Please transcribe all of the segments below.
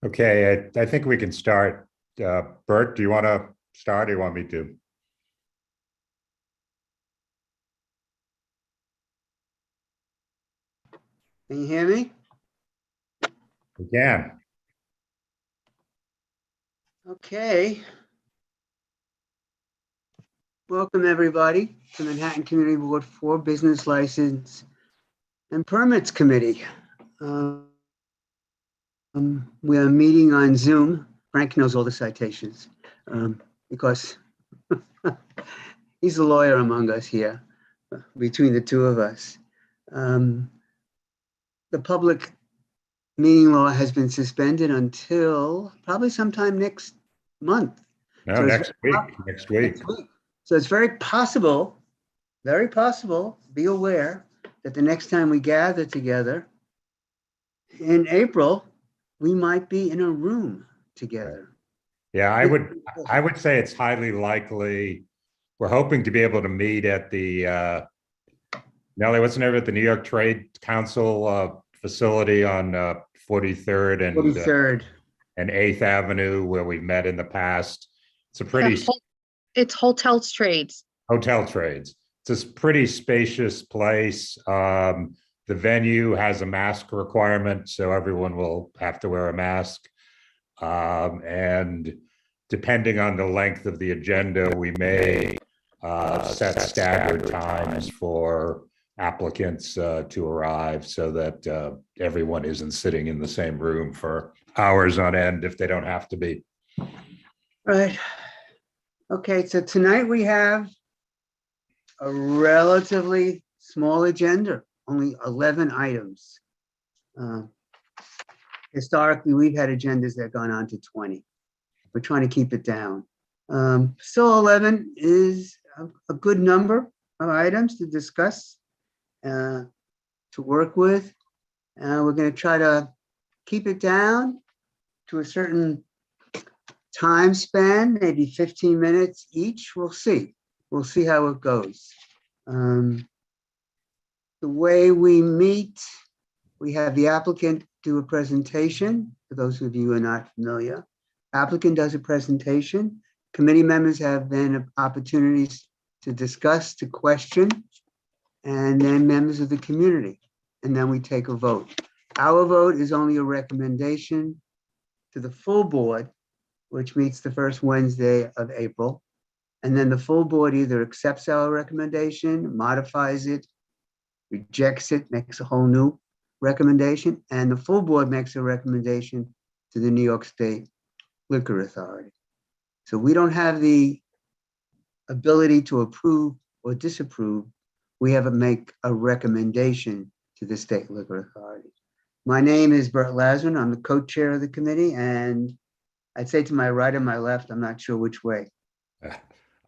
Okay, I think we can start. Bert, do you want to start or do you want me to? Can you hear me? We can. Okay. Welcome, everybody, to Manhattan Community Board 4 Business License and Permits Committee. We are meeting on Zoom. Frank knows all the citations because he's a lawyer among us here, between the two of us. The public meeting law has been suspended until probably sometime next month. No, So next week. So it's very possible, be aware that the next time we gather together in April, we might be in a room together. Yeah, I would say it's highly likely. We're hoping to be able to meet at the Nellie, what's the name of it? The New York Trade Council facility on 43rd and 43rd. and 8th Avenue, where we met in the past. It's a pretty It's Hotel Trades. Hotel Trades. It's a pretty spacious place. The venue has a mask requirement, so everyone will have to wear a mask. And depending on the length of the agenda, we may set staggered times for applicants to arrive so that everyone isn't sitting in the same room for hours on end if they don't have to be. Right. Okay, so tonight we have a relatively small agenda, only 11 items. Historically, we've had agendas that have gone on to 20. We're trying to keep it down. Still 11 is a good number of items to discuss, to work with. We're going to try to keep it down to a certain time span, maybe 15 minutes each. We'll see. We'll see how it goes. The way we meet, we have the applicant do a presentation. For those of you who are not familiar, applicant does a presentation. Committee members have then opportunities to discuss, to question, and then members of the community. And then we take a vote. Our vote is only a recommendation to the full board, which meets the first Wednesday of April. And then the full board either accepts our recommendation, modifies it, rejects it, makes a whole new recommendation, and the full board makes a recommendation to the New York State Liquor Authority. So we don't have the ability to approve or disapprove. We have to make a recommendation to the State Liquor Authority. My name is Bert Lazarin. I'm the co-chair of the committee, and I'd say to my right or my left, I'm not sure which way.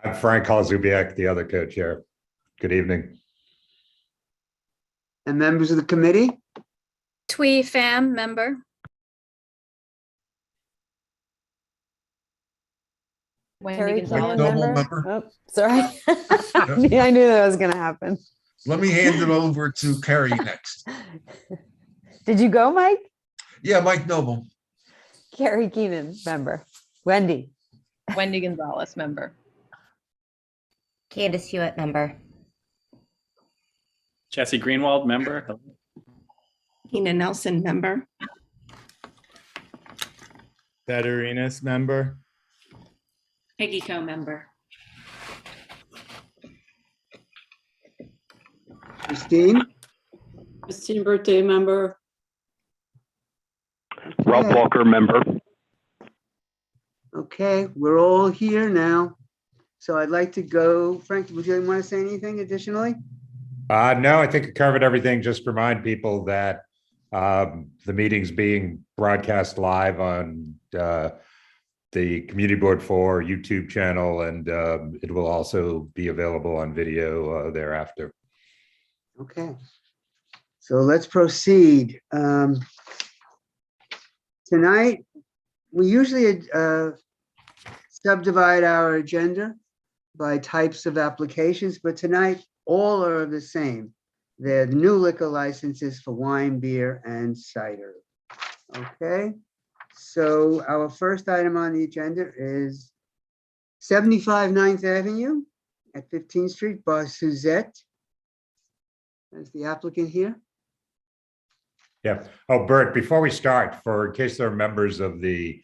I'm Frank Halzubiak, the other co-chair. Good evening. And members of the committee? Twee Pham, member. Wendy Gonzalez, member. Oh, sorry. I knew that was going to happen. Let me hand it over to Kerry next. Did you go, Mike? Yeah, Mike Noble. Carrie Keenan, member. Wendy. Wendy Gonzalez, member. Candace Hewitt, member. Jesse Greenwald, member. Tina Nelson, member. Ted Arenas, member. Peggy Co, member. Christine? Christine Birthday, member. Ralph Walker, member. Okay, we're all here now. So I'd like to go, Frank, would you want to say anything additionally? No, I think I covered everything. Just remind people that the meeting's being broadcast live on the Community Board 4 YouTube channel, and it will also be available on video thereafter. Okay, so let's proceed. Tonight, we usually subdivide our agenda by types of applications, but tonight all are the same. They're the new liquor licenses for wine, beer, and cider. Okay, So our first item on the agenda is 75 9th Avenue at 15th Street, Bar Suzette. As the applicant here. Yeah. Oh, Bert, before we start, in case there are members of the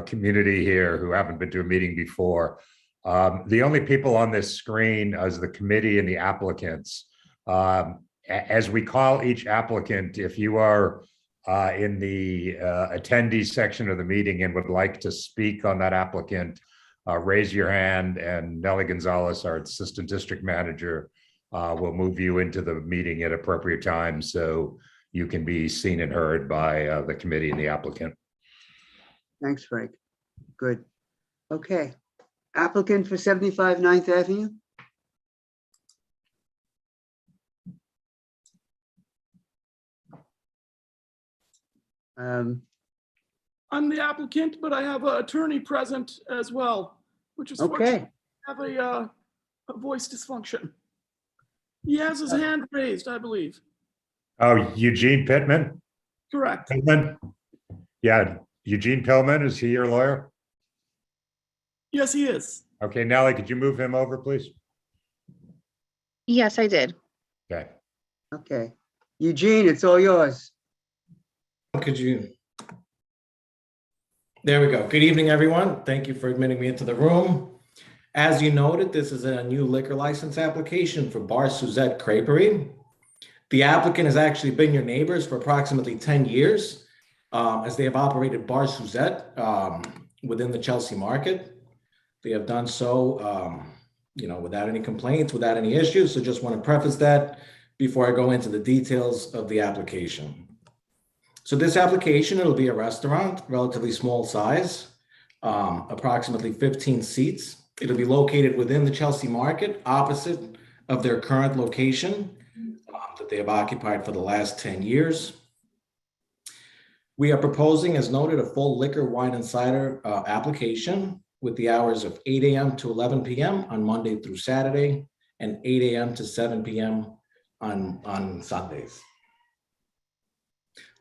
community here who haven't been to a meeting before, the only people on this screen is the committee and the applicants. As we call each applicant, if you are in the attendee section of the meeting and would like to speak on that applicant, raise your hand, and Nellie Gonzalez, our assistant district manager, will move you into the meeting at appropriate times so you can be seen and heard by the committee and the applicant. Thanks, Frank. Good. Okay. Applicant for 75 9th Avenue. I'm the applicant, but I have an attorney present as well, which is Okay. have a voice dysfunction. He has his hand raised, I believe. Oh, Eugene Pittman? Correct. Pillman? Yeah, Eugene Pillman, is he your lawyer? Yes, he is. Okay, Nellie, could you move him over, please? Yes, I did. Okay. Okay. Eugene, it's all yours. Could you? There we go. Good evening, everyone. Thank you for admitting me into the room. As you noted, this is a new liquor license application for Bar Suzette Creperie. The applicant has actually been your neighbors for approximately 10 years, as they have operated Bar Suzette within the Chelsea market. They have done so, without any complaints, without any issues. So just want to preface that before I go into the details of the application. So this application, it'll be a restaurant, relatively small size, approximately 15 seats. It'll be located within the Chelsea market, opposite of their current location that they have occupied for the last 10 years. We are proposing, as noted, a full liquor, wine, and cider application with the hours of 8 a.m. to 11 p.m. on Monday through Saturday and 8 a.m. to 7 p.m. on Sundays.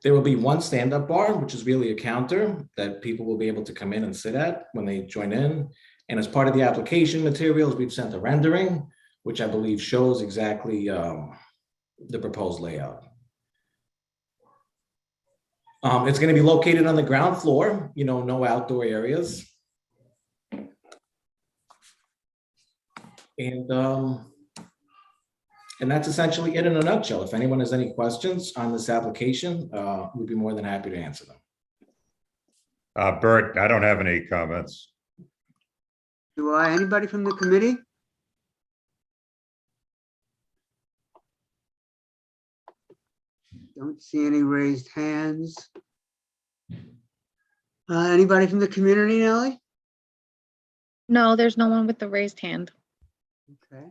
There will be one stand-up bar, which is really a counter that people will be able to come in and sit at when they join in. And as part of the application materials, we've sent a rendering, which I believe shows exactly the proposed layout. It's going to be located on the ground floor, no outdoor areas. And that's essentially it in a nutshell. If anyone has any questions on this application, we'd be more than happy to answer them. Bert, I don't have any comments. Do anybody from the committee? Don't see any raised hands. Anybody from the community, Nellie? No, there's no one with the raised hand. Okay.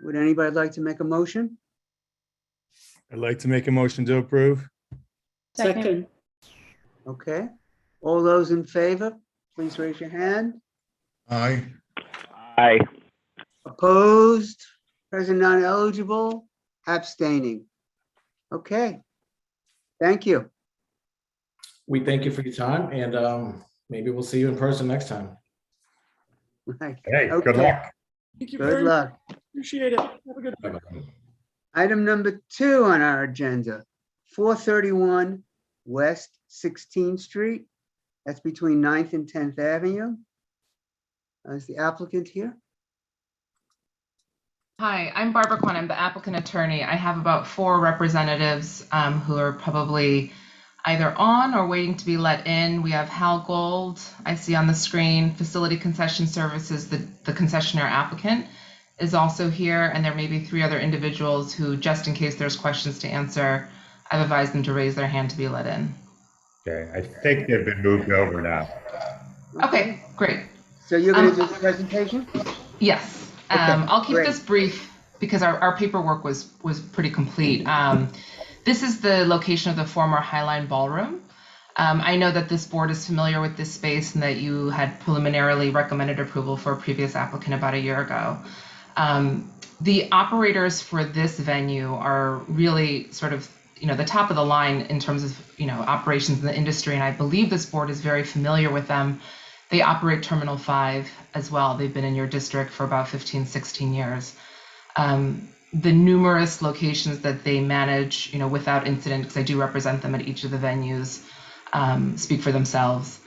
Would anybody like to make a motion? I'd like to make a motion to approve. Second. Okay. All those in favor, please raise your hand. Aye. Aye. Opposed, present not eligible, abstaining. Okay. Thank you. We thank you for your time, and maybe we'll see you in person next time. Right. Hey, good Okay. luck. Thank you Good very much. luck. Appreciate it. Have a good day. Bye-bye. Item number 2 on our agenda, 431 West 16th Street. That's between 9th and 10th Avenue. Is the applicant here? Hi, I'm Barbara Quinn. I'm the applicant attorney. I have about 4 representatives who are probably either on or waiting to be let in. We have Hal Gold, I see on the screen, Facility Concession Services, the concessionaire applicant is also here, and there may be 3 other individuals who, just in case there's questions to answer, I've advised them to raise their hand to be let in. Okay, I think they've been moved over now. Okay, great. So you're going to do the presentation? Yes, Okay, I'll keep great. this brief because our paperwork was pretty complete. This is the location of the former Highline Ballroom. I know that this board is familiar with this space and that you had preliminarily recommended approval for a previous applicant about a year ago. The operators for this venue are really sort of the top of the line in terms of, operations in the industry. And I believe this board is very familiar with them. They operate Terminal 5 as well. They've been in your district for about 15, 16 years. The numerous locations that they manage, without incident, because I do represent them at each of the venues, speak for themselves.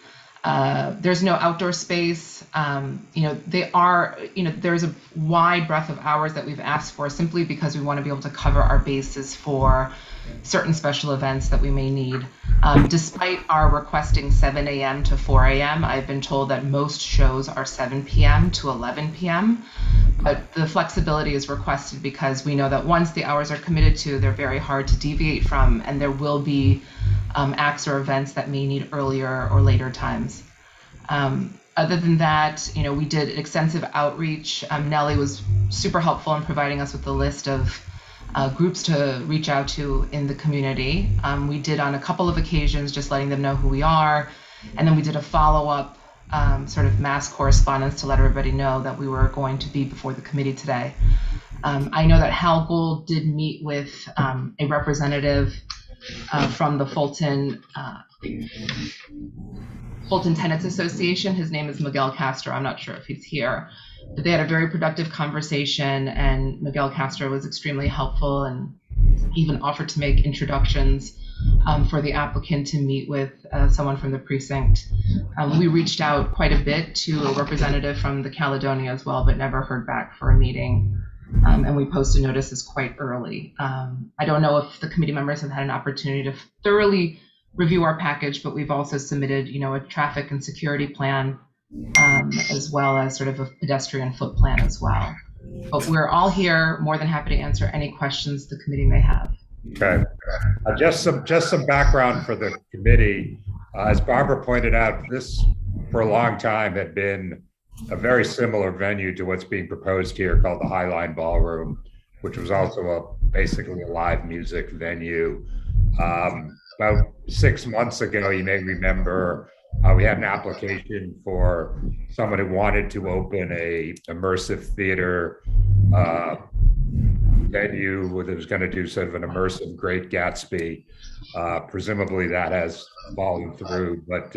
There's no outdoor space. They are, there's a wide breadth of hours that we've asked for simply because we want to be able to cover our bases for certain special events that we may need. Despite our requesting 7 a.m. to 4 a.m., I've been told that most shows are 7 p.m. to 11 p.m. But the flexibility is requested because we know that once the hours are committed to, they're very hard to deviate from, and there will be acts or events that may need earlier or later times. Other than that, we did extensive outreach. Nellie was super helpful in providing us with a list of groups to reach out to in the community. We did on a couple of occasions, just letting them know who we are. And then we did a follow-up sort of mass correspondence to let everybody know that we were going to be before the committee today. I know that Hal Gould did meet with a representative from the Fulton Tenants Association. His name is Miguel Castro. I'm not sure if he's here, but they had a very productive conversation, and Miguel Castro was extremely helpful and even offered to make introductions for the applicant to meet with someone from the precinct. We reached out quite a bit to a representative from the Caledonia as well, but never heard back for a meeting. And we posted notices quite early. I don't know if the committee members have had an opportunity to thoroughly review our package, but we've also submitted, a traffic and security plan, as well as sort of a pedestrian foot plan as well. But we're all here, more than happy to answer any questions the committee may have. Okay, just some background for the committee. As Barbara pointed out, this for a long time had been a very similar venue to what's being proposed here, called the Highline Ballroom, which was also basically a live music venue. About 6 months ago, you may remember, we had an application for someone who wanted to open a immersive theater venue that was going to do sort of an immersive Great Gatsby. Presumably that has fallen through, but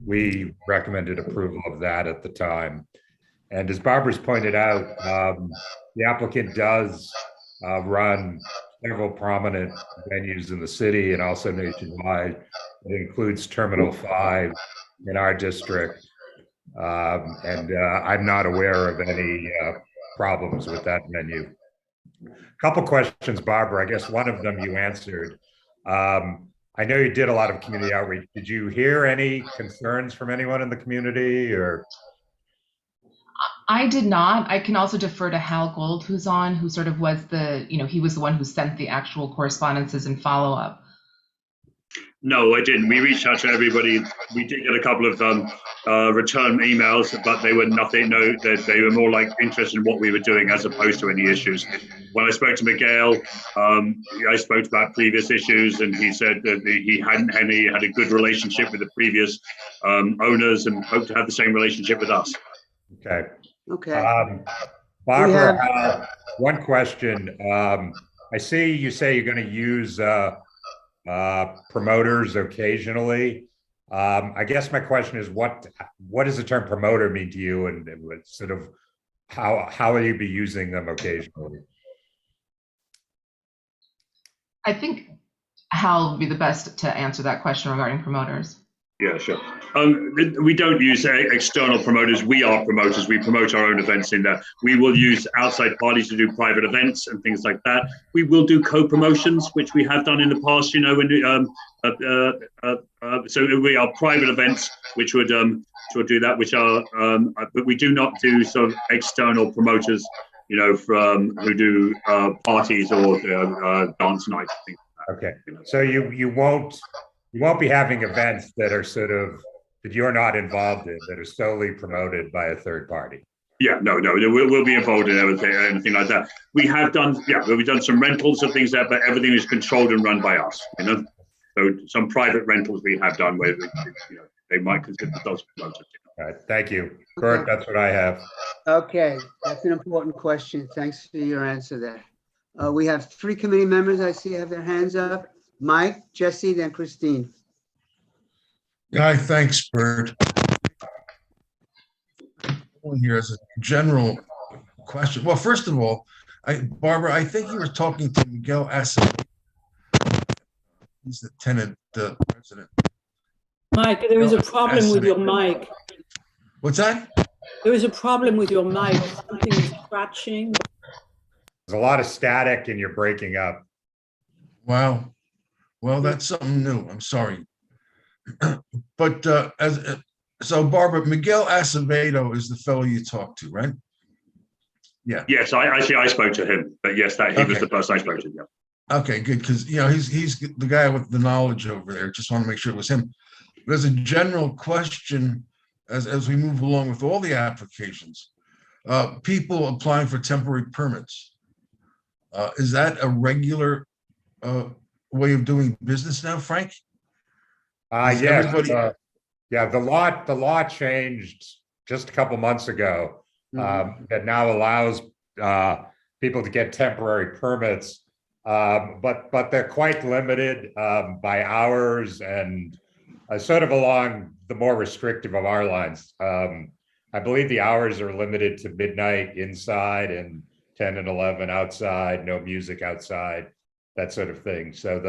we recommended approval of that at the time. And as Barbara's pointed out, the applicant does run several prominent venues in the city and also nationwide. It includes Terminal 5 in our district. And I'm not aware of any problems with that venue. A couple questions, Barbara. I guess one of them you answered. I know you did a lot of community outreach. Did you hear any concerns from anyone in the community, or? I did not. I can also defer to Hal Gould, who's on, who sort of was the, he was the one who sent the actual correspondences and follow-up. No, I didn't. We reached out to everybody. We did get a couple of return emails, but they were nothing. No, they were more like interested in what we were doing as opposed to any issues. When I spoke to Miguel, I spoke about previous issues, and he said that he had a good relationship with the previous owners and hoped to have the same relationship with us. Okay. Okay. Barbara, one question. I see you say you're going to use promoters occasionally. I guess my question is, what does the term promoter mean to you, and sort of how will you be using them occasionally? I think Hal would be the best to answer that question regarding promoters. Yeah, sure. We don't use external promoters. We are promoters. We promote our own events in there. We will use outside parties to do private events and things like that. We will do co-promotions, which we have done in the past, so we are private events, which would do that, which are, but we do not do sort of external promoters, from who do parties or dance nights. Things like that. Okay, so you won't be having events that are sort of, that you're not involved in, that are solely promoted by a third party. Yeah, no, we'll be involved in anything like that. We have done, we've done some rentals and things like that, but everything is controlled and run by us, So some private rentals we have done where, they might consider themselves promoters. All right, thank you. Kurt, that's what I have. Okay, that's an important question. Thanks for your answer there. We have 3 committee members I see have their hands up. Mike, Jesse, then Christine. Yeah, thanks, Bert. Here is a general question. Well, first of all, Barbara, I think you were talking to Miguel Acevedo. He's the tenant president. Mike, there is a problem with your mic. What's that? There is a problem with your mic. Something is scratching. There's a lot of static and you're breaking up. Wow. Well, that's something new. I'm sorry. But so Barbara, Miguel Acevedo is the fellow you talked to, right? Yeah. Yes, I spoke to him, but yes, he was the person I spoke to. Yeah. Okay, good, because he's the guy with the knowledge over there. Just want to make sure it was him. But as a general question, as we move along with all the applications, people applying for temporary permits, is that a regular way of doing business now, Frank? Yes. The law changed just a couple months ago that now allows people to get temporary permits, but they're quite limited by hours and sort of along the more restrictive of our lines. I believe the hours are limited to midnight inside and 10 and 11 outside, no music outside, that sort of thing. So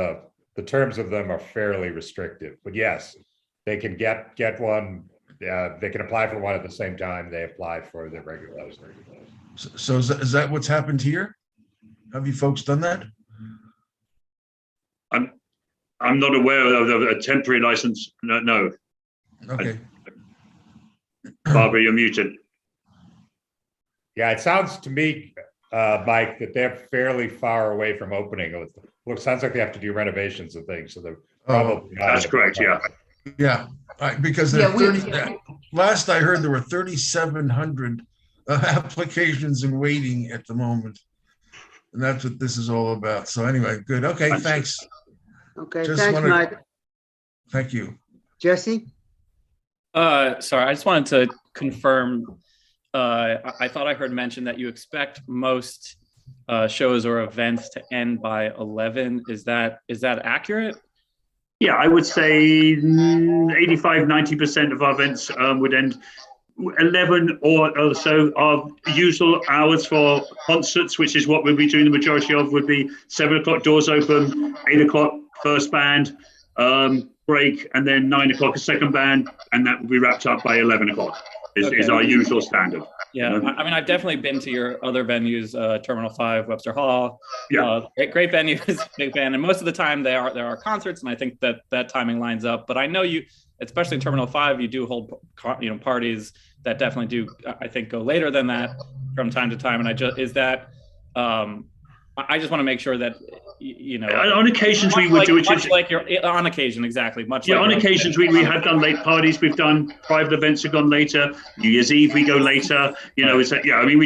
the terms of them are fairly restrictive, but yes, they can get one. They can apply for one at the same time they apply for the regular. So is that what's happened here? Have you folks done that? I'm not aware of a temporary license. No. Okay. Barbara, you're muted. Yeah, it sounds to me, Mike, that they're fairly far away from opening. It sounds like they have to do renovations and things, so they're probably not. That's correct. Yeah. Yeah, because last I heard there were 3,700 applications in waiting at the moment, and that's what this is all about. So anyway, good. Okay, thanks. Okay, thanks, Mike. Thank you. Jesse? Sorry, I just wanted to confirm. I thought I heard mention that you expect most shows or events to end by 11. Is that accurate? Yeah, I would say 85–90% of our events would end 11 or so. Our usual hours for concerts, which is what we'll be doing the majority of, would be 7 o'clock doors open, 8 o'clock first band, break, and then 9 o'clock a second band, and that will be wrapped up by 11 o'clock is our usual standard. Yeah, I mean, I've definitely been to your other venues, Terminal 5, Webster Hall. Yeah, great venues, big fan, and most of the time there are concerts, and I think that timing lines up. But I know you, especially in Terminal 5, you do hold parties that definitely do, I think, go later than that from time to time. And I just want to make sure that on occasions we would do it on occasion, exactly. On occasions we have done late parties, we've done private events have gone later. New Year's Eve we go later. We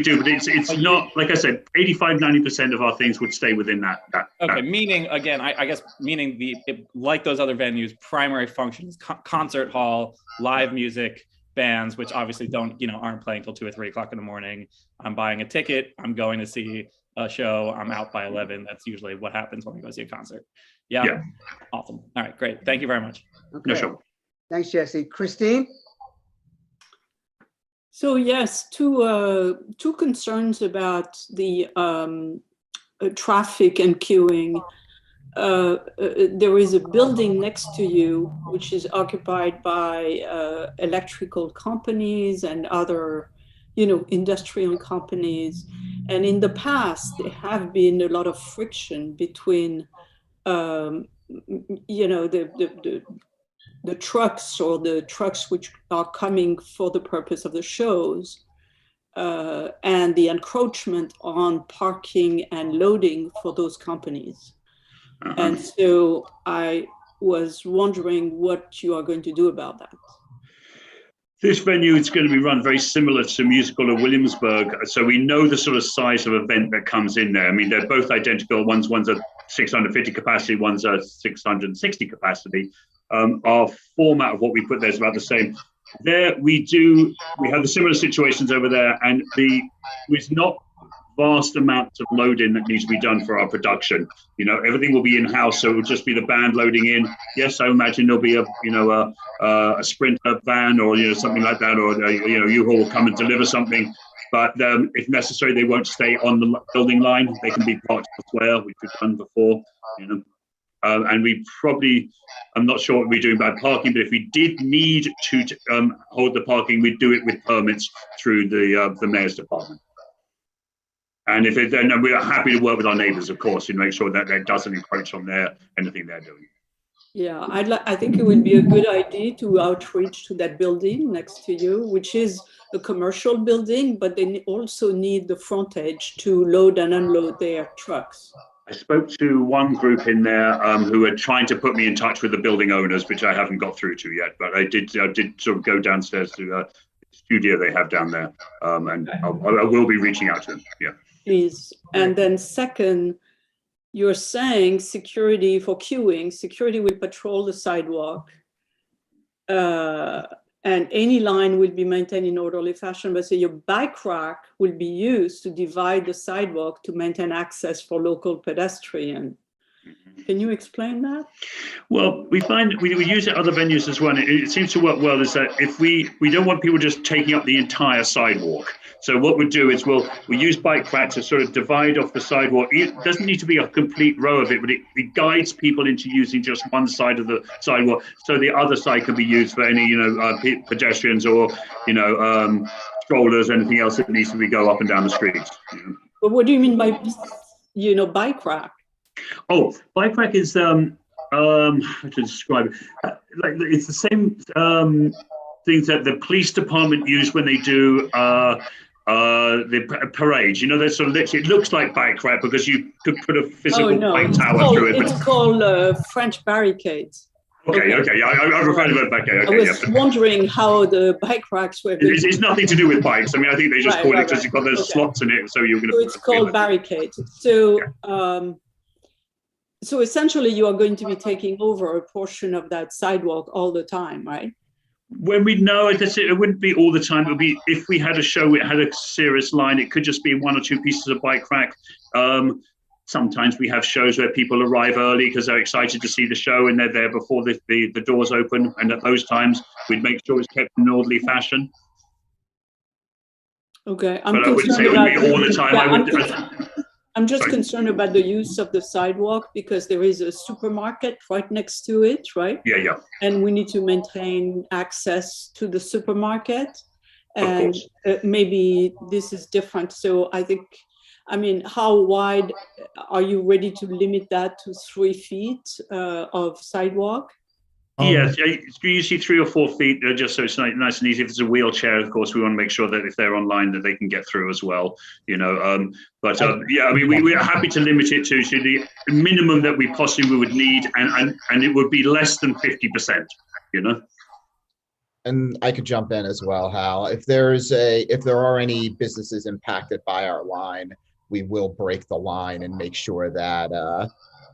do, but it's not, like I said, 85–90% of our things would stay within that. Okay, meaning again, I guess like those other venues, primary functions, concert hall, live music, bands, which obviously aren't playing till 2 or 3 o'clock in the morning. I'm buying a ticket. I'm going to see a show. I'm out by 11. That's usually what happens when we go see a concert. Yeah. Awesome. All right, great. Thank you very much. Okay. No, sure. Thanks, Jesse. Christine? So yes, two concerns about the traffic and queuing. There is a building next to you which is occupied by electrical companies and other industrial companies, and in the past there have been a lot of friction between the trucks or the trucks which are coming for the purpose of the shows and the encroachment on parking and loading for those companies. And so I was wondering what you are going to do about that. This venue is going to be run very similar to Musical of Williamsburg. So we know the sort of size of event that comes in there. I mean, they're both identical. One's a 650 capacity, one's a 660 capacity. Our format of what we put there is about the same. There we have the similar situations over there, and it's not vast amounts of loading that needs to be done for our production. You know, everything will be in-house, so it will just be the band loading in. Yes, I imagine there'll be a Sprinter van or, you know, something like that, or, you know, U-Haul will come and deliver something. But if necessary, they won't stay on the building line. They can be parked elsewhere, which we've done before, you know. And we probably, I'm not sure what we're doing about parking, but if we did need to hold the parking, we'd do it with permits through the mayor's department. And if it, then we're happy to work with our neighbours, of course, and make sure that that doesn't encroach on anything they're doing. Yeah, I think it would be a good idea to outreach to that building next to you, which is a commercial building, but they also need the frontage to load and unload their trucks. I spoke to one group in there who are trying to put me in touch with the building owners, which I haven't got through to yet. But I did sort of go downstairs to the studio they have down there, and I will be reaching out to them. Yeah. Please. And then second, you're saying security for queuing. Security will patrol the sidewalk, and any line will be maintained in orderly fashion. But so your bike rack will be used to divide the sidewalk to maintain access for local pedestrians. Can you explain that? Well, we find we use it at other venues as well. It seems to work well. Is that if we don't want people just taking up the entire sidewalk. So what we do is we use bike racks to sort of divide off the sidewalk. It doesn't need to be a complete row of it, but it guides people into using just one side of the sidewalk, so the other side can be used for any pedestrians or strollers, anything else that needs to go up and down the streets. But what do you mean by bike rack? Oh, bike rack is how to describe it. Like it's the same things that the police department use when they do the parades. You know, they're sort of literally, it looks like bike rack because you could put a physical bike tower through it. It's called French barricades. Okay. Yeah, I referred to it back there. Okay, I was wondering how the bike racks were. It's nothing to do with bikes. I mean, I think they just call it because you've got those slots in it, so you're going to. So it's called barricades. So. Yeah. So essentially, you are going to be taking over a portion of that sidewalk all the time, right? When we know it wouldn't be all the time. It would be if we had a show, it had a serious line. It could just be one or two pieces of bike rack. Sometimes we have shows where people arrive early because they're excited to see the show and they're there before the doors open. And at those times, we'd make sure it's kept in an orderly fashion. Okay, but I wouldn't say it would be all the time. I'm just concerned about the use of the sidewalk because there is a supermarket right next to it, right? Yeah. And we need to maintain access to the supermarket. And maybe this is different. So how wide are you ready to limit that to 3 feet of sidewalk? Yes, usually 3 or 4 feet, just so it's nice and easy. If it's a wheelchair, of course, we want to make sure that if they're online, that they can get through as well. We're happy to limit it to the minimum that we possibly would need, and it would be less than 50%. And I could jump in as well, Hal. If there are any businesses impacted by our line, we will break the line and make sure that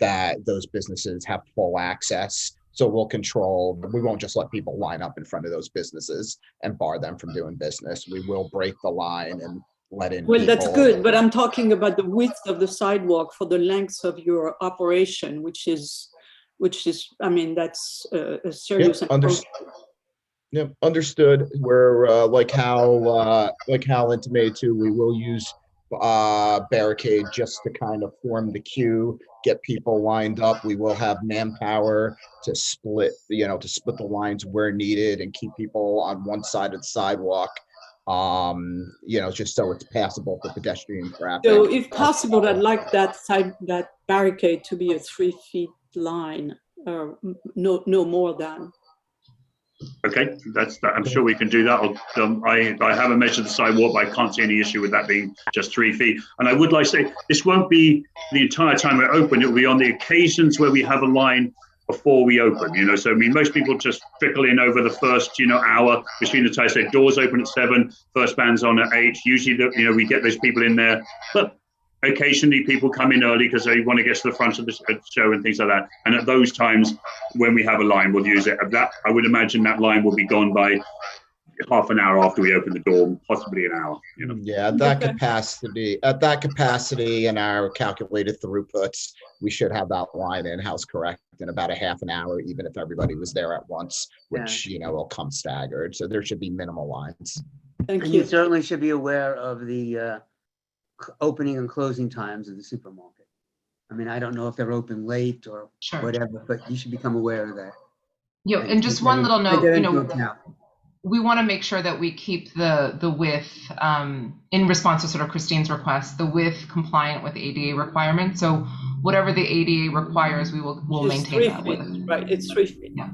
that those businesses have full access. So we won't just let people line up in front of those businesses and bar them from doing business. We will break the line and let in people. That's good, but I'm talking about the width of the sidewalk for the length of your operation, which is, that's a serious. Understood. We're like Hal intimated too, we will use barricade just to kind of form the queue, get people lined up. We will have manpower to split the lines where needed and keep people on one side of the sidewalk, just so it's passable for pedestrian traffic. So if possible, I'd like that barricade to be a 3 feet line, or no more than. Okay, I'm sure we can do that. I haven't measured the sidewalk, but I can't see any issue with that being just 3 feet. And I would like to say, this won't be the entire time we're open. It will be on the occasions where we have a line before we open, So, most people just trickle in over the first, hour between the time. So doors open at 7, first band's on at 8. Usually, we get those people in there. But occasionally people come in early because they want to get to the front of the show and things like that. And at those times, when we have a line, we'll use it. I would imagine that line will be gone by half an hour after we open the door, possibly an hour. You know. Yeah, at that capacity and our calculated throughputs, we should have that line in-house correct in about a half an hour, even if everybody was there at once, which, will come staggered. So there should be minimal lines. Thank And you. you certainly should be aware of the opening and closing times of the supermarket. I mean, I don't know if they're open late or whatever, but you should become aware of that. Yeah, and just one little note, we want to make sure that we keep the width, in response to sort of Christine's request, the width compliant with ADA requirements. So whatever the ADA requires, we'll maintain that width. Right, it's 3 feet. Yeah.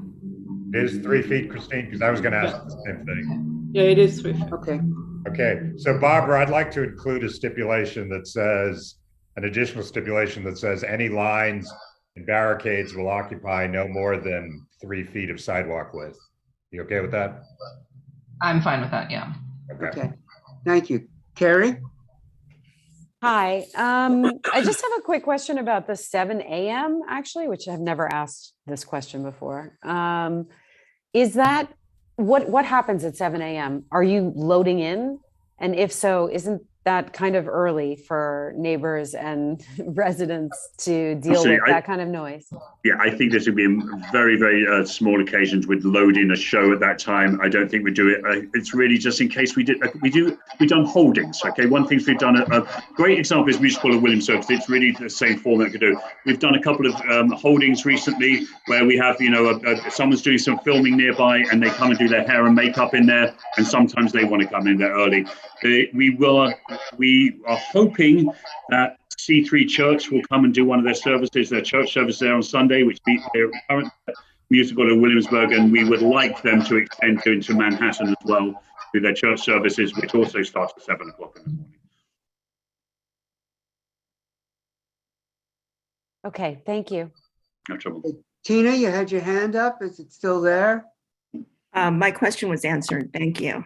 It is 3 feet, Christine, because I was going to ask the same thing. Yeah, it is 3 feet. Okay. Okay, so Barbara, I'd like to include a stipulation that says, an additional stipulation that says any lines and barricades will occupy no more than 3 feet of sidewalk width. You okay with that? I'm fine with that, yeah. Okay, thank you. Carrie? Hi, I just have a quick question about the 7 a.m. actually, which I've never asked this question before. Is that, what happens at 7 a.m.? Are you loading in? And if so, isn't that kind of early for neighbors and residents to deal with that kind of noise? Yeah, I think this would be very, very small occasions with loading a show at that time. I don't think we do it. It's really just in case we've done holdings. Okay, one thing we've done, a great example is Musical at Williamsburg. It's really the same format we could do. We've done a couple of holdings recently where we have, someone's doing some filming nearby and they come and do their hair and makeup in there. And sometimes they want to come in there early. We are hoping that C3 Church will come and do one of their services, their church service there on Sunday, which be their current musical in Williamsburg, and we would like them to extend into Manhattan as well to their church services, which also starts at 7 o'clock in the morning. Okay, thank you. No trouble. Tina, you had your hand up. Is it still there? My question was answered. Thank you.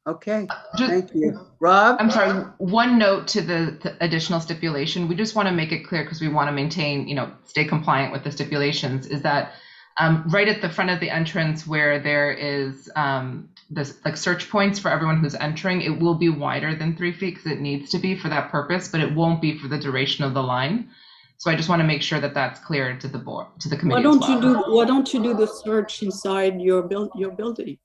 Okay, thank you. Rob? I'm sorry, one note to the additional stipulation. We just want to make it clear because we want to maintain, stay compliant with the stipulations, is that right at the front of the entrance where there is this like search points for everyone who's entering, it will be wider than 3 feet because it needs to be for that purpose, but it won't be for the duration of the line. So I just want to make sure that that's clear to the board, to the committee. Why don't you do the search inside your building?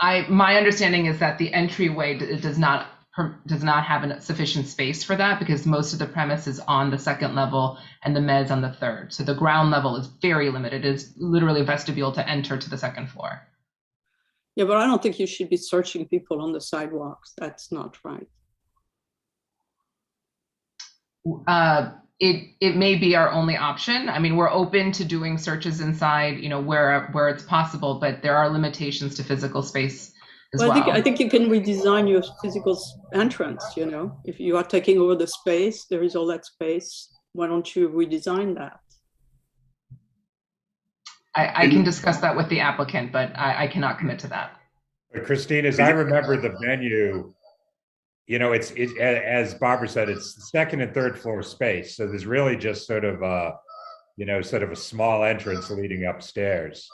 My understanding is that the entryway does not have sufficient space for that because most of the premise is on the second level and the mezz on the third. So the ground level is very limited. It's literally a vestibule to enter to the second floor. Yeah, but I don't think you should be searching people on the sidewalks. That's not right. It may be our only option. I mean, we're open to doing searches inside, where it's possible, but there are limitations to physical space as well. I think you can redesign your physical entrance, if you are taking over the space, there is all that space. Why don't you redesign that? I can discuss that with the applicant, but I cannot commit to that. But Christine, as I remember the venue, it's as Barbara said, it's the second and third floor space. So there's really just sort of a small entrance leading upstairs.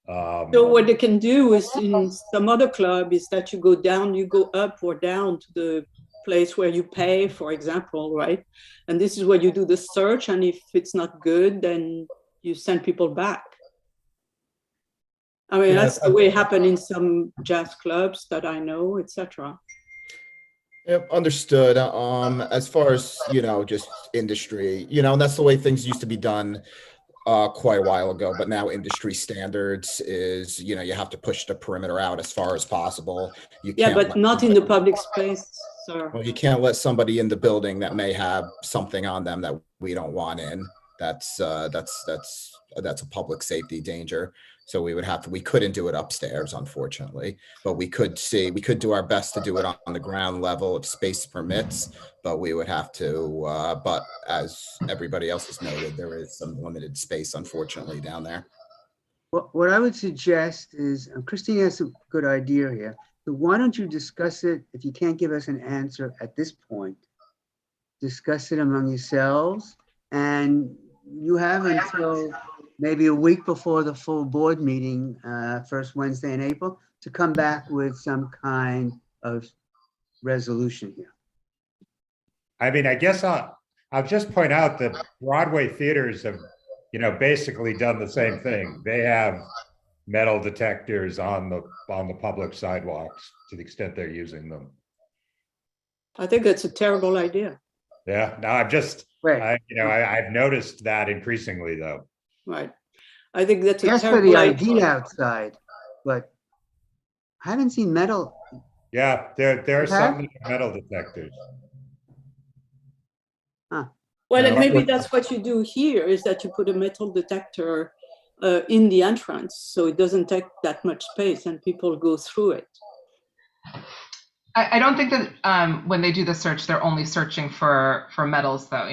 So what they can do is in some other club is that you go up or down to the place where you pay, for example, right? And this is where you do the search. And if it's not good, then you send people back. I mean, that's the way it happened in some jazz clubs that I know, etc. Yep, understood. As far as, just industry, that's the way things used to be done quite a while ago, but now industry standards is, you have to push the perimeter out as far as possible. But not in the public space, sir. Well, you can't let somebody in the building that may have something on them that we don't want in. That's a public safety danger. So we couldn't do it upstairs, unfortunately, but we could do our best to do it on the ground level if space permits, but we would have to, but as everybody else has noted, there is some limited space, unfortunately, down there. What I would suggest is, Christine has a good idea here. So why don't you discuss it, if you can't give us an answer at this point, discuss it among yourselves, and you have until maybe a week before the full board meeting, first Wednesday in April, to come back with some kind of resolution here. I mean, I guess I'll just point out that Broadway theaters have, basically done the same thing. They have metal detectors on the public sidewalks to the extent they're using them. I think that's a terrible idea. Yeah, no, I've noticed that increasingly though. Right. I think that's a Yes, for terrible the idea. ID outside, but I haven't seen metal. Yeah, there are You have? some metal detectors. Well, and Yeah. maybe that's what you do here, is that you put a metal detector in the entrance, so it doesn't take that much space and people go through it. I don't think that when they do the search, they're only searching for metals, though.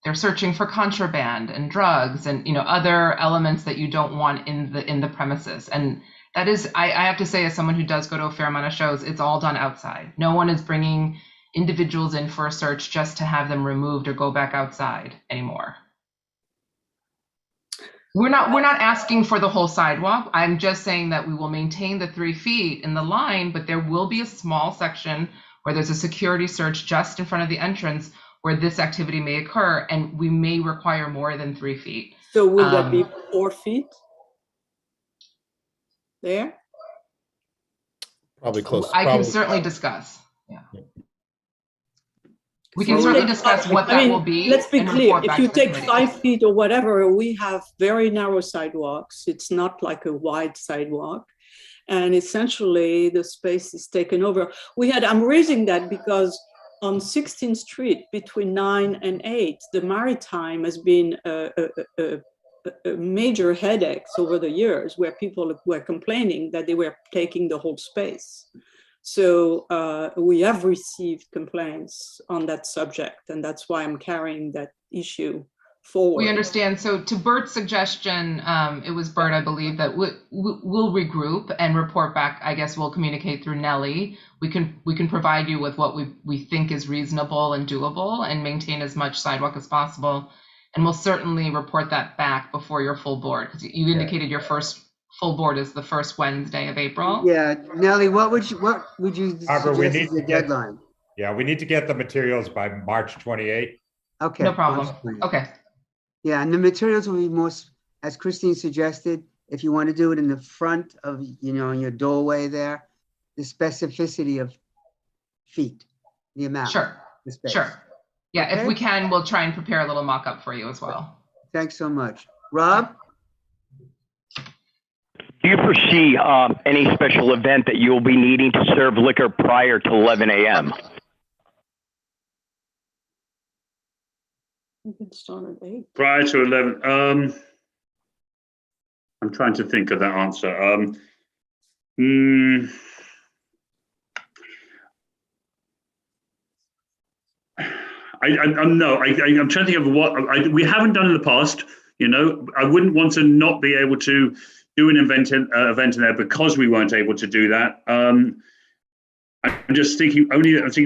They're searching for contraband and drugs and other elements that you don't want in the premises. And that is, I have to say, as someone who does go to a fair amount of shows, it's all done outside. No one is bringing individuals in for a search just to have them removed or go back outside anymore. We're not asking for the whole sidewalk. I'm just saying that we will maintain the 3 feet in the line, but there will be a small section where there's a security search just in front of the entrance where this activity may occur, and we may require more than 3 feet. So will that be 4 feet there? Probably close. I can certainly discuss. Yeah. We can certainly discuss what that will be. Let's be and clear. report If back you to the take committee. 5 feet or whatever, we have very narrow sidewalks. It's not like a wide sidewalk. And essentially the space is taken over. I'm raising that because on 16th Street between 9 and 8, the Maritime has been a major headaches over the years where people were complaining that they were taking the whole space. So we have received complaints on that subject, and that's why I'm carrying that issue forward. We understand. So to Bert's suggestion, it was Bert, I believe, that we'll regroup and report back. I guess we'll communicate through Nellie. We can provide you with what we think is reasonable and doable and maintain as much sidewalk as possible. And we'll certainly report that back before your full board, because you indicated your first full board is the first Wednesday of April. Yeah, Nellie, what would you Barbara, we suggest need as the to get- deadline? Yeah, we need to get the materials by March 28th. Okay. No problem. March 20th. Okay. Yeah, and the materials will be more, as Christine suggested, if you want to do it in the front of, in your doorway there, the specificity of feet, the amount. Sure. The space. Sure. Yeah, Okay. if we can, we'll try and prepare a little mock-up for you as well. Thanks so much. Rob? Do you foresee any special event that you'll be needing to serve liquor prior to 11 a.m.? You can start at 8. Prior to 11, I'm trying to think of that answer. I'm trying to think of what we haven't done in the past. I wouldn't want to not be able to do an event in there because we weren't able to do that. I'm just thinking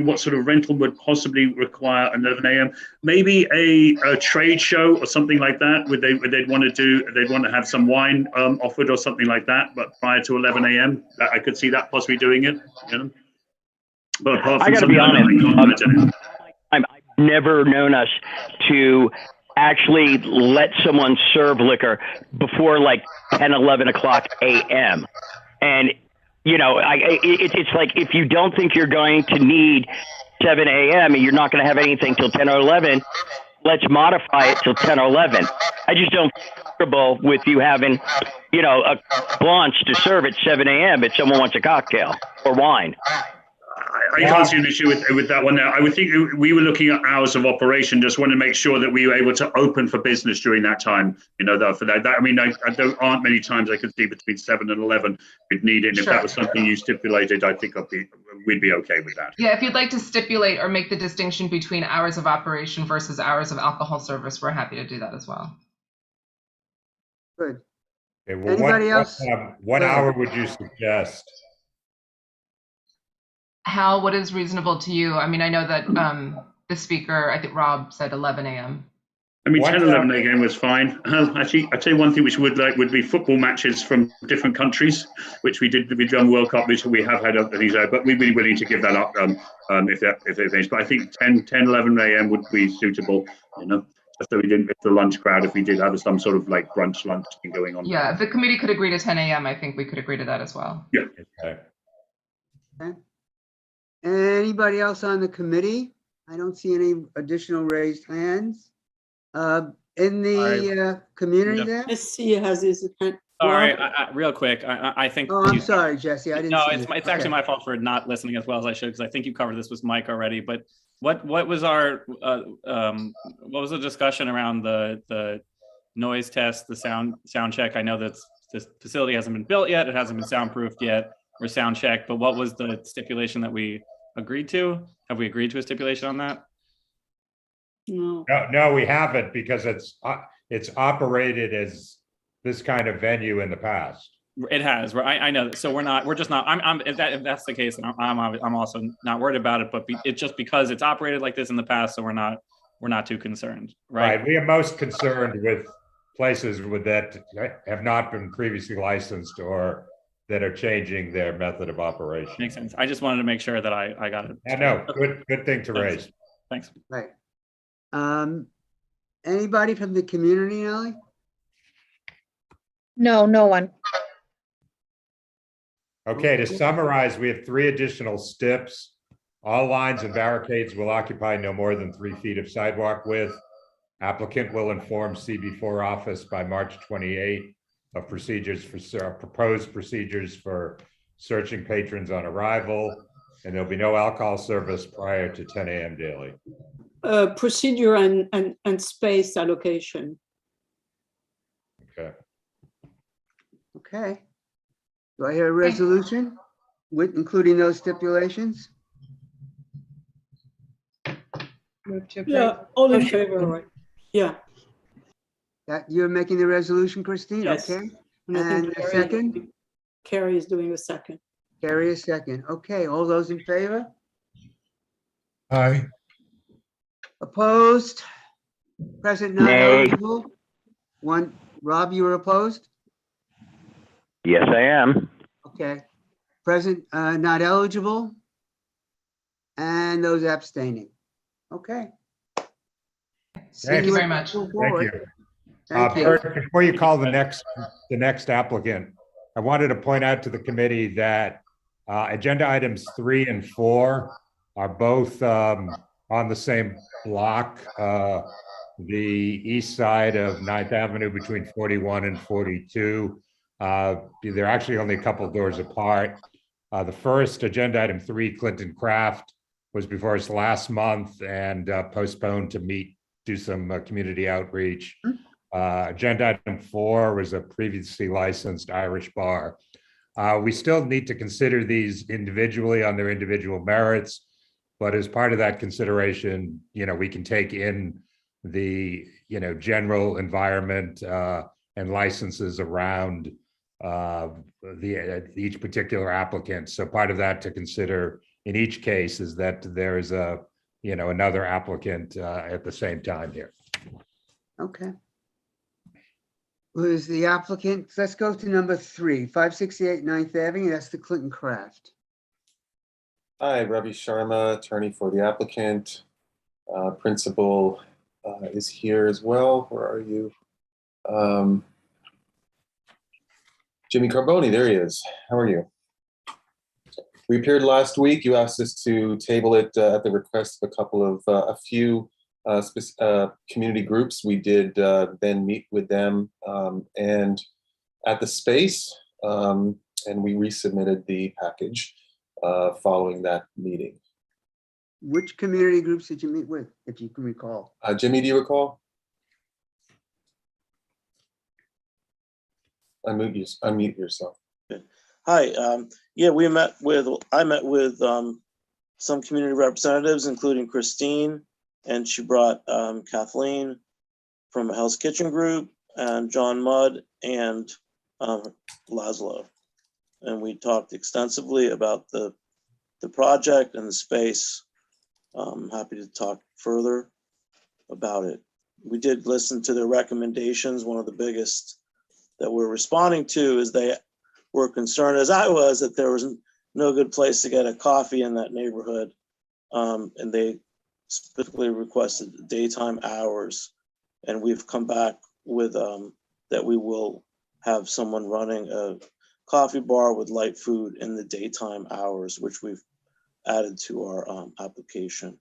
what sort of rental would possibly require 11 a.m. Maybe a trade show or something like that. They'd want to have some wine offered or something like that, but prior to 11 a.m. I could see that possibly doing it. But apart from I got to be something like that, I can't imagine it. I've never known us to actually let someone serve liquor before like 10, 11 o'clock a.m. And it's like, if you don't think you're going to need 7 a.m. and you're not going to have anything till 10 or 11, let's modify it till 10 or 11. I just don't feel comfortable with you having, a blanche to serve at 7 a.m. if someone wants a cocktail or wine. I can't see an issue with that one now. I would think we were looking at hours of operation, just want to make sure that we were able to open for business during that time, for that. There aren't many times I could see between 7 and 11 we'd need it. And if that was something you stipulated, I think we'd be okay with that. Yeah, if you'd like to stipulate or make the distinction between hours of operation versus hours of alcohol service, we're happy to do that as well. Good. Okay, well, Anybody else? What hour would you suggest? Hal, what is reasonable to you? I know that the speaker, I think Rob said 11 a.m. I mean, One 10, time- 11 again was fine. Actually, I'd say one thing which would would be football matches from different countries, which we've done World Cup, which we have had other things there, but we'd be willing to give that up if it finished. But I think 10, 11 a.m. would be suitable, you know, just so we didn't miss the lunch crowd if we did have some sort of like brunch lunch thing going on. Yeah, if the committee could agree to 10 a.m., I think we could agree to that as well. Yeah. Okay. Okay. Anybody else on the committee? I don't see any additional raised hands. In the community there? SC has his hand. Sorry, Rob? real quick. I think. Oh, I'm you- sorry, Jesse. I didn't No, see it's you. it's actually Okay. my fault for not listening as well as I should, because I think you covered this with Mike already. But what was our what was the discussion around the noise test, the sound check? I know that this facility hasn't been built yet; it hasn't been soundproofed yet or sound checked. But what was the stipulation that we agreed to? Have we agreed to a stipulation on that? No. No, we haven't, because it's operated as this kind of venue in the past. It has. I know. So we're just not. I'm. If that's the case, I'm also not worried about it. But it's just because it's operated like this in the past, so we're not too concerned, right? We are most concerned with places that have not been previously licensed or that are changing their method of operation. Makes sense. I just wanted to make sure that I got it. I know. Good thing to Thanks. raise. Thanks. Right. Anybody from the community, Ally? No, no one. Okay, to summarize, we have 3 additional steps. All lines and barricades will occupy no more than 3 feet of sidewalk width. Applicant will inform CB4 office by March 28 of procedures for proposed procedures for searching patrons on arrival, and there'll be no alcohol service prior to 10 a.m. daily. Procedure and space allocation. Okay. Okay. Do I hear a resolution with including those stipulations? Yeah, all in favor, right? Yeah. That you're making the resolution, Christine? Yes. Okay. And I think And a second? Carrie is doing a second. Carry a second. Okay, all those in favor? Aye. Opposed? Present not Nay. eligible? One, Rob, you were opposed? Yes, I am. Okay. Present not eligible? And those abstaining. Okay. Thank you very much. Move Thank forward. you. Thank you. Bert, before you call the next applicant, I wanted to point out to the committee that agenda items 3 and 4 are both on the same block, the east side of 9th Avenue between 41 and 42. They're actually only a couple doors apart. The first agenda item 3, Clinton Craft, was before us last month and postponed to do some community outreach. Agenda item 4 was a previously licensed Irish bar. We still need to consider these individually on their individual merits, but as part of that consideration, we can take in the, general environment and licenses around each particular applicant. So part of that to consider in each case is that there is another applicant at the same time here. Okay. Who is the applicant? Let's go to number 3, 568 9th Avenue. That's the Clinton Craft. Hi, Ravi Sharma, attorney for the applicant. Principal is here as well. Where are you? Jimmy Carboni, there he is. How are you? We appeared last week. You asked us to table it at the request of a few community groups. We did then meet with them and at the space, and we resubmitted the package following that meeting. Which community groups did you meet with, if you can recall? Jimmy, do you recall? Unmute yourself. Hi. Yeah, I met with some community representatives, including Christine, and she brought Kathleen from a Hell's Kitchen group, and John Mudd and Laszlo. And we talked extensively about the project and the space. I'm happy to talk further about it. We did listen to their recommendations. One of the biggest that we're responding to is they were concerned, as I was, that there was no good place to get a coffee in that neighborhood. And they specifically requested daytime hours. And we've come back with that we will have someone running a coffee bar with light food in the daytime hours, which we've added to our application.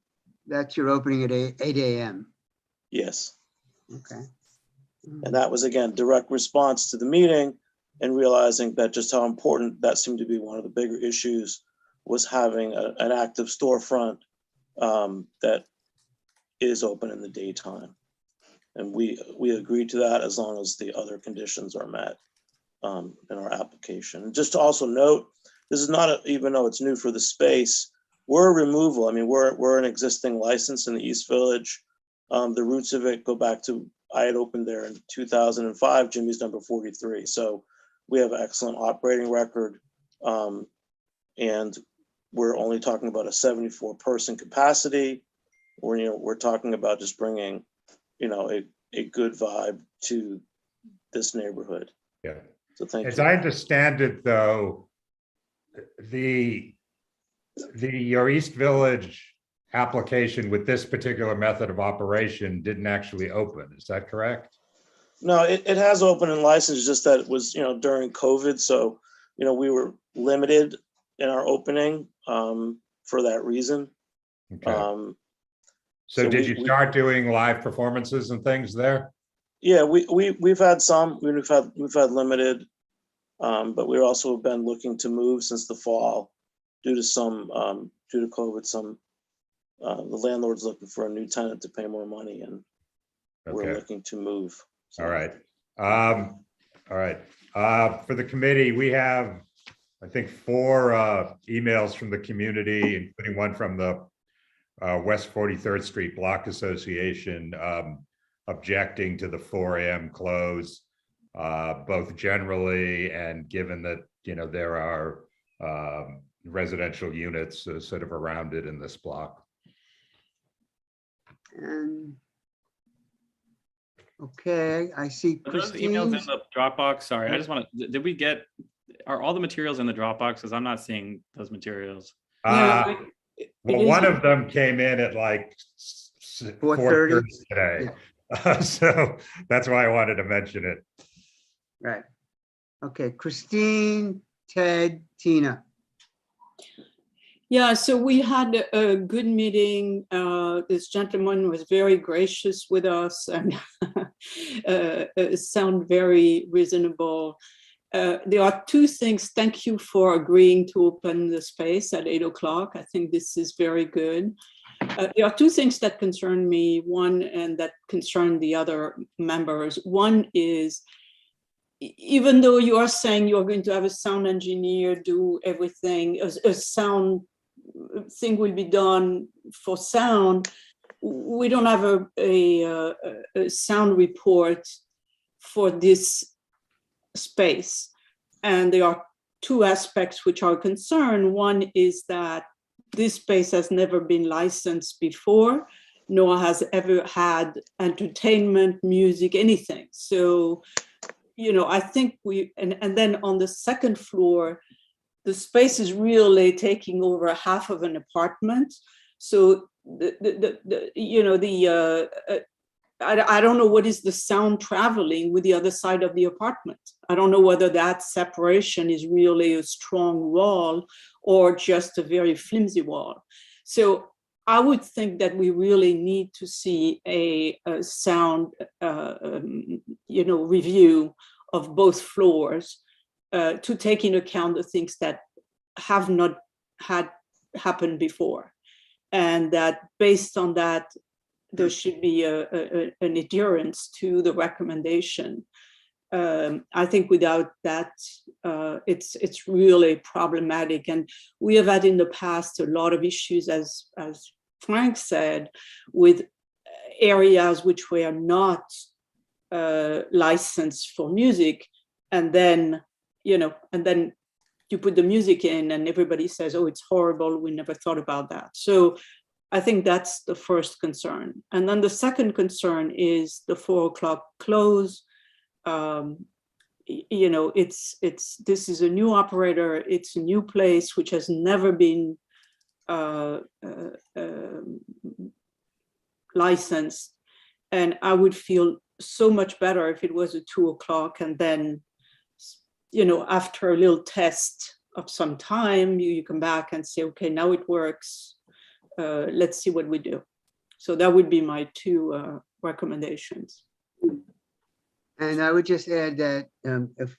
That's your opening at 8 a.m. Yes. Okay. And that was, again, direct response to the meeting and realizing that just how important that seemed to be one of the bigger issues was having an active storefront that is open in the daytime. And we agreed to that as long as the other conditions are met in our application. And just to also note, this is not, even though it's new for the space, we're a removal. I mean, we're an existing license in the East Village. The roots of it go back to, I had opened there in 2005, Jimmy's number 43. So we have an excellent operating record. And we're only talking about a 74-person capacity. We're talking about just bringing, a good vibe to this neighborhood. Yeah. So thank you. As I understand it, though, your East Village application with this particular method of operation didn't actually open. Is that correct? No, it has opened and licensed, just that it was, during COVID. So, we were limited in our opening for that reason. Okay. So did you start doing live performances and things there? Yeah, we've had some. We've had limited, but we also have been looking to move since the fall due to COVID. Some the landlord's looking for a new tenant to pay more money, and we're looking to move. So. All right. All right. For the committee, we have, I think, 4 emails from the community, including one from the West 43rd Street Block Association, objecting to the 4 a.m. close, both generally and given that, there are residential units sort of around it in this block. And okay, I see Are those emails in Christine's. the Dropbox? Sorry, I just want to, are all the materials in the Dropbox? Because I'm not seeing those materials. Well, one of them came in at like 4:30 today. Yeah. So that's why I wanted to mention it. Right. Okay, Christine, Ted, Tina. Yeah, so we had a good meeting. This gentleman was very gracious with us and sound very reasonable. There are 2 things. Thank you for agreeing to open the space at 8 o'clock. I think this is very good. There are 2 things that concern me, one, and that concern the other members. One is, even though you are saying you're going to have a sound engineer do everything, a sound thing will be done for sound, we don't have a sound report for this space. And there are 2 aspects which are concerned. One is that this space has never been licensed before, nor has ever had entertainment, music, anything. So, I think and then on the 2nd floor, the space is really taking over half of an apartment. So I don't know what is the sound traveling with the other side of the apartment. I don't know whether that separation is really a strong wall or just a very flimsy wall. So I would think that we really need to see a sound, review of both floors to take into account the things that have not had happened before. And that based on that, there should be an adherence to the recommendation. I think without that, it's really problematic. And we have had in the past a lot of issues, as Frank said, with areas which were not licensed for music, and then you put the music in and everybody says, oh, it's horrible, we never thought about that. So I think that's the first concern. And then the second concern is the 4 o'clock close. You know, this is a new operator. It's a new place which has never been licensed. And I would feel so much better if it was a 2 o'clock, and then, you know, after a little test of some time, you come back and say, okay, now it works. Let's see what we do. So that would be my 2 recommendations. And I would just add that if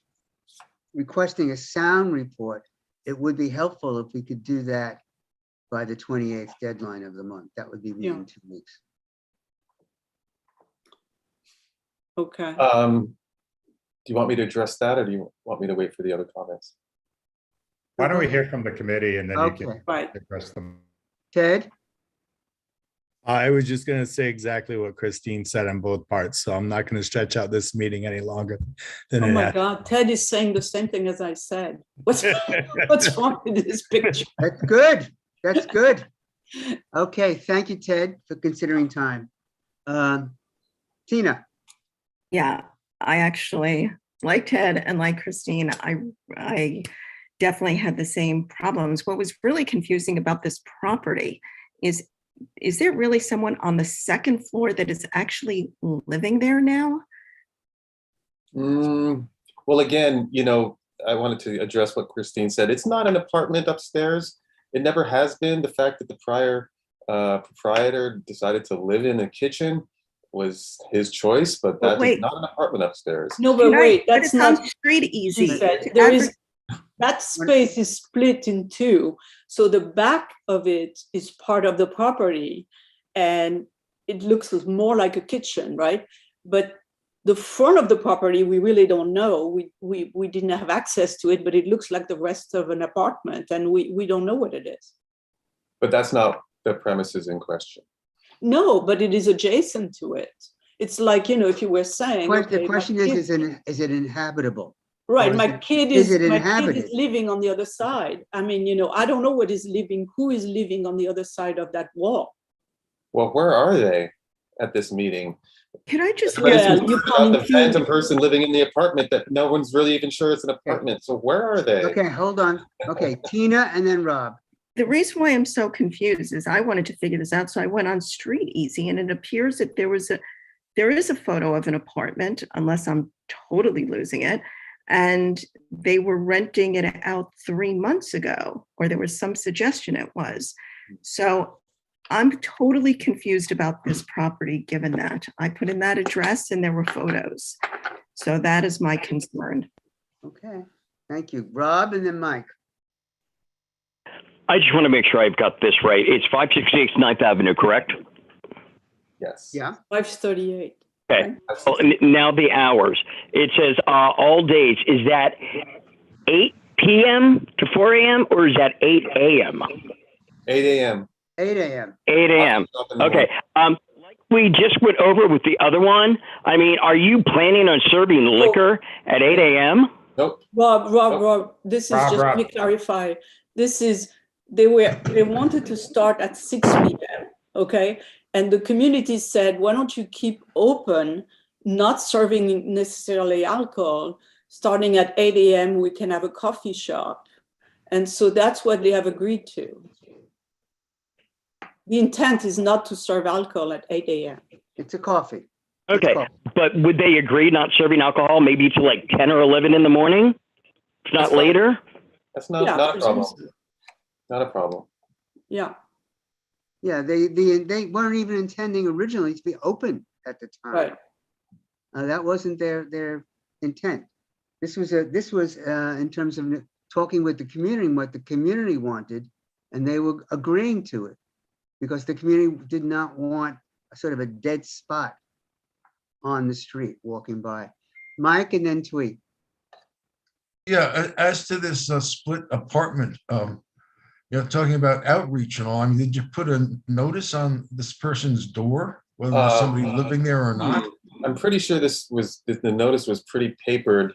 requesting a sound report, it would be helpful if we could do that by the 28th deadline of the month. That would be within 2 weeks. Okay. Do you want me to address that, or do you want me to wait for the other comments? Why don't we hear from the committee and then you can address them? Ted? I was just going to say exactly what Christine said on both parts, so I'm not going to stretch out this meeting any longer than Oh it my has. God, Ted is saying the same thing as I said. What's wrong with this picture? That's good. That's good. Okay, thank you, Ted, for considering time. Tina? Yeah, I actually, like Ted and like Christine, I definitely had the same problems. What was really confusing about this property is there really someone on the second floor that is actually living there now? Well, again, you know, I wanted to address what Christine said. It's not an apartment upstairs. It never has been. The fact that the prior proprietor decided to live in a kitchen was his choice, but that is not an apartment upstairs. No, but wait, that's not street easy. There is, that space is split in 2. So the back of it is part of the property and it looks more like a kitchen, right? But the front of the property, we really don't know. We didn't have access to it, but it looks like the rest of an apartment and we don't know what it is. But that's not the premises in question. No, but it is adjacent to it. It's like, you know, if you were saying. The question is it inhabitable? Right, my kid is inhabited? living on the other side. I mean, you know, I don't know who is living on the other side of that wall. Well, where are they at this meeting? Can I just the phantom person living in the apartment that no one's really even sure it's an apartment. So where are they? Okay, hold on. Okay, Tina and then Rob. The reason why I'm so confused is I wanted to figure this out. So I went on Street Easy and it appears that there is a photo of an apartment, unless I'm totally losing it. And they were renting it out 3 months ago, or there was some suggestion it was. So I'm totally confused about this property, given that I put in that address and there were photos. So that is my concern. Okay, thank you. Rob and then Mike. I just want to make sure I've got this right. It's 566 9th Avenue, correct? Yes. Yeah. 538. Okay. Well, now the hours. It says all days. Is that 8 p.m. to 4 a.m. or is that 8 a.m.? 8 a.m. 8 a.m. 8 a.m. Okay. Like we just went over with the other one, I mean, are you planning on serving liquor at 8 a.m.? Nope. Rob, this is just let me clarify. This is, they wanted to start at 6 p.m. Okay. And the community said, why don't you keep open, not serving necessarily alcohol, starting at 8 a.m. we can have a coffee shop. And so that's what they have agreed to. The intent is not to serve alcohol at 8 a.m. It's a coffee. Okay, but would they agree not serving alcohol maybe to like 10 or 11 in the morning? If not later? That's not a problem. Not a problem. Yeah. Yeah, they weren't even intending originally to be open at the time. Right. That wasn't their intent. This was in terms of talking with the community and what the community wanted, and they were agreeing to it because the community did not want a sort of a dead spot on the street walking by. Mike and then Twee. Yeah, as to this split apartment, talking about outreach and all, I mean, did you put a notice on this person's door, whether there's somebody living there or not? I'm pretty sure the notice was pretty papered.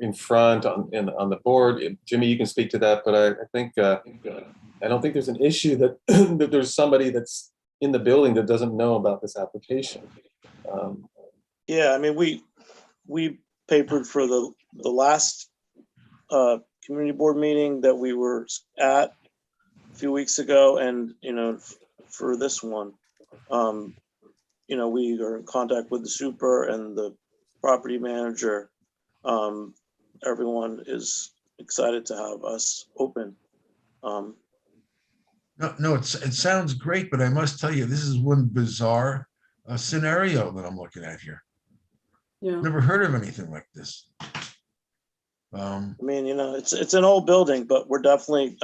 in front on the board. Jimmy, you can speak to that, but I think I don't think there's an issue that that there's somebody that's in the building that doesn't know about this application. Yeah, I mean, we papered for the last community board meeting that we were at a few weeks ago, and for this one, we are in contact with the super and the property manager. Everyone is excited to have us open. No, it sounds great, but I must tell you, this is one bizarre scenario that I'm looking at here. Yeah. Never heard of anything like this. I mean, it's an old building, but we're definitely,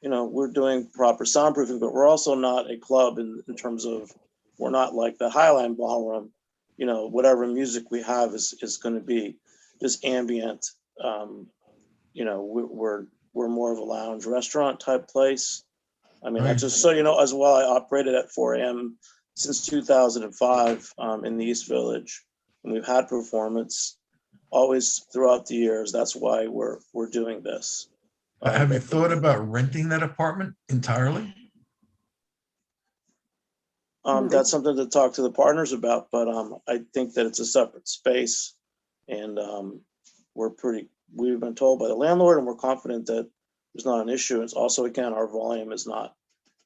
we're doing proper soundproofing, but we're also not a club in terms of, we're not like the Highline Ballroom. Whatever music we have is going to be just ambient. We're more of a lounge restaurant type place. I mean, just so you know, as well, I operated at 4 a.m. since 2005 in the East Village, and we've had performance always throughout the years. That's why we're doing this. Have you thought about renting that apartment entirely? That's something to talk to the partners about, but I think that it's a separate space, and we've been told by the landlord, and we're confident that there's not an issue. It's also, again, our volume is not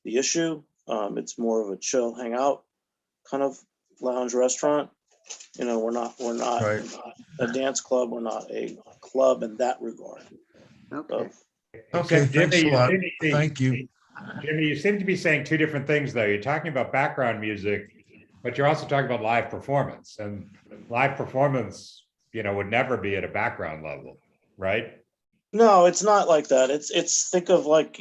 the issue. It's more of a chill hangout kind of lounge restaurant. We're not a dance club. We're not a club in that regard. Okay. Okay, thanks a lot. Thank you. Jimmy, you seem to be saying two different things, though. You're talking about background music, but you're also talking about live performance. And live performance, would never be at a background level, right? No, it's not like that. It's think of like,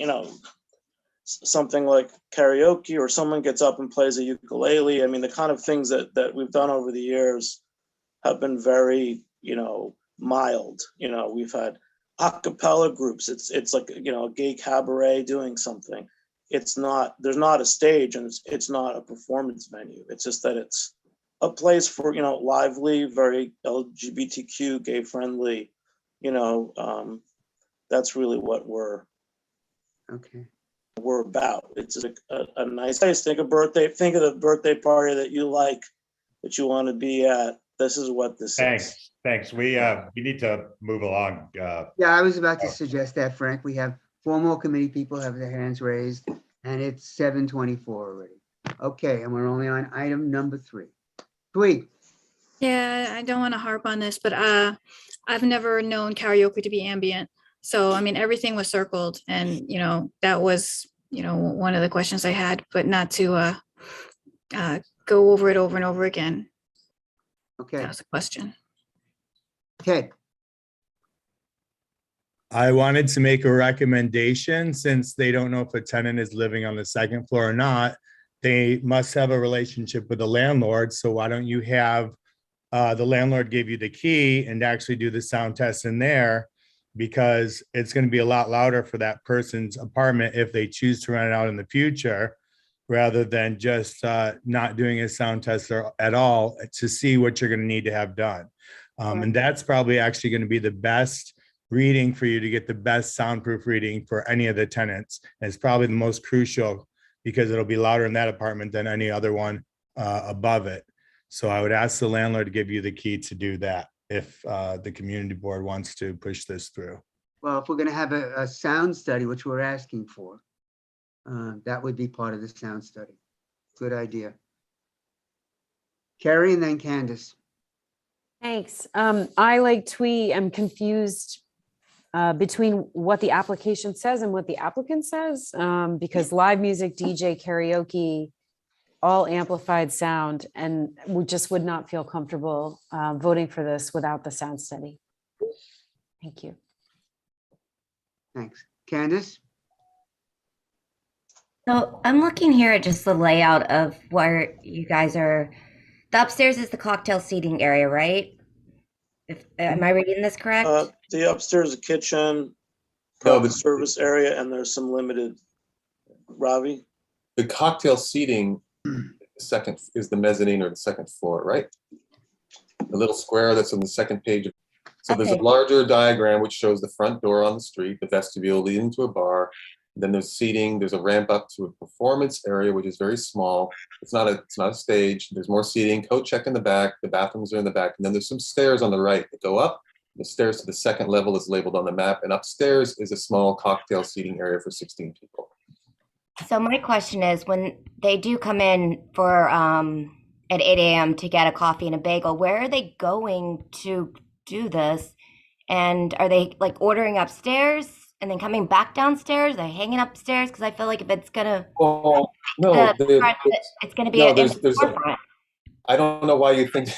something like karaoke, or someone gets up and plays a ukulele. I mean, the kind of things that we've done over the years have been very, mild. We've had a cappella groups. It's like, a gay cabaret doing something. There's not a stage, and it's not a performance venue. It's just that it's a place for, lively, very LGBTQ, gay friendly, that's really what we're about. It's a nice place. Think of the birthday party that you like, that you want to be at. This is what this is. Thanks. We need to move along. Yeah, I was about to suggest that, Frank. We have 4 more committee people have their hands raised, and it's 7:24 already. Okay, and we're only on item number 3. Yeah, I don't want to harp on this, but I've never known karaoke to be ambient. So, I mean, everything was circled, and, that was, one of the questions I had, but not to go over it over and over again. Okay. That was a question. Okay. I wanted to make a recommendation, since they don't know if a tenant is living on the second floor or not. They must have a relationship with the landlord. So why don't you have the landlord give you the key and actually do the sound test in there, because it's going to be a lot louder for that person's apartment if they choose to rent it out in the future, rather than just not doing a sound test at all to see what you're going to need to have done. And that's probably actually going to be the best reading for you to get the best soundproof reading for any of the tenants. And it's probably the most crucial, because it'll be louder in that apartment than any other one above it. So I would ask the landlord to give you the key to do that if the community board wants to push this through. Well, if we're going to have a sound study, which we're asking for, that would be part of the sound study. Good idea. Carrie and then Candace. Thanks. I, like Twee, am confused between what the application says and what the applicant says, because live music, DJ, karaoke, all amplified sound, and we just would not feel comfortable voting for this without the sound study. Thank you. Thanks. Candace? So I'm looking here at just the layout of where you guys are. The upstairs is the cocktail seating area, right? Am I reading this correct? The upstairs is a kitchen, the service area, and there's some limited. Ravi? The cocktail seating second is the mezzanine or the second floor, right? The little square that's on the second page. So there's a Okay. larger diagram which shows the front door on the street, the vestibule leading to a bar. Then there's seating, there's a ramp up to a performance area, which is very small. It's not a stage. There's more seating, coat check in the back, the bathrooms are in the back. And then there's some stairs on the right that go up. The stairs to the second level is labeled on the map. And upstairs is a small cocktail seating area for 16 people. So my question is, when they do come in for at 8 a.m. to get a coffee and a bagel, where are they going to do this? And are they like ordering upstairs and then coming back downstairs? Are they hanging upstairs? Because I feel like if it's gonna, Oh, no, it's gonna be no, in there's the a, forefront. I don't know why you think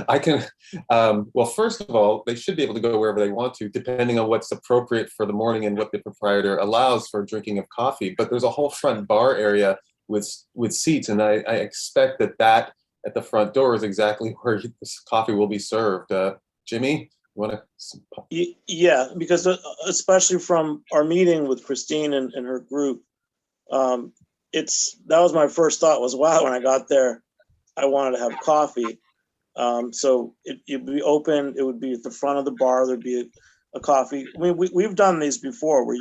I can. Well, first of all, they should be able to go wherever they want to, depending on what's appropriate for the morning and what the proprietor allows for drinking of coffee. But there's a whole front bar area with seats, and I expect that at the front door is exactly where this coffee will be served. Jimmy, you want to? Yeah, because especially from our meeting with Christine and her group, that was my first thought was, wow, when I got there, I wanted to have coffee. So it'd be open, it would be at the front of the bar, there'd be a coffee. I mean, we've done these before where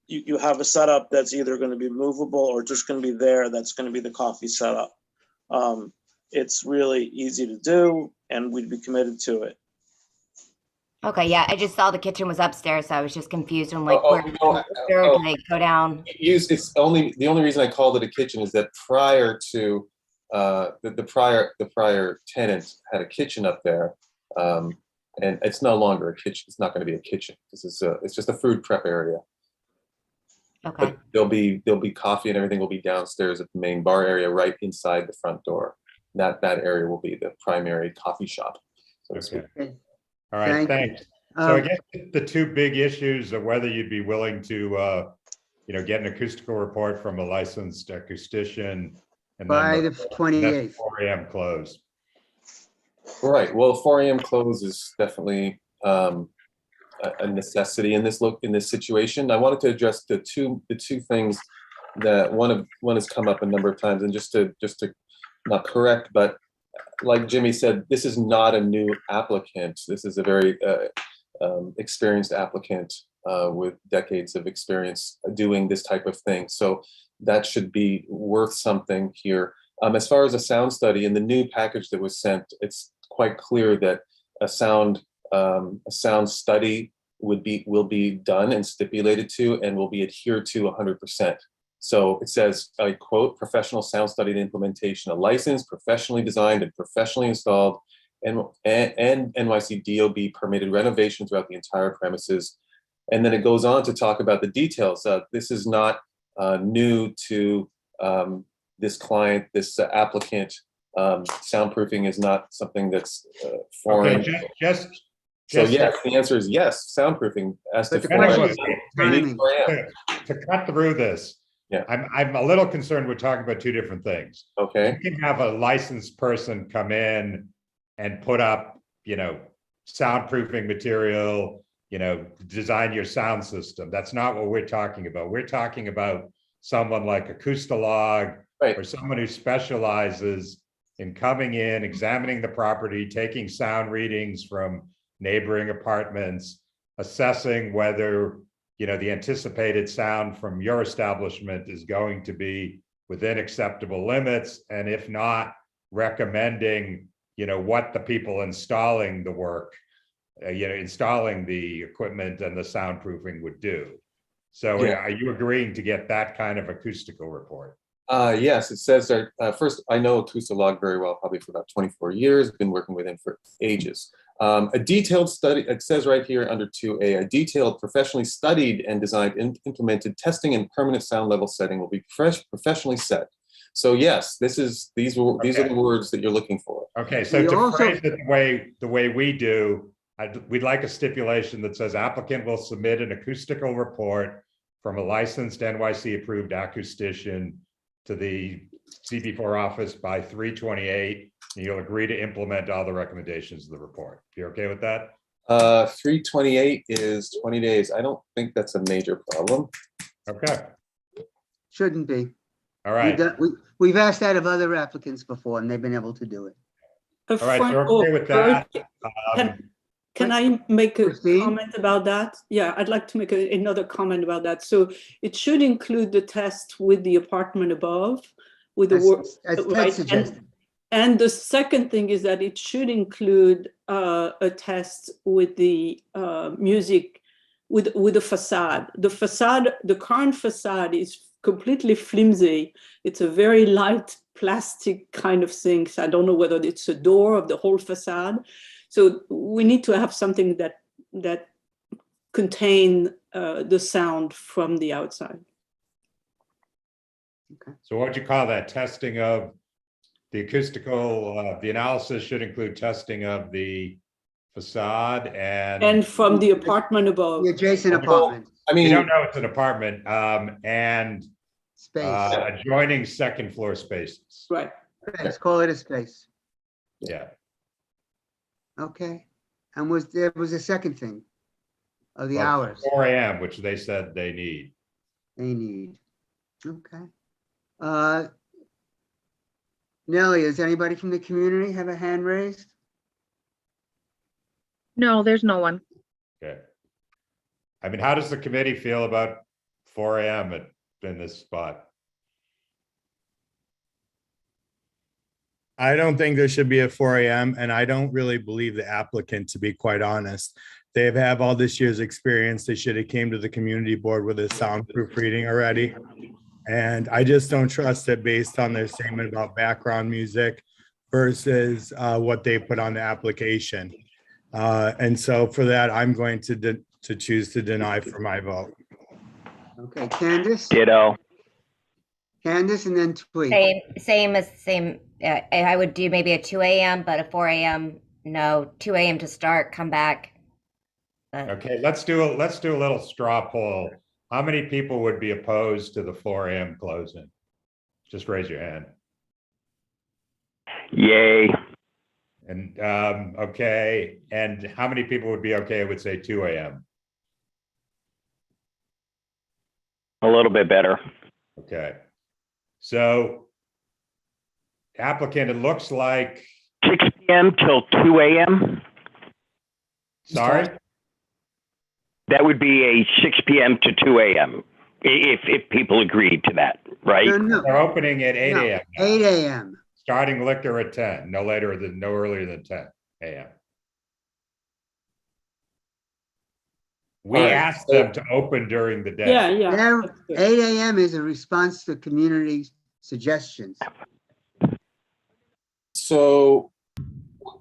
you have a setup that's either going to be movable or just going to be there. That's going to be the coffee setup. It's really easy to do and we'd be committed to it. Okay, yeah, I just saw the kitchen was upstairs, so I was just confused. I'm like, where do they go down? The only reason I called it a kitchen is that prior to the prior tenant had a kitchen up there, and it's no longer a kitchen. It's not going to be a kitchen. It's just a food prep area. Okay. But there'll be coffee and everything will be downstairs at the main bar area, right inside the front door. That area will be the primary coffee shop. So to speak. All right, thanks. So I guess the two big issues are whether you'd be willing to, get an acoustical report from a licensed acoustician. And by then the 28th. 4 a.m. close. Right. Well, 4 a.m. close is definitely a necessity in this situation. I wanted to address the two things that one has come up a number of times, and just to not correct, but like Jimmy said, this is not a new applicant. This is a very experienced applicant with decades of experience doing this type of thing. So that should be worth something here. As far as a sound study, in the new package that was sent, it's quite clear that a sound study will be done and stipulated to and will be adhered to 100%. So it says, I quote, professional sound study and implementation, a licensed, professionally designed and professionally installed and NYC DOB permitted renovation throughout the entire premises. And then it goes on to talk about the details. This is not new to this client, this applicant. Soundproofing is not something that's foreign. Okay, so yes, the answer is yes, soundproofing as to cut through this. Yeah, I'm a little concerned we're talking about two different things. Okay. You can have a licensed person come in and put up, soundproofing material, design your sound system. That's not what we're talking about. We're talking about someone like Acoustalog, right, or someone who specializes in coming in, examining the property, taking sound readings from neighboring apartments, assessing whether the anticipated sound from your establishment is going to be within acceptable limits, and if not, recommending what the people installing the work, installing the equipment and the soundproofing would do. So Yeah. are you agreeing to get that kind of acoustical report? Yes, it says that first, I know Acoustalog very well, probably for about 24 years, been working with him for ages. A detailed study, it says right here under 2A, a detailed, professionally studied and designed and implemented testing and permanent sound level setting will be professionally set. So yes, these are the words that you're looking for. Okay, so to phrase it the way we do, we'd like a stipulation that says applicant will submit an acoustical report from a licensed NYC approved acoustician to the CB4 office by 3/28, and you'll agree to implement all the recommendations of the report. You okay with that? 3/28 is 20 days. I don't think that's a major problem. Okay. Shouldn't be. All right. We've asked that of other applicants before and they've been able to do it. All right, so we're okay with that. Can I make a Christine? comment about that? Yeah, I'd like to make another comment about that. So it should include the test with the apartment above, with the work, as Ted right? suggested. And the second thing is that it should include a test with the music, with the facade. The facade, the current facade is completely flimsy. It's a very light plastic kind of thing. So I don't know whether it's a door of the whole facade. So we need to have something that contain the sound from the outside. So what'd you call that? Testing of the acoustical, the analysis should include testing of the facade And from the apartment above. The adjacent apartment. I we mean, don't know it's an apartment, and Space. adjoining second floor spaces. Right. Let's call it a space. Yeah. Okay. And there was a second thing of the Well, hours 4 a.m., which they said they need. they need. Okay. Nellie, does anybody from the community have a hand raised? No, there's no one. Okay. I mean, how does the committee feel about 4 a.m. in this spot? I don't think there should be a 4 a.m. and I don't really believe the applicant, to be quite honest. They have all this year's experience. They should have came to the community board with a soundproof reading already. And I just don't trust it based on their statement about background music versus what they put on the application. And so for that, I'm going to choose to deny for my vote. Okay, Candace? Ditto. Candace and then Tweet. Same. I would do maybe a 2 a.m., but a 4 a.m. No, 2 a.m. to start. Come back. Okay, let's do a little straw poll. How many people would be opposed to the 4 a.m. closing? Just raise your hand. Yay. And okay, and how many people would be okay with say 2 a.m.? A little bit better. Okay. So applicant, it looks like 6 p.m. till 2 a.m. Sorry? That would be a 6 p.m. to 2 a.m. if people agreed to that, right? No. They're opening at 8 a.m. 8 a.m. Starting liquor at 10, no earlier than 10 a.m. We All right, asked so- them to open during the day. Yeah. 8 a.m. is a response to community suggestions. So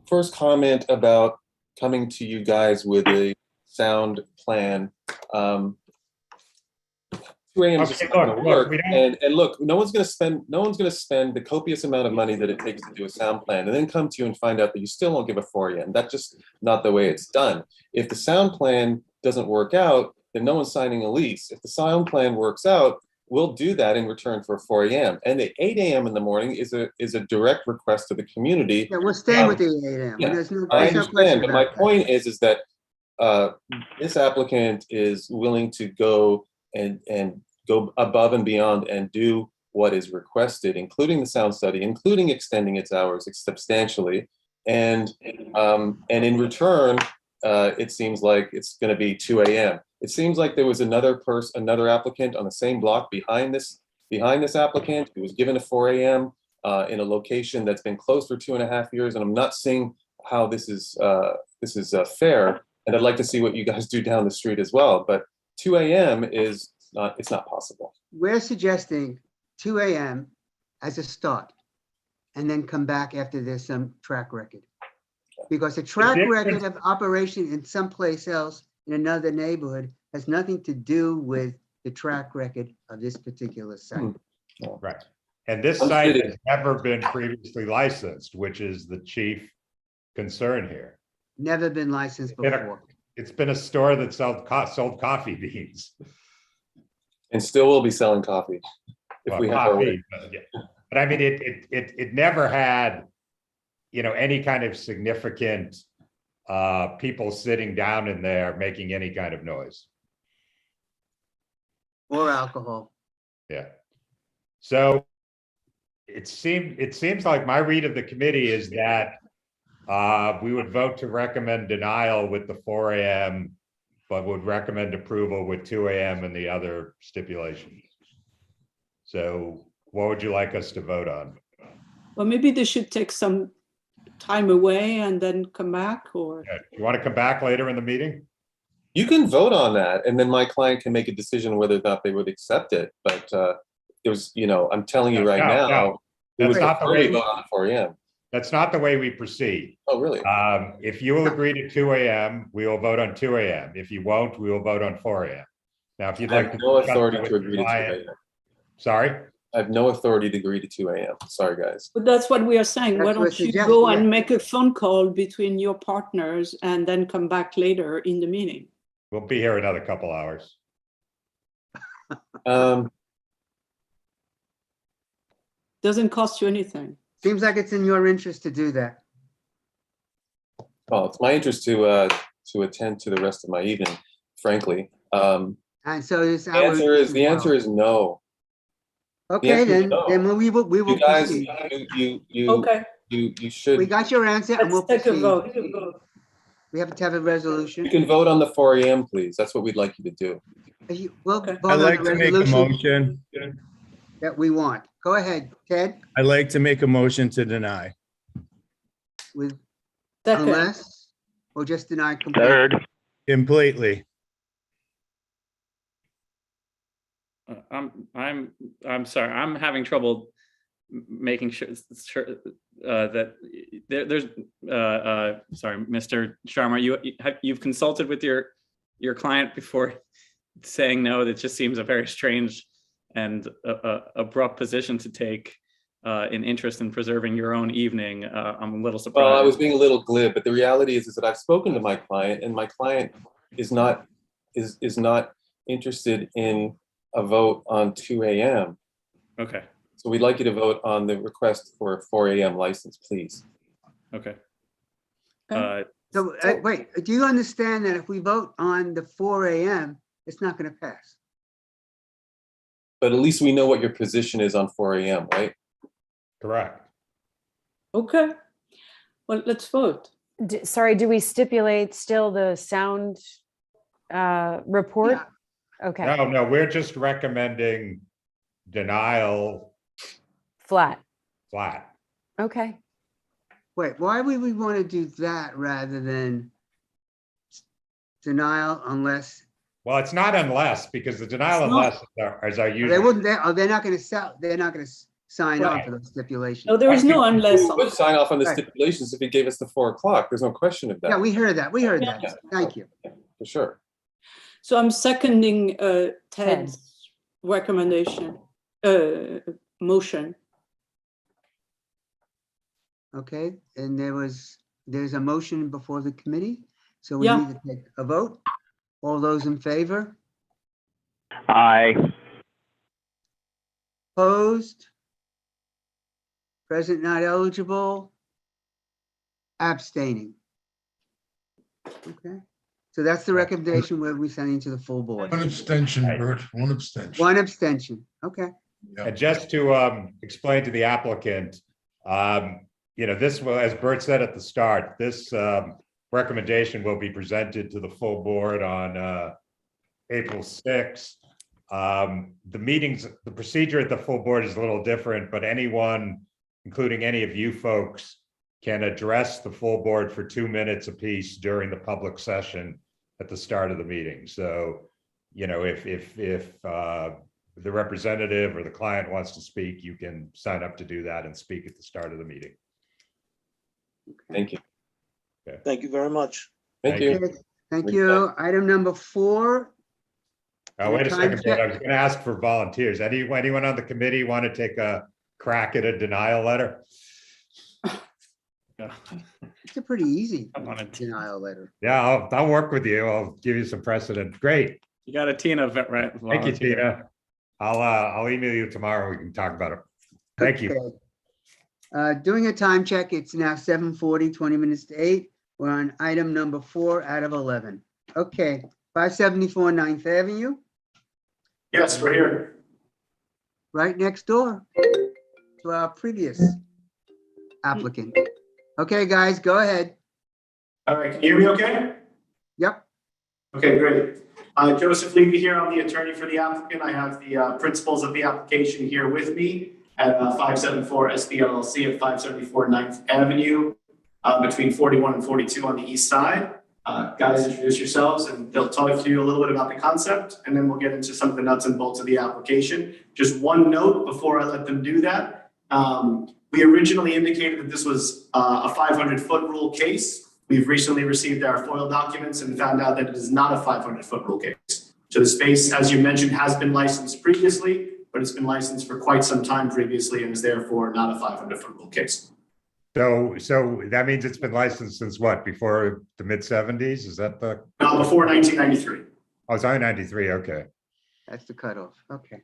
first comment about coming to you guys with a sound plan. 2 a.m. is just not gonna work. And look, no one's gonna spend the copious amount of money that it takes to do a sound plan and then come to you and find out that you still won't give a 4 a.m. That's just not the way it's done. If the sound plan doesn't work out, then no one's signing a lease. If the sound plan works out, we'll do that in return for 4 a.m. And the 8 a.m. in the morning is a direct request to the community. Yeah, we'll stay with the 8 a.m. Yeah, There's no I question understand, but my about that. point is that this applicant is willing to go and go above and beyond and do what is requested, including the sound study, including extending its hours substantially, and in return, it seems like it's going to be 2 a.m. It seems like there was another applicant on the same block behind this applicant who was given a 4 a.m. In a location that's been closed for 2.5 years, and I'm not seeing how this is fair. And I'd like to see what you guys do down the street as well. But 2 a.m. it's not possible. We're suggesting 2 a.m. as a start and then come back after there's some track record. Because a track record of operation in someplace else in another neighborhood has nothing to do with the track record of this particular site. Right. And this site has never been previously licensed, which is the chief concern here. Never been licensed before. It's been a store that sold coffee beans. And still will be selling coffee if we have our way. But I mean, it never had, any kind of significant people sitting down in there making any kind of noise. Or alcohol. Yeah. So it seems like my read of the committee is that We would vote to recommend denial with the 4 AM, but would recommend approval with 2 AM and the other stipulations. So what would you like us to vote on? Well, maybe they should take some time away and then come back, or You want to come back later in the meeting? You can vote on that, and then my client can make a decision whether or not they would accept it. But there's, I'm telling you right now, it was That's not the way. vote on 4 AM. That's not the way we proceed. Oh, really? If you will agree to 2 AM, we will vote on 2 AM. If you won't, we will vote on 4 AM. Now, if you'd I like have to no discuss authority that to with agree the to 2 client- AM. Sorry? I have no authority to agree to 2 AM. Sorry, guys. but that's what we are saying. Why That's what don't you suggested, go yeah. and make a phone call between your partners and then come back later in the meeting? We'll be here another couple hours. Doesn't cost you anything. Seems like it's in your interest to do that. Well, it's my interest to attend to the rest of my evening, frankly. And so it's The answer is no. Okay, answer is then, no. then we will You guys, proceed. Okay. you should. We got your answer and we'll Let's take a proceed. vote. We have to have a resolution. You can vote on the 4 AM, please. That's what we'd like you to do. We'll vote I'd on like the to make a resolution motion. that we want. Go ahead, Ted, I'd like to make a motion to deny. with Second. unless, or just deny completely. Third. Completely. I'm sorry. I'm having trouble making sure that there's sorry, Mr. Sharma, you've consulted with your client before saying no. That just seems a very strange and abrupt position to take in interest in preserving your own evening. I'm a little surprised. Well, I was being a little glib, but the reality is that I've spoken to my client, and my client is not interested in a vote on 2 AM. Okay. So we'd like you to vote on the request for a 4 AM license, please. Okay. So, wait, do you understand that if we vote on the 4 AM, it's not going to pass? But at least we know what your position is on 4 AM, right? Correct. Okay. Well, let's vote. Sorry, do we stipulate still the sound report? Okay, No, we're just recommending denial flat. flat. Okay. Wait, why would we want to do that rather than denial unless? Well, it's not unless, because the denial It's not. unless is our They usual. wouldn't, they're not going to sell, they're not going to sign on Right. for those stipulations. No, there is no unless. We would sign off on the Right. stipulations if he gave us the 4 o'clock. There's no question of that. Yeah, we heard that. We heard that. Yeah. Thank you. For sure. So I'm seconding Ted's recommendation, motion. Okay, and there's a motion before the committee, so we Yeah. need to take a vote. All those in favor? Aye. Opposed? Present not eligible? Abstaining? Okay, so that's the recommendation we'll be sending to the full board. One abstention, Bert, one abstention. One abstention, okay. And just to explain to the applicant, this will, as Bert said at the start, this recommendation will be presented to the full board on April 6th. The procedure at the full board is a little different, but anyone, including any of you folks, can address the full board for 2 minutes apiece during the public session at the start of the meeting. So, if the representative or the client wants to speak, you can sign up to do that and speak at the start of the meeting. Thank you. Okay. Thank you very much. Thank you. Okay, thank you. Item number 4. Oh, wait a Time second, check. Bert. I was going to ask for volunteers. Anyone on the committee want to take a crack at a denial letter? It's a pretty easy I wanted to. denial letter. Yeah, I'll work with you. I'll give you some precedent. Great. You got a Tina, right? Thank you, volunteer. Tina. I'll email you tomorrow. We can talk about it. Thank you. Okay. Doing a time check, it's now 7:40, 20 minutes to 8. We're on item number 4 out of 11. Okay, 574 9th Avenue, Yes, we're here. right next door to our previous applicant. Okay, guys, go ahead. All right, can you hear me okay? Yep. Okay, great. Joseph Levy here. I'm the attorney for the applicant. I have the principals of the application here with me at 574 SB LLC at 574 9th Avenue between 41 and 42 on the east side. Guys, introduce yourselves and they'll talk to you a little bit about the concept, and then we'll get into some of the nuts and bolts of the application. Just one note before I let them do that. We originally indicated that this was a 500-foot rule case. We've recently received our FOIL documents and found out that it is not a 500-foot rule case. So the space, as you mentioned, has been licensed previously, but it's been licensed for quite some time previously and is therefore not a 500-foot rule case. So that means it's been licensed since what, before the mid-70s? Is that the? Before 1993. Oh, it's only 93, okay. That's the cutoff, okay.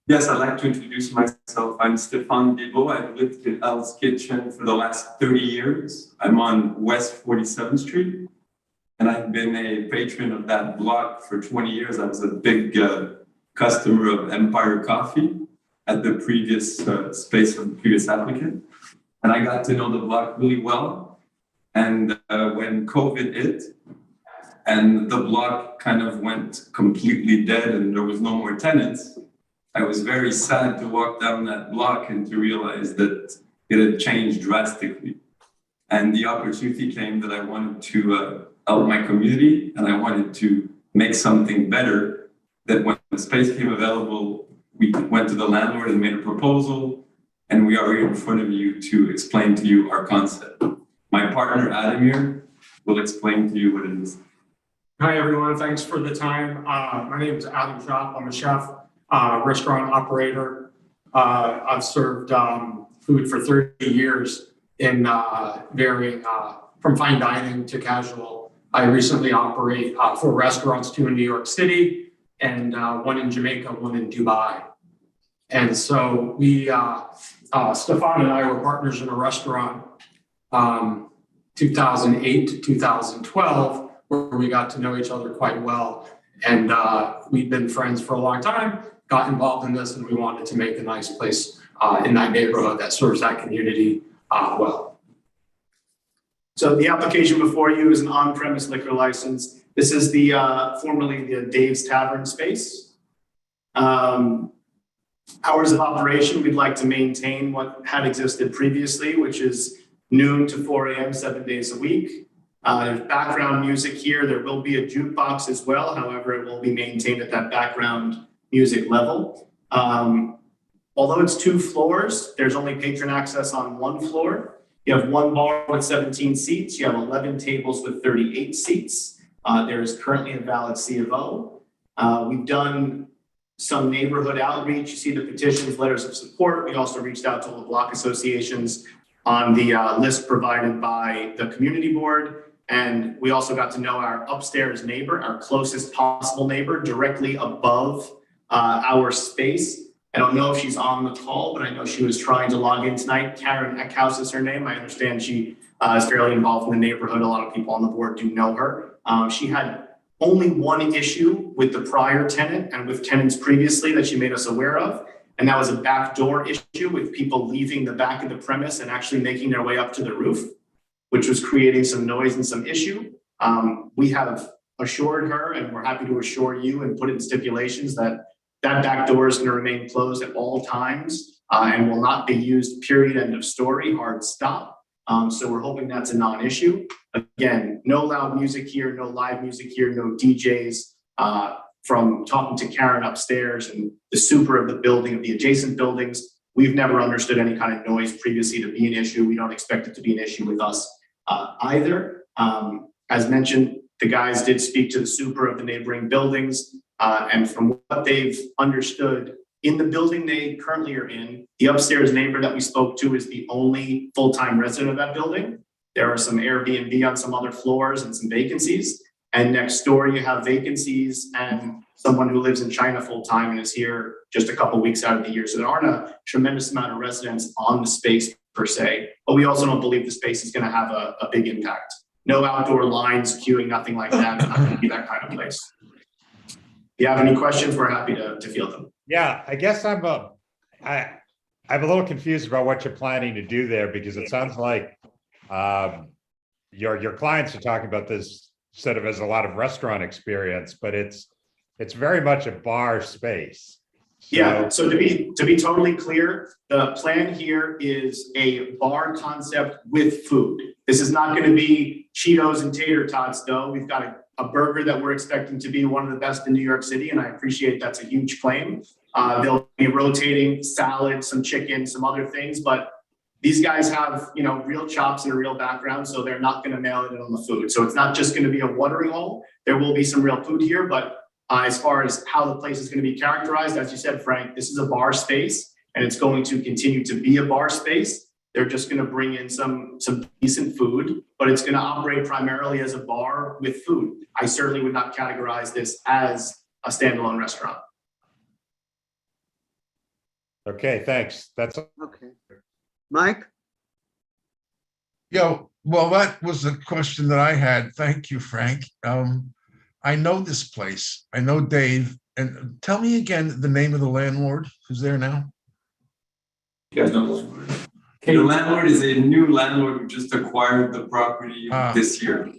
Yes, I'd like to introduce myself. I'm Stefan Bibo. I've lived in Hell's Kitchen for the last 30 years. I'm on West 47th Street, and I've been a patron of that block for 20 years. I was a big customer of Empire Coffee at the previous space of the previous applicant. And I got to know the block really well. And when COVID hit and the block kind of went completely dead and there was no more tenants, I was very sad to walk down that block and to realize that it had changed drastically. And the opportunity came that I wanted to help my community and I wanted to make something better. That when the space came available, we went to the landlord and made a proposal, and we are here in front of you to explain to you our concept. My partner, Adamir, will explain to you what it is. Hi, everyone. Thanks for the time. My name is Adam Shop. I'm a chef, restaurant operator. I've served food for 30 years in varying from fine dining to casual. I recently operate 4 restaurants, 2 in New York City and 1 in Jamaica, 1 in Dubai. And so we, Stefan and I were partners in a restaurant 2008 to 2012, where we got to know each other quite well. And we've been friends for a long time, got involved in this, and we wanted to make a nice place in that neighborhood that serves that community well. So the application before you is an on-premise liquor license. This is the formerly the Dave's Tavern space. Hours of operation, we'd like to maintain what had existed previously, which is noon to 4 a.m. 7 days a week. There's background music here. There will be a jukebox as well. However, it will be maintained at that background music level. Although it's 2 floors, there's only patron access on 1 floor. You have 1 bar with 17 seats. You have 11 tables with 38 seats. There is currently a valid C of O. We've done some neighborhood outreach. You see the petitions, letters of support. We also reached out to all the block associations on the list provided by the community board. And we also got to know our upstairs neighbor, our closest possible neighbor, directly above our space. I don't know if she's on the call, but I know she was trying to log in tonight. Karen Eckhouse is her name. I understand she is fairly involved in the neighborhood. A lot of people on the board do know her. She had only 1 issue with the prior tenant and with tenants previously that she made us aware of. And that was a backdoor issue with people leaving the back of the premise and actually making their way up to the roof, which was creating some noise and some issue. We have assured her, and we're happy to assure you and put in stipulations that that back door is going to remain closed at all times and will not be used, period, end of story, hard stop. So we're hoping that's a non-issue. Again, no loud music here, no live music here, no DJs. From talking to Karen upstairs and the super of the building, of the adjacent buildings, we've never understood any kind of noise previously to be an issue. We don't expect it to be an issue with us either. As mentioned, the guys did speak to the super of the neighboring buildings. And from what they've understood, in the building they currently are in, the upstairs neighbor that we spoke to is the only full-time resident of that building. There are some Airbnb on some other floors and some vacancies. And next door you have vacancies and someone who lives in China full-time and is here just a couple weeks out of the year. So there aren't a tremendous amount of residents on the space per se, but we also don't believe the space is going to have a big impact. No outdoor lines, queuing, nothing like that. It's not going to be that kind of place. If you have any questions, we're happy to field them. Yeah, I guess I'm a little confused about what you're planning to do there, because it sounds like your clients are talking about this sort of as a lot of restaurant experience, but it's very much a bar space. Yeah, so to be totally clear, the plan here is a bar concept with food. This is not going to be Cheetos and tater tots, though. We've got a burger that we're expecting to be one of the best in New York City, and I appreciate that's a huge claim. They'll be rotating salad, some chicken, some other things, but these guys have, you know, real chops and a real background, so they're not going to mail it in on the food. So it's not just going to be a watering hole. There will be some real food here, but as far as how the place is going to be characterized, as you said, Frank, this is a bar space, and it's going to continue to be a bar space. They're just going to bring in some decent food, but it's going to operate primarily as a bar with food. I certainly would not categorize this as a standalone restaurant. Okay, thanks. That's Okay. Mike? Yeah, well, that was a question that I had. Thank you, Frank. I know this place. I know Dave. And tell me again the name of the landlord who's there now. You guys know the landlord. The landlord is a new landlord who just acquired the property this year.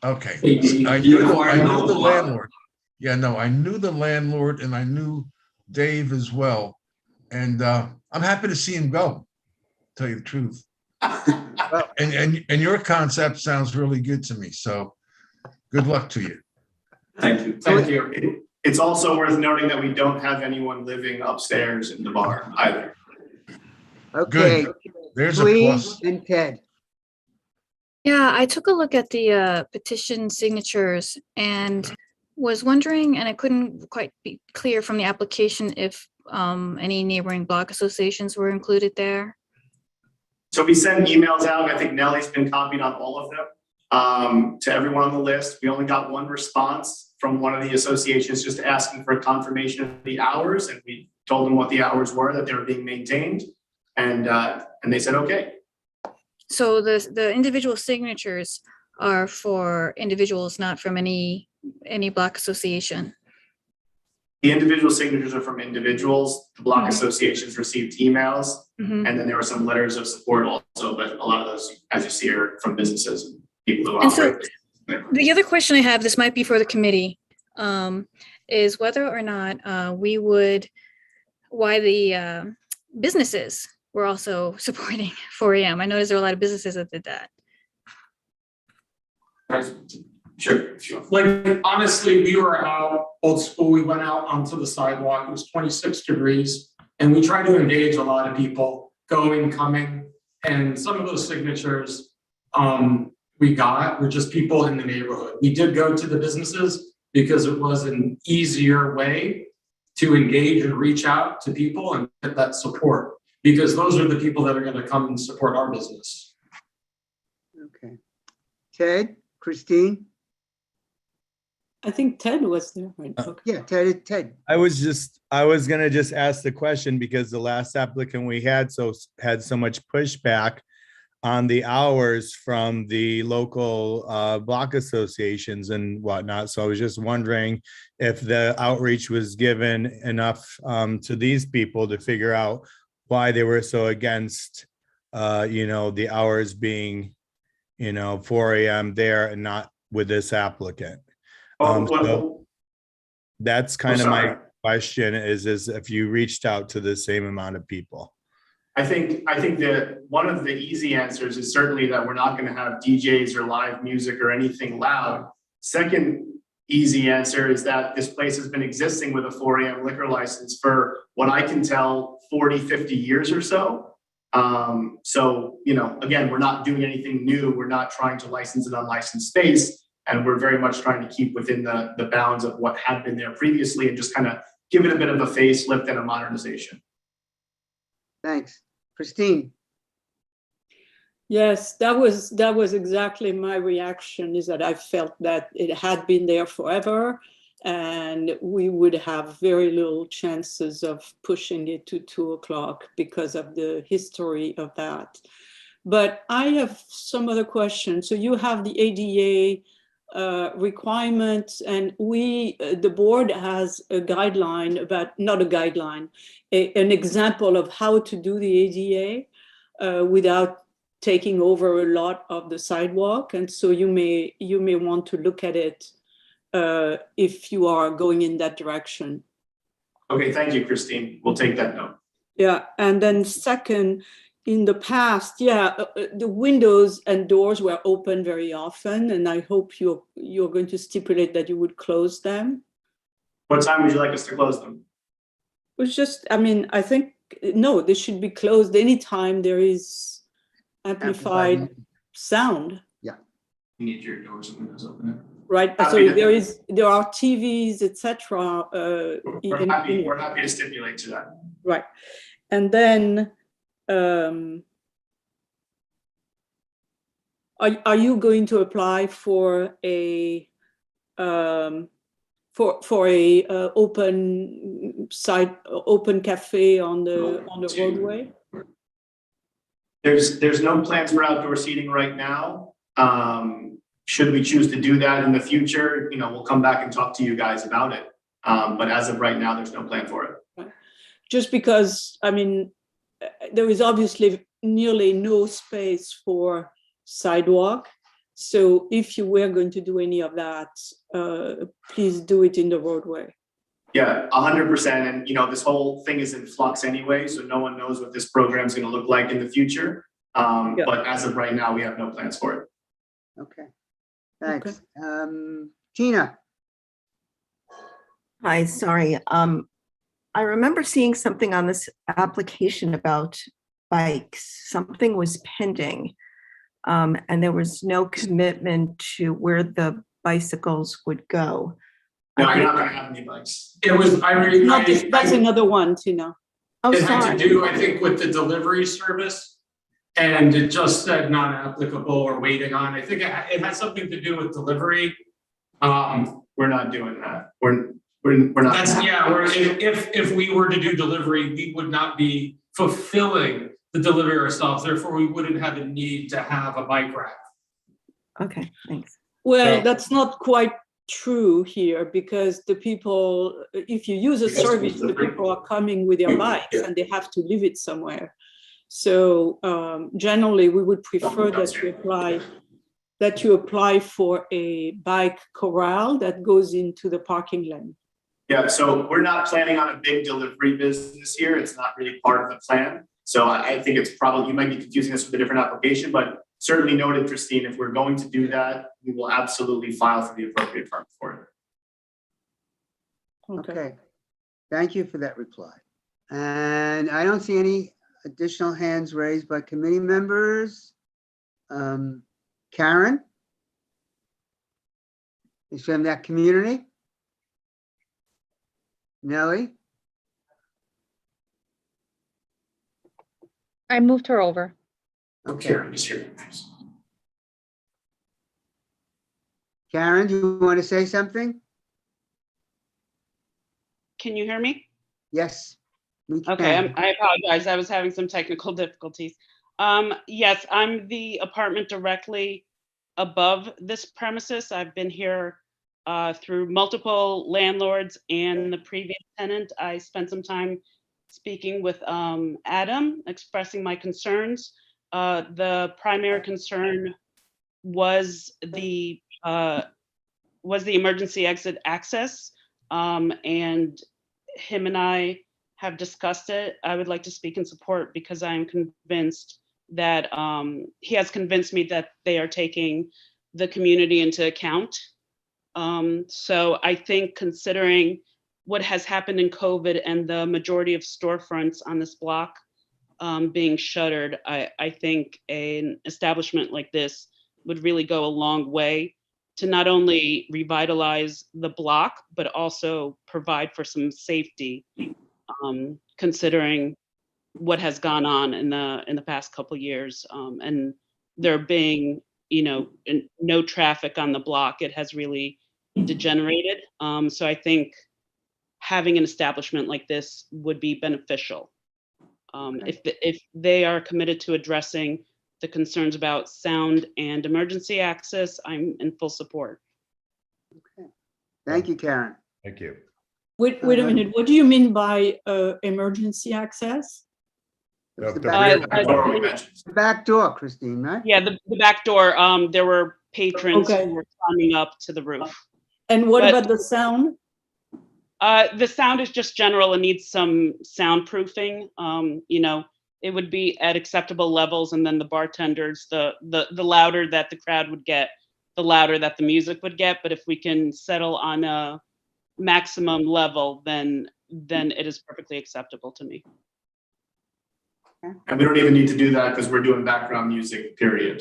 Okay. He I knew acquired the lot. landlord. Yeah, no, I knew the landlord and I knew Dave as well. And I'm happy to see him go, tell you the truth. and your concept sounds really good to me. So good luck to you. Thank you. Thank you. It's also worth noting that we don't have anyone living upstairs in the bar either. Okay. Good. There's a Please, plus. and Ted. Yeah, I took a look at the petition signatures and was wondering, and I couldn't quite be clear from the application if any neighboring block associations were included there. So we send emails out. I think Nellie's been copied on all of them to everyone on the list. We only got one response from one of the associations just asking for a confirmation of the hours, and we told them what the hours were, that they were being maintained, and they said okay. So the individual signatures are for individuals, not from any block association. The individual signatures are from individuals. The block associations received emails, and then there were some letters of support also, but a lot of those, as you see, are from businesses and people who operate. The other question I have, this might be for the committee, is whether or not why the businesses were also supporting 4 a.m. I noticed there were a lot of businesses that did that. Sure. Like, honestly, we were out old school. We went out onto the sidewalk. It was 26 degrees, and we tried to engage a lot of people going, coming, and some of those signatures we got were just people in the neighborhood. We did go to the businesses because it was an easier way to engage and reach out to people and get that support, because those are the people that are going to come and support our business. Okay. Ted, Christine? I think Ted was there. Right? Okay. Yeah, Ted. I was gonna just ask the question because the last applicant we had so much pushback on the hours from the local block associations and whatnot. So I was just wondering if the outreach was given enough to these people to figure out why they were so against, the hours being, 4 a.m. there and not with this applicant. So that's kind of my question is if you reached out to the same amount of people. I think that one of the easy answers is certainly that we're not going to have DJs or live music or anything loud. Second easy answer is that this place has been existing with a 4 a.m. liquor license for what I can tell 40, 50 years or so. So, again, we're not doing anything new. We're not trying to license an unlicensed space. And we're very much trying to keep within the bounds of what had been there previously and just kind of give it a bit of a facelift and a modernization. Thanks. Christine? Yes, that was exactly my reaction, is that I felt that it had been there forever and we would have very little chances of pushing it to 2 o'clock because of the history of that. But I have some other questions. So you have the ADA requirements, and the board has a guideline about, not a guideline, an example of how to do the ADA without taking over a lot of the sidewalk. And so you may want to look at it if you are going in that direction. Okay, thank you, Christine. We'll take that note. Yeah, and then second, in the past, the windows and doors were open very often, and I hope you're going to stipulate that you would close them. What time would you like us to close them? It's just, I mean, I think, no, they should be closed anytime there is amplified sound. Yeah. You need your doors and windows open. Right, so there are TVs, etc. We're happy to stipulate to that. Right, and then are you going to apply for a open cafe on the roadway? There's no plans for outdoor seating right now. Should we choose to do that in the future, we'll come back and talk to you guys about it. But as of right now, there's no plan for it. Just because, I mean, there is obviously nearly no space for sidewalk. So if you were going to do any of that, please do it in the roadway. Yeah, 100%. And, this whole thing is in flux anyway, so no one knows what this program is going to look like in the future. But as of right now, we have no plans for it. Okay. Thanks. Okay. Tina. Hi, sorry. I remember seeing something on this application about bikes. Something was pending, and there was no commitment to where the bicycles would go. No, you're not going to have any bikes. It was, that's another one, Tina. Oh, it sorry. had to do, I think, with the delivery service. And it just said non-applicable or waiting on. I think it has something to do with delivery. We're not doing that. We're not. That's, yeah. If we were to do delivery, we would not be fulfilling the delivery ourselves. Therefore, we wouldn't have a need to have a bike rack. Okay, thanks. Well, that's not quite true here, because the people, if you use a service, the people are coming with their bikes and they have to leave it somewhere. So generally, we would prefer that you apply for a bike corral that goes into the parking lane. Yeah, so we're not planning on a big delivery business here. It's not really part of the plan. So I think it's probably, you might be confusing us with a different application, but certainly noted, Christine, if we're going to do that, we will absolutely file for the appropriate permit for it. Okay. Thank you for that reply. And I don't see any additional hands raised by committee members. Karen? Is from that community? Nellie? I moved her over. Okay. Karen is here. Karen, do you want to say something? Can you hear me? Yes. Okay, I apologize. I was having some technical difficulties. Yes, I'm the apartment directly above this premises. I've been here through multiple landlords and the previous tenant. I spent some time speaking with Adam, expressing my concerns. The primary concern was the emergency exit access, and him and I have discussed it. I would like to speak in support because I am convinced that he has convinced me that they are taking the community into account. So I think, considering what has happened in COVID and the majority of storefronts on this block being shuttered, I think an establishment like this would really go a long way to not only revitalize the block, but also provide for some safety, considering what has gone on in the past couple of years, and there being, no traffic on the block. It has really degenerated. So I think having an establishment like this would be beneficial. If they are committed to addressing the concerns about sound and emergency access, I'm in full support. Thank you, Karen. Thank you. Wait a minute. What do you mean by emergency access? It's the The back door, Christine, right? Yeah, the back door. There were patrons Okay. who were climbing up to the roof. And what But- about the sound? The sound is just general and needs some soundproofing. You know, it would be at acceptable levels, and then the bartenders, the louder that the crowd would get, the louder that the music would get. But if we can settle on a maximum level, then it is perfectly acceptable to me. And we don't even need to do that because we're doing background music, period.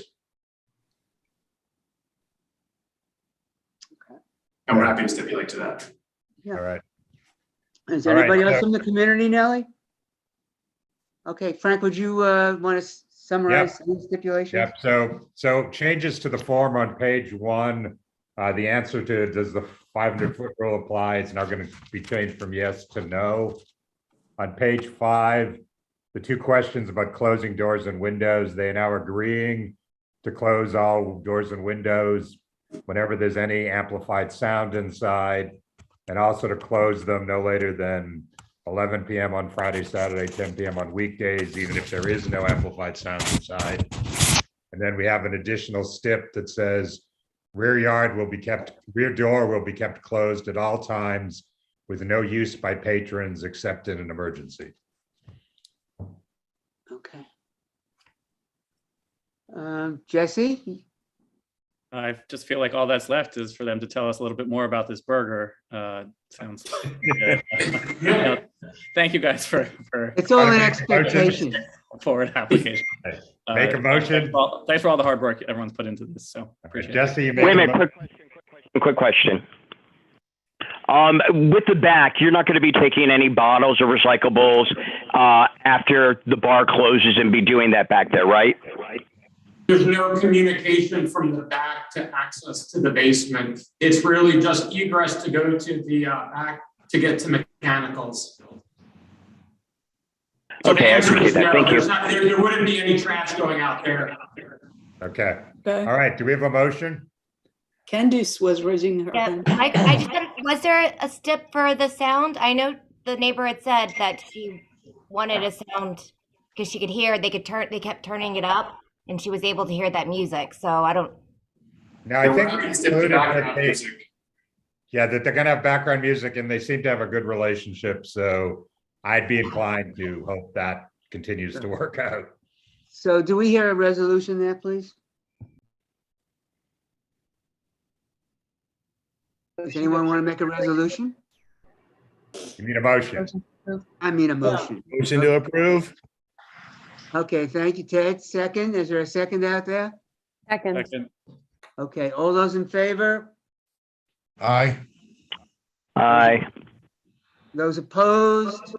And we're happy to stipulate to that. All right. Is All right, anybody else so- from the community, Nellie? Okay, Frank, would you want to summarize the stipulations? Yep, so changes to the form on page 1, the answer to does the 500-foot rule apply is now going to be changed from yes to no. On page 5, the 2 questions about closing doors and windows, they are now agreeing to close all doors and windows whenever there's any amplified sound inside, and also to close them no later than 11 p.m. on Friday, Saturday, 10 p.m. on weekdays, even if there is no amplified sound inside. And then we have an additional stip that says rear door will be kept closed at all times with no use by patrons except in an emergency. Okay. Jesse? I just feel like all that's left is for them to tell us a little bit more about this burger. Sounds good. Thank you guys for It's all an expectation. forward application. Make a motion. Thanks for all the hard work everyone's put into this. So I appreciate Jesse, you it. make Wait a a minute, quick question. With the back, you're not going to be taking any bottles or recyclables after the bar closes and be doing that back there, right? There's no communication from the back to access to the basement. It's really just egress to go to the back to get to mechanicals. So Okay, the I answer appreciate is that. no, Thank you. there wouldn't be any trash going out there. Okay. Okay. All right. Do we have a motion? Candice was raising her Yeah, hand. I just was there a stip for the sound? I know the neighbor had said that she wanted a sound because she could hear. They kept turning it up, and she was able to hear that music. So I don't. Now, I think we It's the included that background they, music. yeah, that they're gonna have background music and they seem to have a good relationship. So I'd be inclined to hope that continues to work out. So do we hear a resolution there, please? Does anyone want to make a resolution? You need a motion. I mean, a motion. Motion to approve. Okay, thank you, Ted. Second, is there a second out there? Second. Okay, all those in favor? Aye. Aye. Those opposed?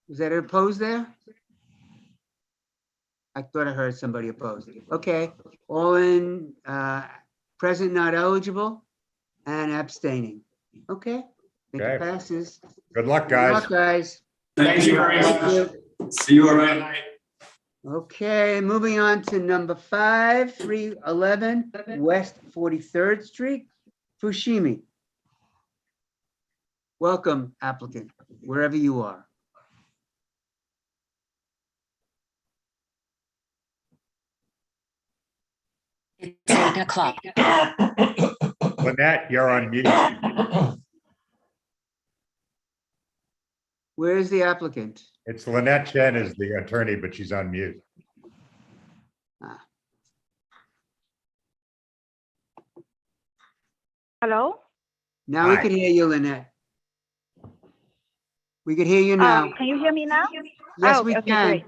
Was that opposed there? I thought I heard somebody opposed. Okay, all in, present, not eligible, and abstaining. Okay, I think it Okay. passes. Good luck, Good guys. luck, guys. Thank you very Thank much. you. See you around. Okay, moving on to number 5, 311 West 43rd Street, Fushimi. Welcome, applicant, wherever you are. It's 8 o'clock. Lynette, you're on mute. Where is the applicant? It's Lynette Chen is the attorney, but she's on mute. Hello? Now we Hi. can hear you, Lynette. We can hear you now. Can you hear me now? Yes, we okay, can. Great.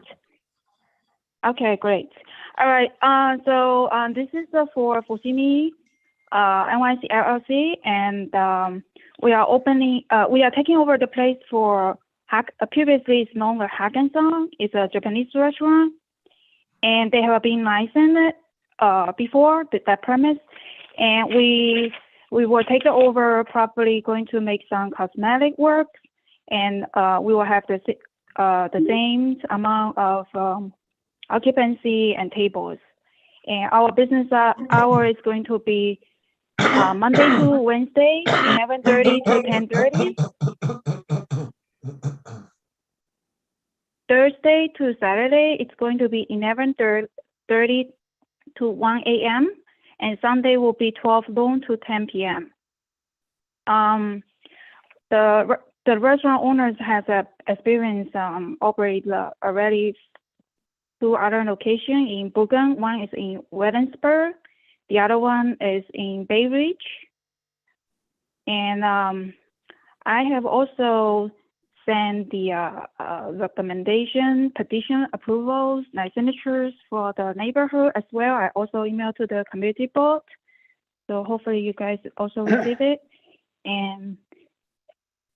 Okay, great. All right. So this is for Fushimi, NYC LLC, and we are taking over the place for previously it's known as Hackensack. It's a Japanese restaurant, and they have been licensed before that premise, and we will take it over properly, going to make some cosmetic work, and we will have the same amount of occupancy and tables. And our business hour is going to be Monday to Wednesday, 11:30 to 10:30. Thursday to Saturday, it's going to be 11:30 to 1 a.m. and Sunday will be 12 noon to 10 p.m. The restaurant owners has experience operate already two other locations in Brooklyn. One is in Williamsburg. The other one is in Bay Ridge. And I have also sent the recommendation, petition approvals, like signatures for the neighborhood as well. I also emailed to the community board. So hopefully you guys also receive it. And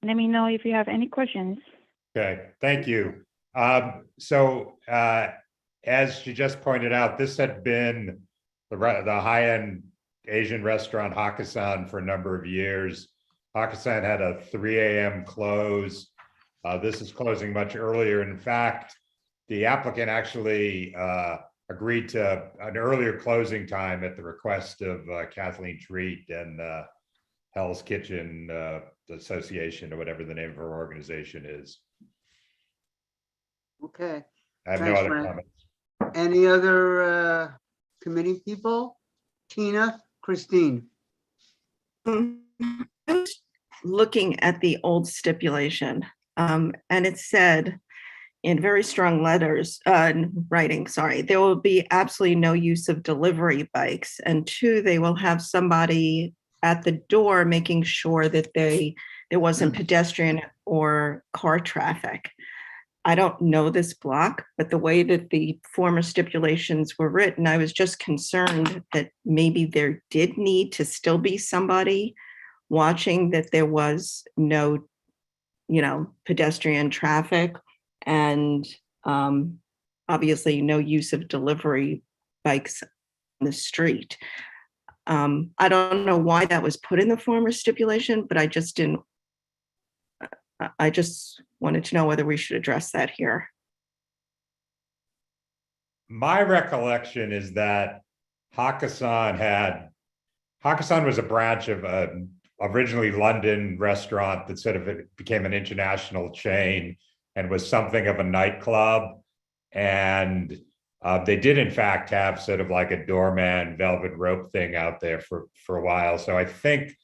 let me know if you have any questions. Okay, thank you. As she just pointed out, this had been the high-end Asian restaurant Hakkasan for a number of years. Hakkasan had a 3 a.m. close. This is closing much earlier. In fact, the applicant actually agreed to an earlier closing time at the request of Kathleen Treat and Hell's Kitchen Association, or whatever the name of her organization is. Okay. I have no Thanks, other Frank. comments. Any other committee people? Tina, Christine? Looking at the old stipulation, and it said in very strong letters, writing, sorry, there will be absolutely no use of delivery bikes. And two, they will have somebody at the door making sure that there wasn't pedestrian or car traffic. I don't know this block, but the way that the former stipulations were written, I was just concerned that maybe there did need to still be somebody watching that there was no, pedestrian traffic and obviously no use of delivery bikes on the street. I don't know why that was put in the former stipulation, but I just wanted to know whether we should address that here. My recollection is that Hakkasan was a branch of a originally London restaurant that sort of became an international chain and was something of a nightclub. And they did in fact have sort of like a doorman velvet rope thing out there for a while. So I think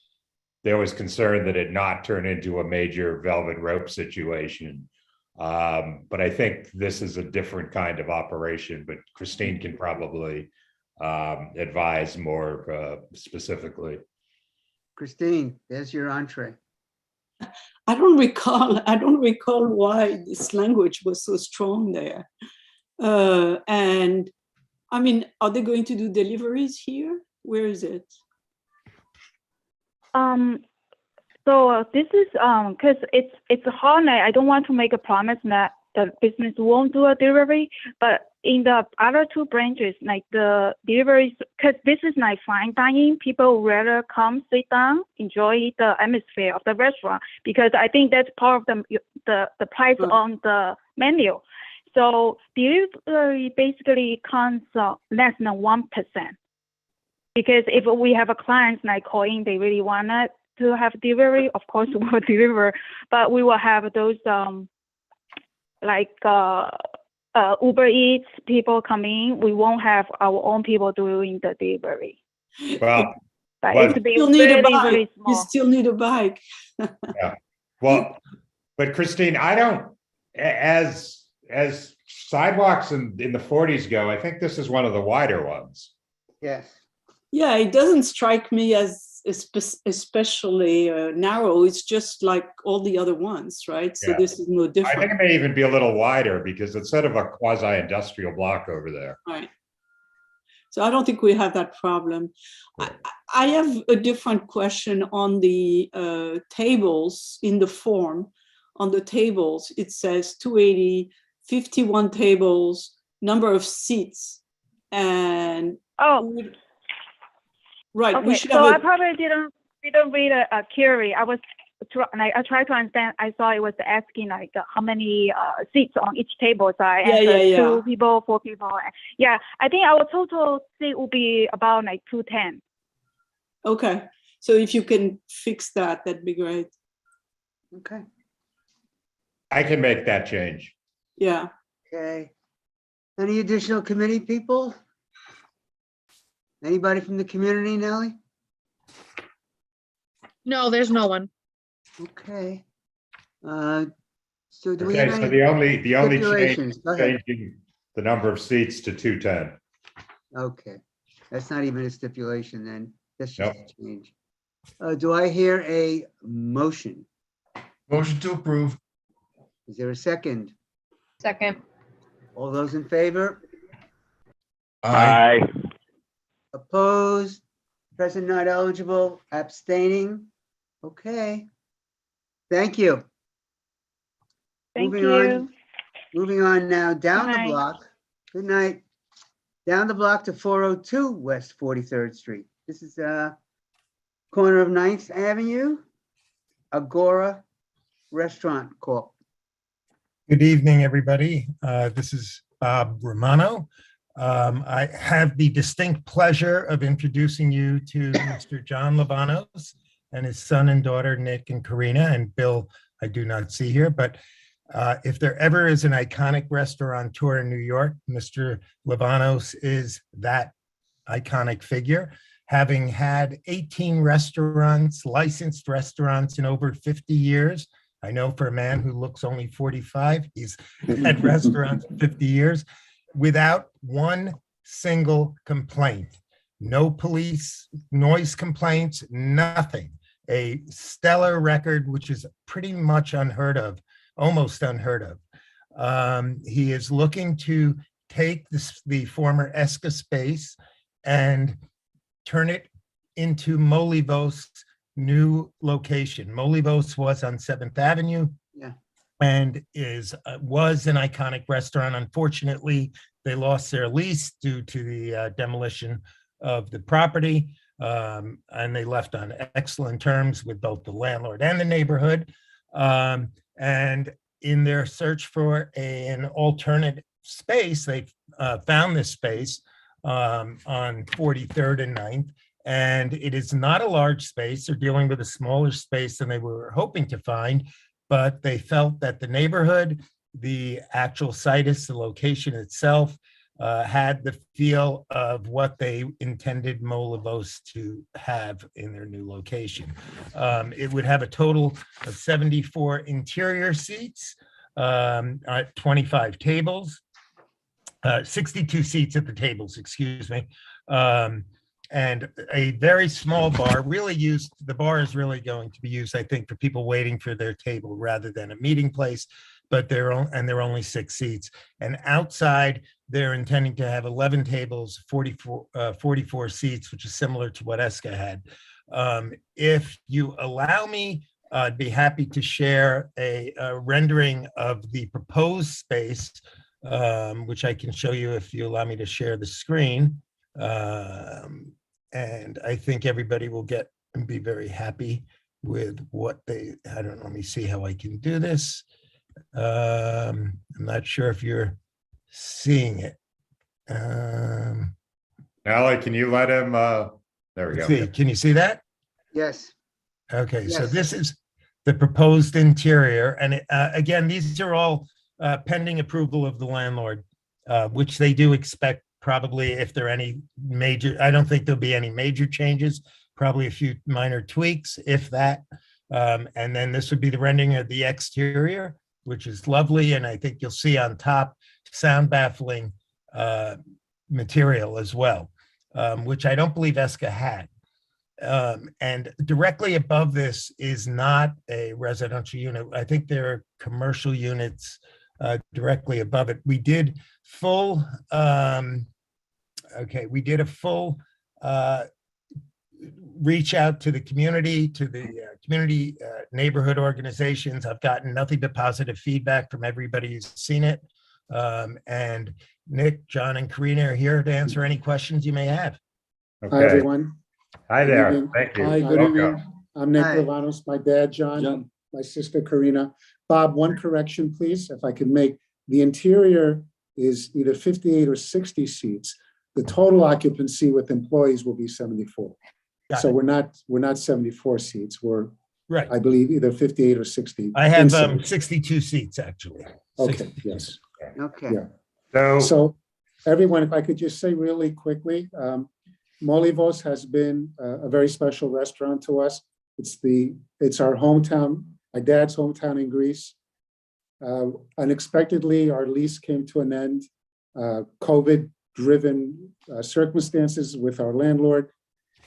there was concern that it not turn into a major velvet rope situation. But I think this is a different kind of operation, but Christine can probably advise more specifically. Christine, there's your entree. I don't recall why this language was so strong there. And I mean, are they going to do deliveries here? Where is it? So this is because it's hard. I don't want to make a promise that the business won't do a delivery, but in the other two branches, like the deliveries, because this is like fine dining, people rather come sit down, enjoy the atmosphere of the restaurant, because I think that's part of the price on the menu. So delivery basically comes less than 1%. Because if we have a client like calling, they really want to have delivery, of course we will deliver, but we will have those Uber Eats people coming. We won't have our own people doing the delivery. Well, but well, it's very small. You still need a bike. Yeah. Well, but Christine, I don't, as sidewalks in the 40s go, I think this is one of the wider ones. Yes. Yeah, it doesn't strike me as especially narrow. It's just like all the other ones, right? So Yeah. this is no different. I think it may even be a little wider because it's sort of a quasi-industrial block over there. Right. So I don't think we have that problem. I have a different question on the tables in the form. On the tables, it says 280, 51 tables, number of seats, and right. Okay, We should so have I probably didn't read a query. I tried to understand. I saw it was asking like how many seats on each table. So I answered 2 people, 4 people. Yeah, I think our total seat will be about like 210. Okay, so if you can fix that, that'd be great. Okay, I can make that change. Yeah. okay. Any additional committee people? Anybody from the community, Nellie? No, there's no one. Okay. So do we have Okay, so any the only change stipulations? is Go ahead. changing the number of seats to 210. Okay, that's not even a stipulation then. That's just Nope. a change. Do I hear a motion? Motion to approve. Is there a second? Second. All those in favor? Aye. Opposed? Present not eligible? Abstaining? Okay. Thank you. Thank Moving you. on. Moving on now, down Good the night. block. Good night. Down the block to 402 West 43rd Street. This is corner of 9th Avenue, Agora Restaurant Corp. Good evening, everybody. This is Bob Romano. I have the distinct pleasure of introducing you to Mr. John Lavanos and his son and daughter, Nick and Karina, and Bill, I do not see here, but if there ever is an iconic restaurateur in New York, Mr. Lavanos is that iconic figure. Having had 18 restaurants, licensed restaurants in over 50 years, I know for a man who looks only 45, he's had restaurants for 50 years without one single complaint. No police noise complaints, nothing. A stellar record, which is pretty much unheard of, almost unheard of. He is looking to take the former Esca space and turn it into Molivos' new location. Molivos was on 7th Avenue. Yeah. And was an iconic restaurant. Unfortunately, they lost their lease due to the demolition of the property. And they left on excellent terms with both the landlord and the neighborhood. And in their search for an alternate space, they found this space on 43rd and 9th. And it is not a large space. They're dealing with a smaller space than they were hoping to find, but they felt that the neighborhood, the actual site, the location itself, had the feel of what they intended Molivos to have in their new location. It would have a total of 74 interior seats, 25 tables, 62 seats at the tables, excuse me, and a very small bar, really used, the bar is really going to be used, I think, for people waiting for their table rather than a meeting place, but there are only 6 seats. And outside, they're intending to have 11 tables, 44 seats, which is similar to what Esca had. If you allow me, I'd be happy to share a rendering of the proposed space, which I can show you if you allow me to share the screen. And I think everybody will get and be very happy with what they, I don't know, let me see how I can do this. I'm not sure if you're seeing it. Ally, can you let him, there we go. See, can you see that? Yes. Okay, so Yes. this is the proposed interior. And again, these are all pending approval of the landlord, which they do expect probably if there are any major, I don't think there'll be any major changes, probably a few minor tweaks, if that. And then this would be the rendering of the exterior, which is lovely. And I think you'll see on top sound baffling material as well, which I don't believe Esca had. And directly above this is not a residential unit. I think there are commercial units directly above it. We did full, we did a full reach out to the community, neighborhood organizations. I've gotten nothing but positive feedback from everybody who's seen it. And Nick, John, and Karina are here to answer any questions you may have. Okay. Hi, everyone. Hi Good there. evening. Thank you. Hi, good Welcome. evening. I'm Nick Hi. Lavanos, my dad, John, my sister, Karina. Bob, one correction, please, if I could make. The interior is either 58 or 60 seats. The total occupancy with employees will be 74. So we're not 74 seats. We're, Right. I believe, either 58 or 60. I have inside. 62 seats, actually. Okay, 62. yes. Okay. Yeah. So everyone, if I could just say really quickly, Molivos has been a very special restaurant to us. It's our hometown, my dad's hometown in Greece. Unexpectedly, our lease came to an end. COVID-driven circumstances with our landlord.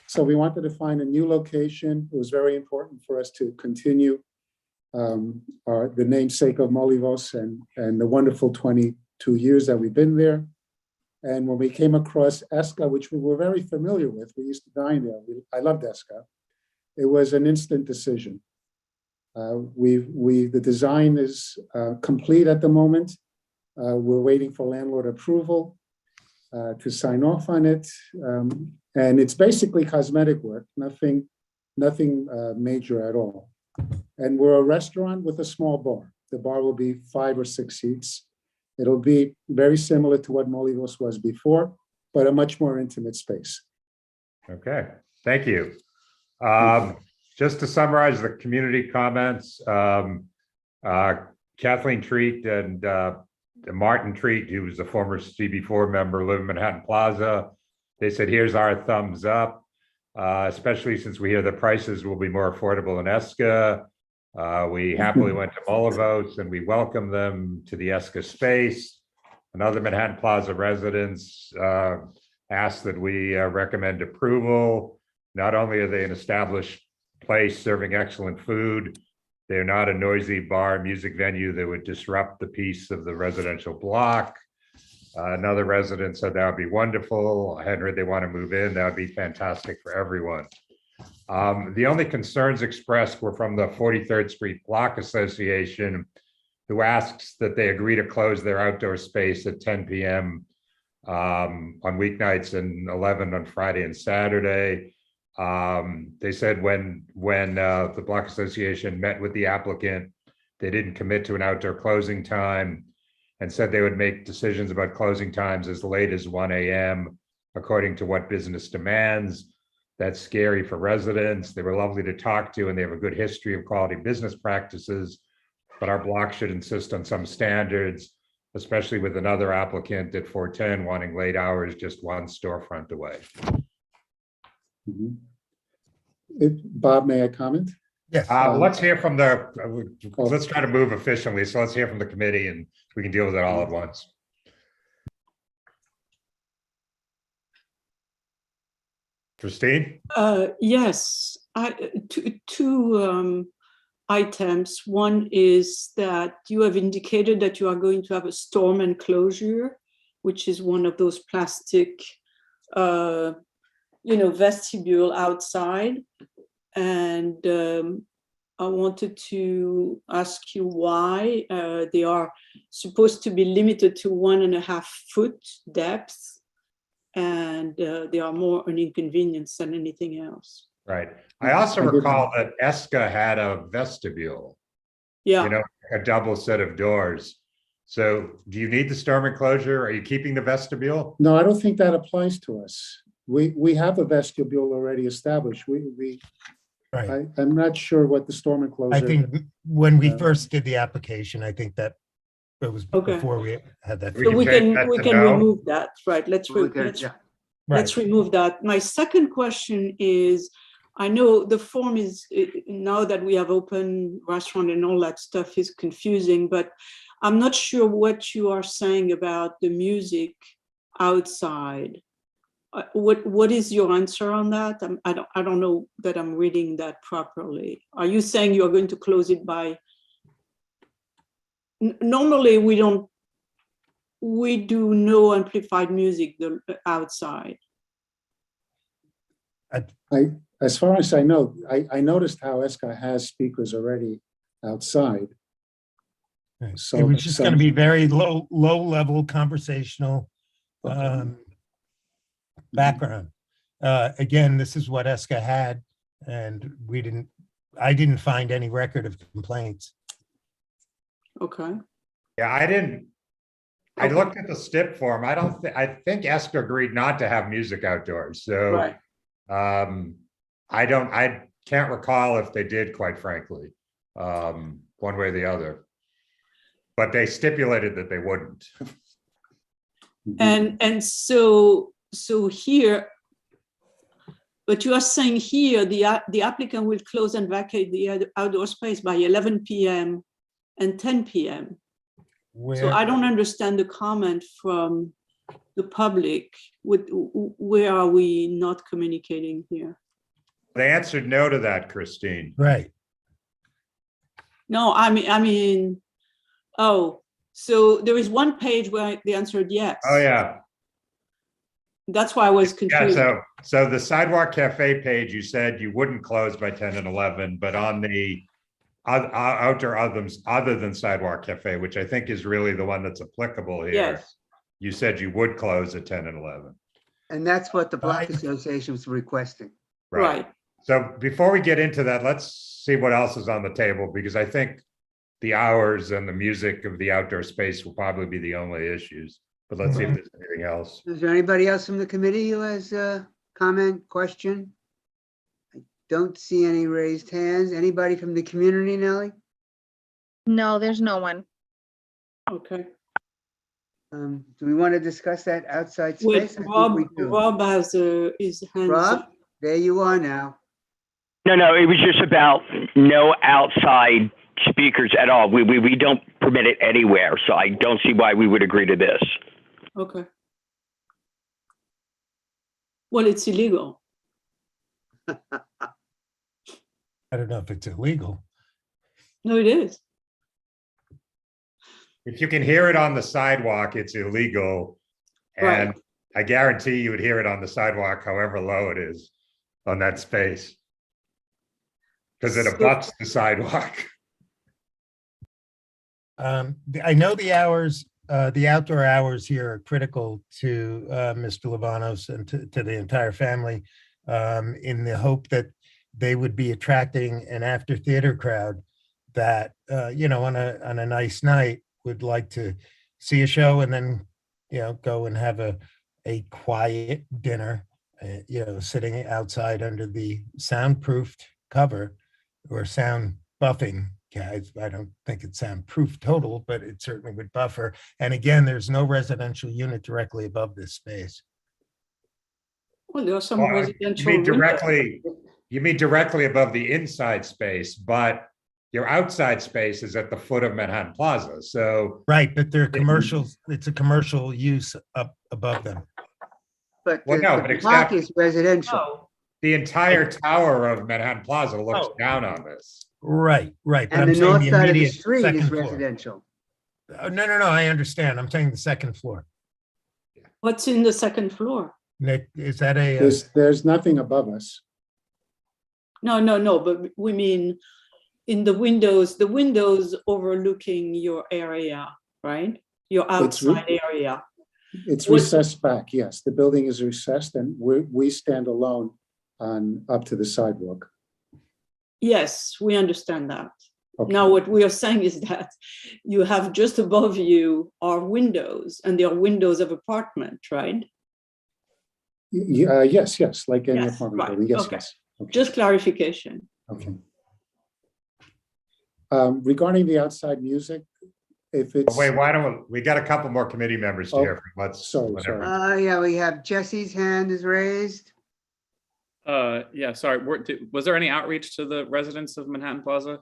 So we wanted to find a new location. It was very important for us to continue the namesake of Molivos and the wonderful 22 years that we've been there. And when we came across Esca, which we were very familiar with, we used to dine there. I loved Esca. It was an instant decision. The design is complete at the moment. We're waiting for landlord approval to sign off on it. And it's basically cosmetic work, nothing major at all. And we're a restaurant with a small bar. The bar will be 5 or 6 seats. It'll be very similar to what Molivos was before, but a much more intimate space. Okay, thank you. Just to summarize the community comments, Kathleen Treat and Martin Treat, who was a former CB4 member, live in Manhattan Plaza. They said, here's our thumbs up, especially since we hear the prices will be more affordable in Esca. We happily went to Molivos and we welcome them to the Esca space. Another Manhattan Plaza residents asked that we recommend approval. Not only are they an established place serving excellent food, they're not a noisy bar music venue that would disrupt the peace of the residential block. Another resident said that would be wonderful. I hadn't heard they want to move in. That would be fantastic for everyone. The only concerns expressed were from the 43rd Street Block Association, who asks that they agree to close their outdoor space at 10 p.m. On weeknights and 11 on Friday and Saturday. They said when the Block Association met with the applicant, they didn't commit to an outdoor closing time and said they would make decisions about closing times as late as 1 a.m. according to what business demands. That's scary for residents. They were lovely to talk to and they have a good history of quality business practices, but our block should insist on some standards, especially with another applicant at 410 wanting late hours, just one storefront away. Bob, may I comment? Yes. Let's hear from let's try to move efficiently. So let's hear from the committee and we can deal with it all at once. Christine? Yes, two items. One is that you have indicated that you are going to have a storm enclosure, which is one of those plastic, vestibule outside. And I wanted to ask you why they are supposed to be limited to 1.5 foot depth. And they are more an inconvenience than anything else. Right. I also recall that Esca had a vestibule. Yeah. A double set of doors. So do you need the storm enclosure? Are you keeping the vestibule? No, I don't think that applies to us. We have a vestibule already established. Right. I'm not sure what the storm enclosure. I think when we first did the application, I think that it was before we had that. So we can remove that, right? Let's remove that. My second question is, I know the form is, now that we have open restaurant and all that stuff is confusing, but I'm not sure what you are saying about the music outside. What is your answer on that? I don't know that I'm reading that properly. Are you saying you are going to close it by? Normally we do no amplified music outside. As far as I know, I noticed how Esca has speakers already outside. So it was just going to be very low level conversational background. Again, this is what Esca had, and I didn't find any record of complaints. Okay. Yeah, I didn't. I looked at the STIP form. I think Esca agreed not to have music outdoors. So, right. I can't recall if they did, quite frankly, one way or the other. But they stipulated that they wouldn't. And so here, but you are saying here, the applicant will close and vacate the outdoor space by 11 p.m. and 10 p.m. So I don't understand the comment from the public. Where are we not communicating here? They answered no to that, Christine. Right. No, I mean, oh, so there is one page where they answered yes. Oh, yeah. That's why I was confused. Yeah, so the Sidewalk Cafe page, you said you wouldn't close by 10 and 11, but on the outdoor others other than Sidewalk Cafe, which I think is really the one that's applicable here. Yes. You said you would close at 10 and 11. And that's what the Block Association was requesting. Right. So before we get into that, let's see what else is on the table, because I think the hours and the music of the outdoor space will probably be the only issues. But let's see if there's anything else. Is there anybody else from the committee who has a comment, question? I don't see any raised hands. Anybody from the community, Nellie? No, there's no one. Okay. Do we want to discuss that outside Wait, space? I think Rob, we do. Rob has his hands Rob, up. there you are now. No, it was just about no outside speakers at all. We don't permit it anywhere, so I don't see why we would agree to this. Okay. Well, it's illegal. I don't know if it's illegal. No, it is. If you can hear it on the sidewalk, it's illegal. And Right. I guarantee you would hear it on the sidewalk, however low it is on that space. Because it abuts the sidewalk. I know the hours, the outdoor hours here are critical to Mr. Lavanos and to the entire family, in the hope that they would be attracting an after theater crowd that, you know, on a nice night would like to see a show and then, you know, go and have a quiet dinner, you know, sitting outside under the soundproofed cover or sound buffing. Guys, I don't think it's soundproof total, but it certainly would buffer. And again, there's no residential unit directly above this space. Well, there are some Well, residential. you mean directly above the inside space, but your outside space is at the foot of Manhattan Plaza. So Right, but they're commercials. It's a commercial use up above them. But Well, no, but the block except- is residential. the entire tower of Manhattan Plaza looks down on this. Right. But And I'm the saying north side of the immediate street second is floor. residential. No, I understand. I'm saying the second floor. What's in the second floor? Nick, is that a? There's nothing above us. No, but we mean in the windows overlooking your area, right? Your outside area. It's recessed back, yes. The building is recessed and we stand alone on up to the sidewalk. Yes, we understand that. Okay. Now, what we are saying is that you have just above you are windows, and they are windows of apartment, right? Yes, like any Yes, apartment right, building, yes, okay. yes. Okay. Just clarification. Okay. Regarding the outside music, if it's. Wait, why don't we got a couple more committee members to hear from. Let's. Sorry. Yeah, we have Jesse's hand is raised. Yeah, sorry. Was there any outreach to the residents of Manhattan Plaza?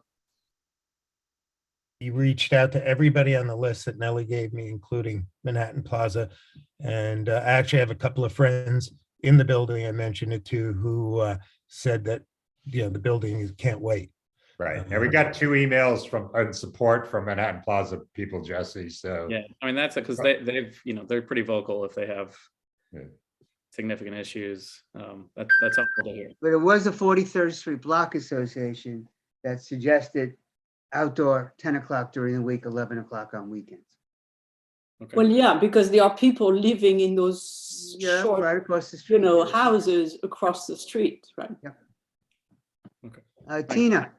He reached out to everybody on the list that Nellie gave me, including Manhattan Plaza. And I actually have a couple of friends in the building I mentioned it to who said that, you know, the building can't wait. Right. And we got 2 emails from support from Manhattan Plaza people, Jesse. So Yeah, I mean, that's because they've, you know, they're pretty vocal if they have significant issues. That's helpful to hear. But it was the 43rd Street Block Association that suggested outdoor 10 o'clock during the week, 11 o'clock on weekends. Okay. Well, yeah, because there are people living in those short, right across the street. you know, houses across the street, right? Tina.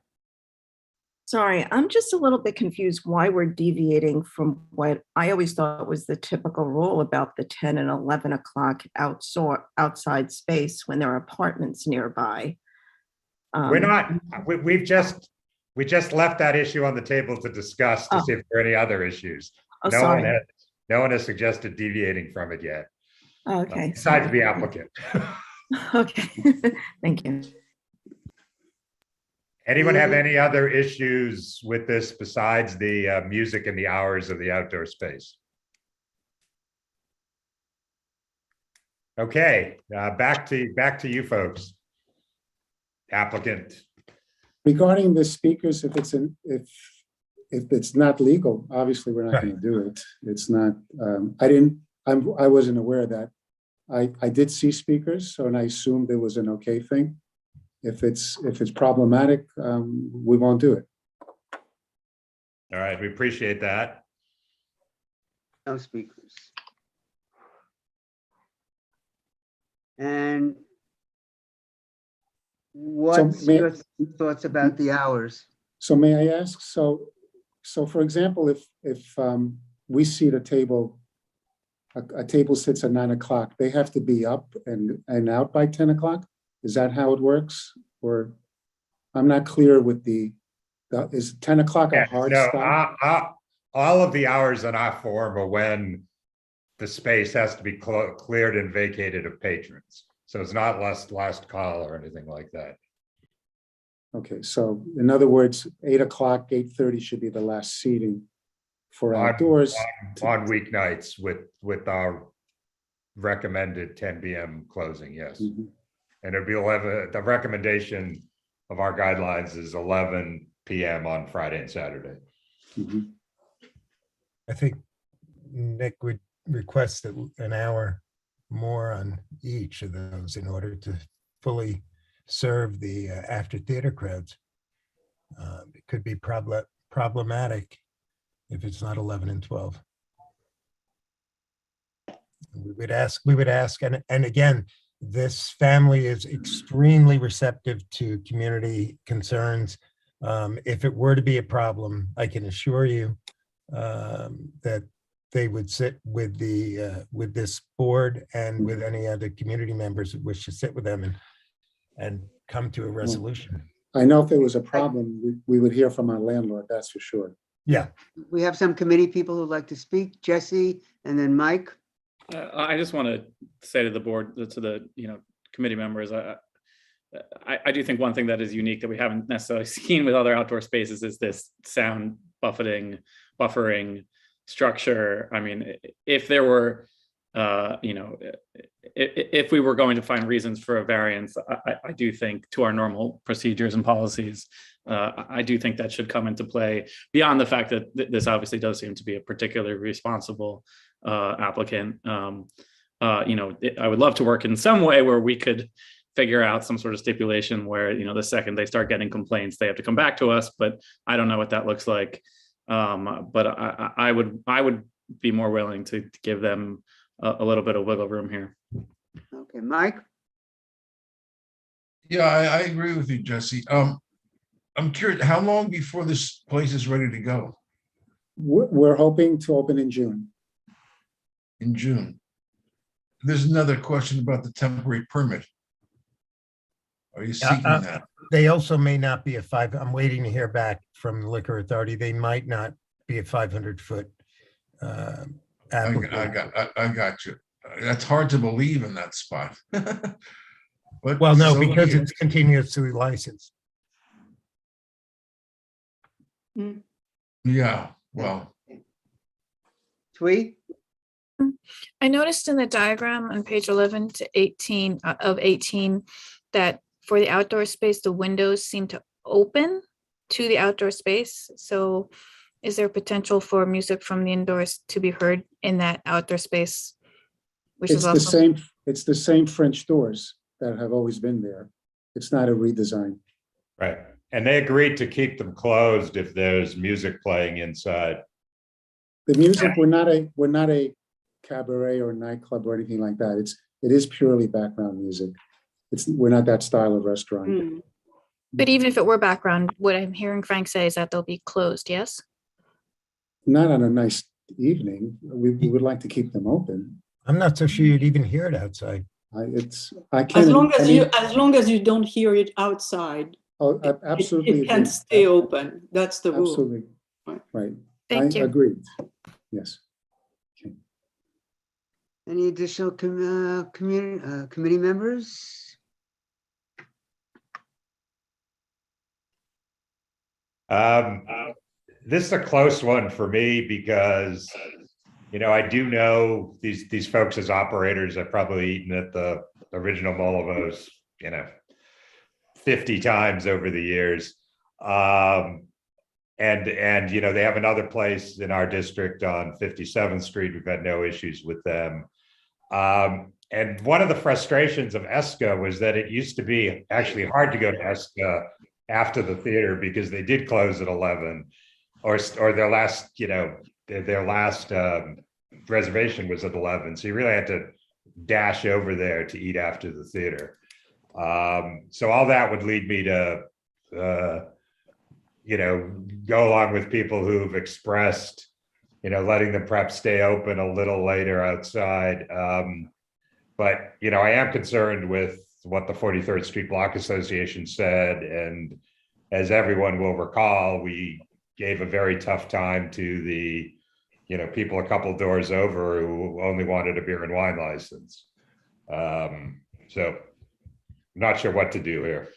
Sorry, I'm just a little bit confused why we're deviating from what I always thought was the typical rule about the 10 and 11 o'clock outside space when there are apartments nearby. We're not, we just left that issue on the table to discuss to see if there are any other issues. Oh, No sorry. one has suggested deviating from it yet. Okay. Besides sorry. the applicant. Okay, thank you. Anyone have any other issues with this besides the music and the hours of the outdoor space? Okay, back to you folks. Applicant. Regarding the speakers, if it's not legal, obviously we're not going to do it. It's not, I wasn't aware of that. I did see speakers, so and I assumed it was an okay thing. If it's problematic, we won't do it. All right, we appreciate that. No speakers. And what's your thoughts about the hours? So may I ask, so for example, if we seat a table, a table sits at 9 o'clock, they have to be up and out by 10 o'clock? Is that how it works? Or I'm not clear with is 10 o'clock a hard stop? All of the hours in our form are when the space has to be cleared and vacated of patrons. So it's not last call or anything like that. Okay, so in other words, 8 o'clock, 8:30 should be the last seating for outdoors. On weeknights with our recommended 10 p.m. closing, yes. Mm-hmm. And it'd be 11, the recommendation of our guidelines is 11 p.m. on Friday and Saturday. Mm-hmm. I think Nick would request an hour more on each of those in order to fully serve the after theater crowds. It could be problematic if it's not 11 and 12. We would ask, and again, this family is extremely receptive to community concerns. If it were to be a problem, I can assure you that they would sit with with this board and with any other community members who wish to sit with them and come to a resolution. I know if there was a problem, we would hear from our landlord, that's for sure. Yeah. We have some committee people who'd like to speak, Jesse, and then Mike. I just want to say to the board, to the committee members, I do think one thing that is unique that we haven't necessarily seen with other outdoor spaces is this sound buffering structure. I mean, if there were, if we were going to find reasons for a variance, I do think to our normal procedures and policies, I do think that should come into play beyond the fact that this obviously does seem to be a particularly responsible applicant. I would love to work in some way where we could figure out some sort of stipulation where, the second they start getting complaints, they have to come back to us, but I don't know what that looks like. But I would be more willing to give them a little bit of wiggle room here. Okay, Mike? Yeah, I agree with you, Jesse. I'm curious, how long before this place is ready to go? We're hoping to open in June. In June. There's another question about the temporary permit. Are you seeking that? They also may not be I'm waiting to hear back from the Liquor Authority. They might not be a 500-foot. I got you. That's hard to believe in that spot. But well, no, so because it's continuously licensed. Yeah, well. Twee? I noticed in the diagram on page 11 to 18 of 18 that for the outdoor space, the windows seem to open to the outdoor space. So is there potential for music from the indoors to be heard in that outdoor space? Which It's is the also same. It's the same French doors that have always been there. It's not a redesign. Right. And they agreed to keep them closed if there's music playing inside. The music, we're not a cabaret or nightclub or anything like that. It is purely background music. We're not that style of restaurant. But even if it were background, what I'm hearing Frank say is that they'll be closed, yes? Not on a nice evening. We would like to keep them open. I'm not so sure you'd even hear it outside. I can't. As long as you don't hear it outside, Oh, absolutely. It can stay open. That's the rule. Absolutely, right. Thank I you. agreed, yes. Any additional committee members? This is a close one for me because, I do know these folks as operators. I've probably eaten at the original Molovos, 50 times over the years. And they have another place in our district on 57th Street. We've had no issues with them. And one of the frustrations of ESCA was that it used to be actually hard to go to ESCA after the theater because they did close at 11, or their last, their last reservation was at 11. So you really had to dash over there to eat after the theater. So all that would lead me to, go along with people who've expressed, letting the prep stay open a little later outside. But, I am concerned with what the 43rd Street Block Association said. And as everyone will recall, we gave a very tough time to the, people a couple doors over who only wanted a beer and wine license. So I'm not sure what to do here.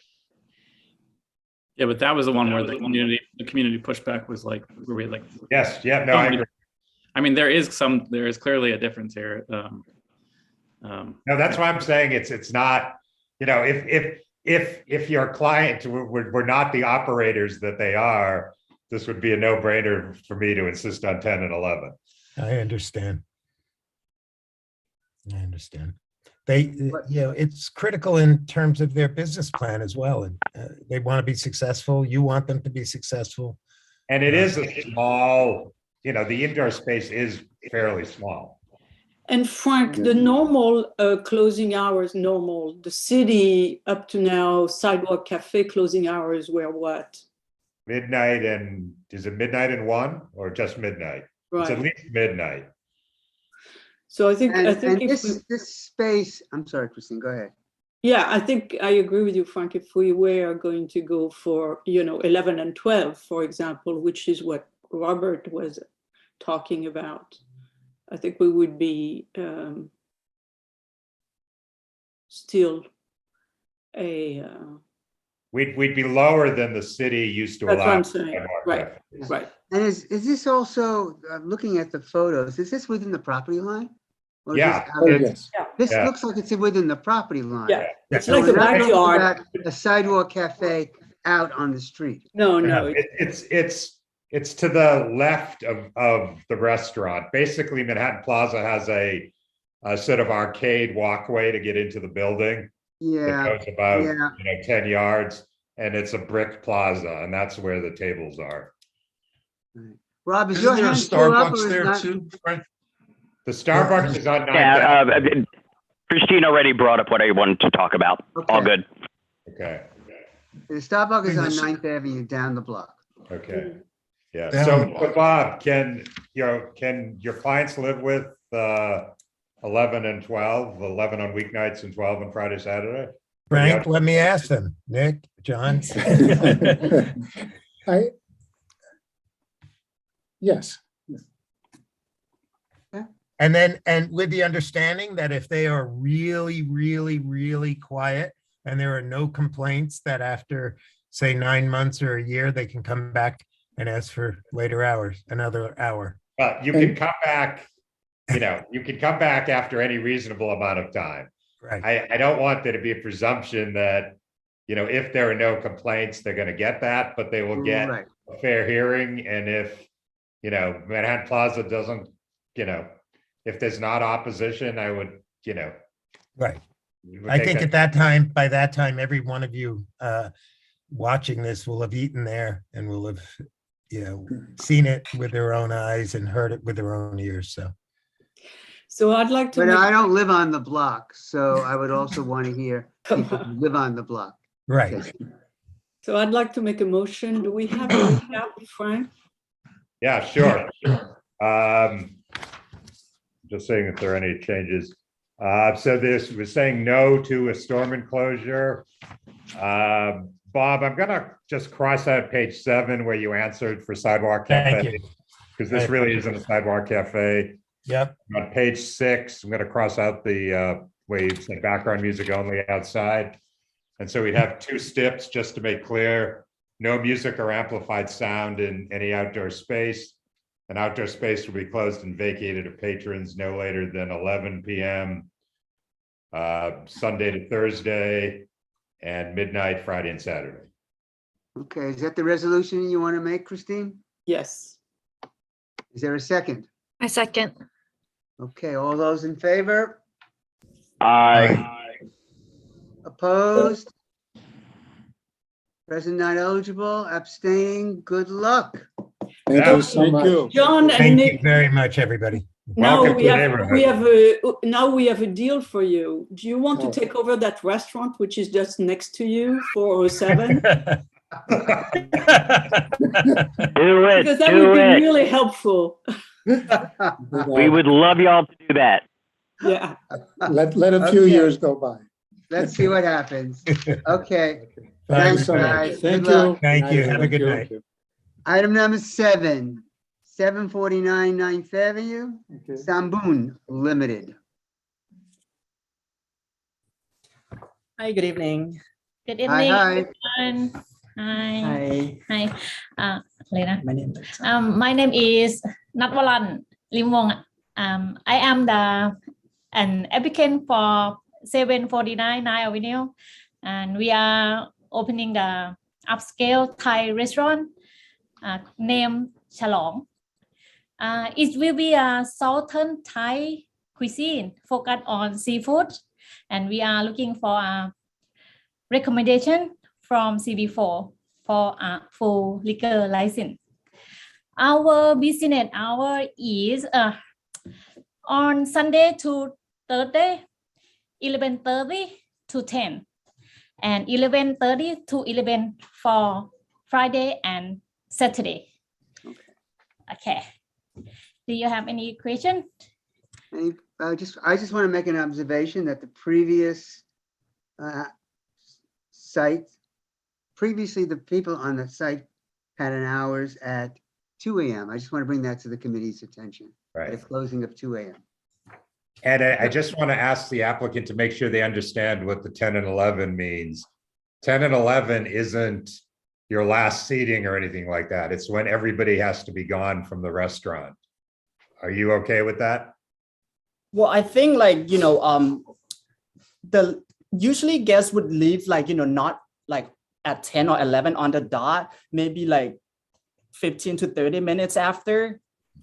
Yeah, but that was the one where the community pushback was like, where we like. Yes, yeah, no, I agree. I mean, there is clearly a difference here. No, that's why I'm saying it's not, if your client were not the operators that they are, this would be a no-brainer for me to insist on 10 and 11. I understand. They, it's critical in terms of their business plan as well. And they want to be successful. You want them to be successful. And it is a small, the indoor space is fairly small. And Frank, the normal closing hours, the city up to now, Sidewalk Cafe closing hours were what? Midnight and, is it midnight and 1 or just midnight? Right. It's at least midnight. So I think this space, I'm sorry, Christine, go ahead. Yeah, I think I agree with you, Frank. If we were going to go for, 11 and 12, for example, which is what Robert was talking about, I think we would be still a... We'd be lower than the city used to That's allow. what I'm saying. Right. And is this also, looking at the photos, is this within the property line? Or is Yeah. this Yes. This Yeah. looks like it's within the property line. Yeah. It's So like we're the not talking backyard. about a sidewalk cafe out on the street. No. It's to the left of the restaurant. Basically, Manhattan Plaza has a sort of arcade walkway to get into the building. Yeah. It goes about 10 yards, and it's a brick plaza, and that's where the tables are. Rob, is Isn't your there a hand still up or Starbucks is there not? too, Frank? The Starbucks is on 9th Yeah, Avenue. Christine already brought up what I wanted to talk about. All good. Okay. The Starbucks is on 9th Avenue down the block. Okay. Yeah. Down So, the block. Bob, can your clients live with 11 and 12, 11 on weeknights and 12 on Friday, Saturday? Frank, let me ask them. Nick, John. Yes. And with the understanding that if they are really, really, really quiet and there are no complaints, that after, say, 9 months or a year, they can come back and ask for later hours, another hour. But you can come back, you can come back after any reasonable amount of time. Right. I don't want there to be a presumption that, if there are no complaints, they're going to get that, but they will get Right. a fair hearing. And if, Manhattan Plaza doesn't, if there's not opposition, I would, Right. would I take think that- by that time, every one of you watching this will have eaten there and will have, seen it with their own eyes and heard it with their own ears. So I'd like to. But make- I don't live on the block, so I would also want to hear people who live on the block. Right. So I'd like to make a motion. Do we have a recap, Frank? Yeah, sure. Just saying if there are any changes. So this was saying no to a storm enclosure. Bob, I'm gonna just cross out page 7 where you answered for Sidewalk Thank Cafe. you. Because this really isn't a Sidewalk Cafe. Yep. On page 6, I'm gonna cross out the where you said background music only outside. And so we'd have 2 steps just to make clear, no music or amplified sound in any outdoor space. An outdoor space will be closed and vacated to patrons no later than 11 p.m. Sunday to Thursday, and midnight Friday and Saturday. Okay, is that the resolution you want to make, Christine? Yes. Is there a second? I second. Okay, all those in favor? Aye. Opposed? Present not eligible, abstaining, good luck. Thank you so Thank much. you. John and Thank Nick, you very much, everybody. now Welcome we to the have, neighborhood. now we have a deal for you. Do you want to Oh. take over that restaurant, which is just next to you, 407? Do it. Because that do would be it. really helpful. We would love y'all to do that. Yeah. Let a few Okay. years go by. Let's see what happens. Okay, Thanks Thanks, so much. guys. Thank Good luck. you. Thank you. Have a Thank good you. night. item number 7, 749 9th Avenue, Okay. Samboon Limited. Hi, good evening. Good Hi, evening, hi. everyone. Hi. Hi, Hi. Lena. my name is My name is Natwalan Limwong. I am an applicant for 749 9th Avenue, and we are opening the upscale Thai restaurant named Chalong. It will be a southern Thai cuisine focused on seafood, and we are looking for a recommendation from CB4 for a full liquor license. Our business hour is on Sunday to Thursday, 11:30 to 10, and 11:30 to 11 for Friday and Saturday. Okay. Do you have any question? I just want to make an observation that the previous site, previously the people on the site had an hours at 2 a.m. I just want to bring that to the committee's attention. At a Right. closing of 2 a.m. And I just want to ask the applicant to make sure they understand what the 10 and 11 means. 10 and 11 isn't your last seating or anything like that. It's when everybody has to be gone from the restaurant. Are you okay with that? Well, I think like, the usually guests would leave like, not like at 10 or 11 on the dot, maybe like 15 to 30 minutes after,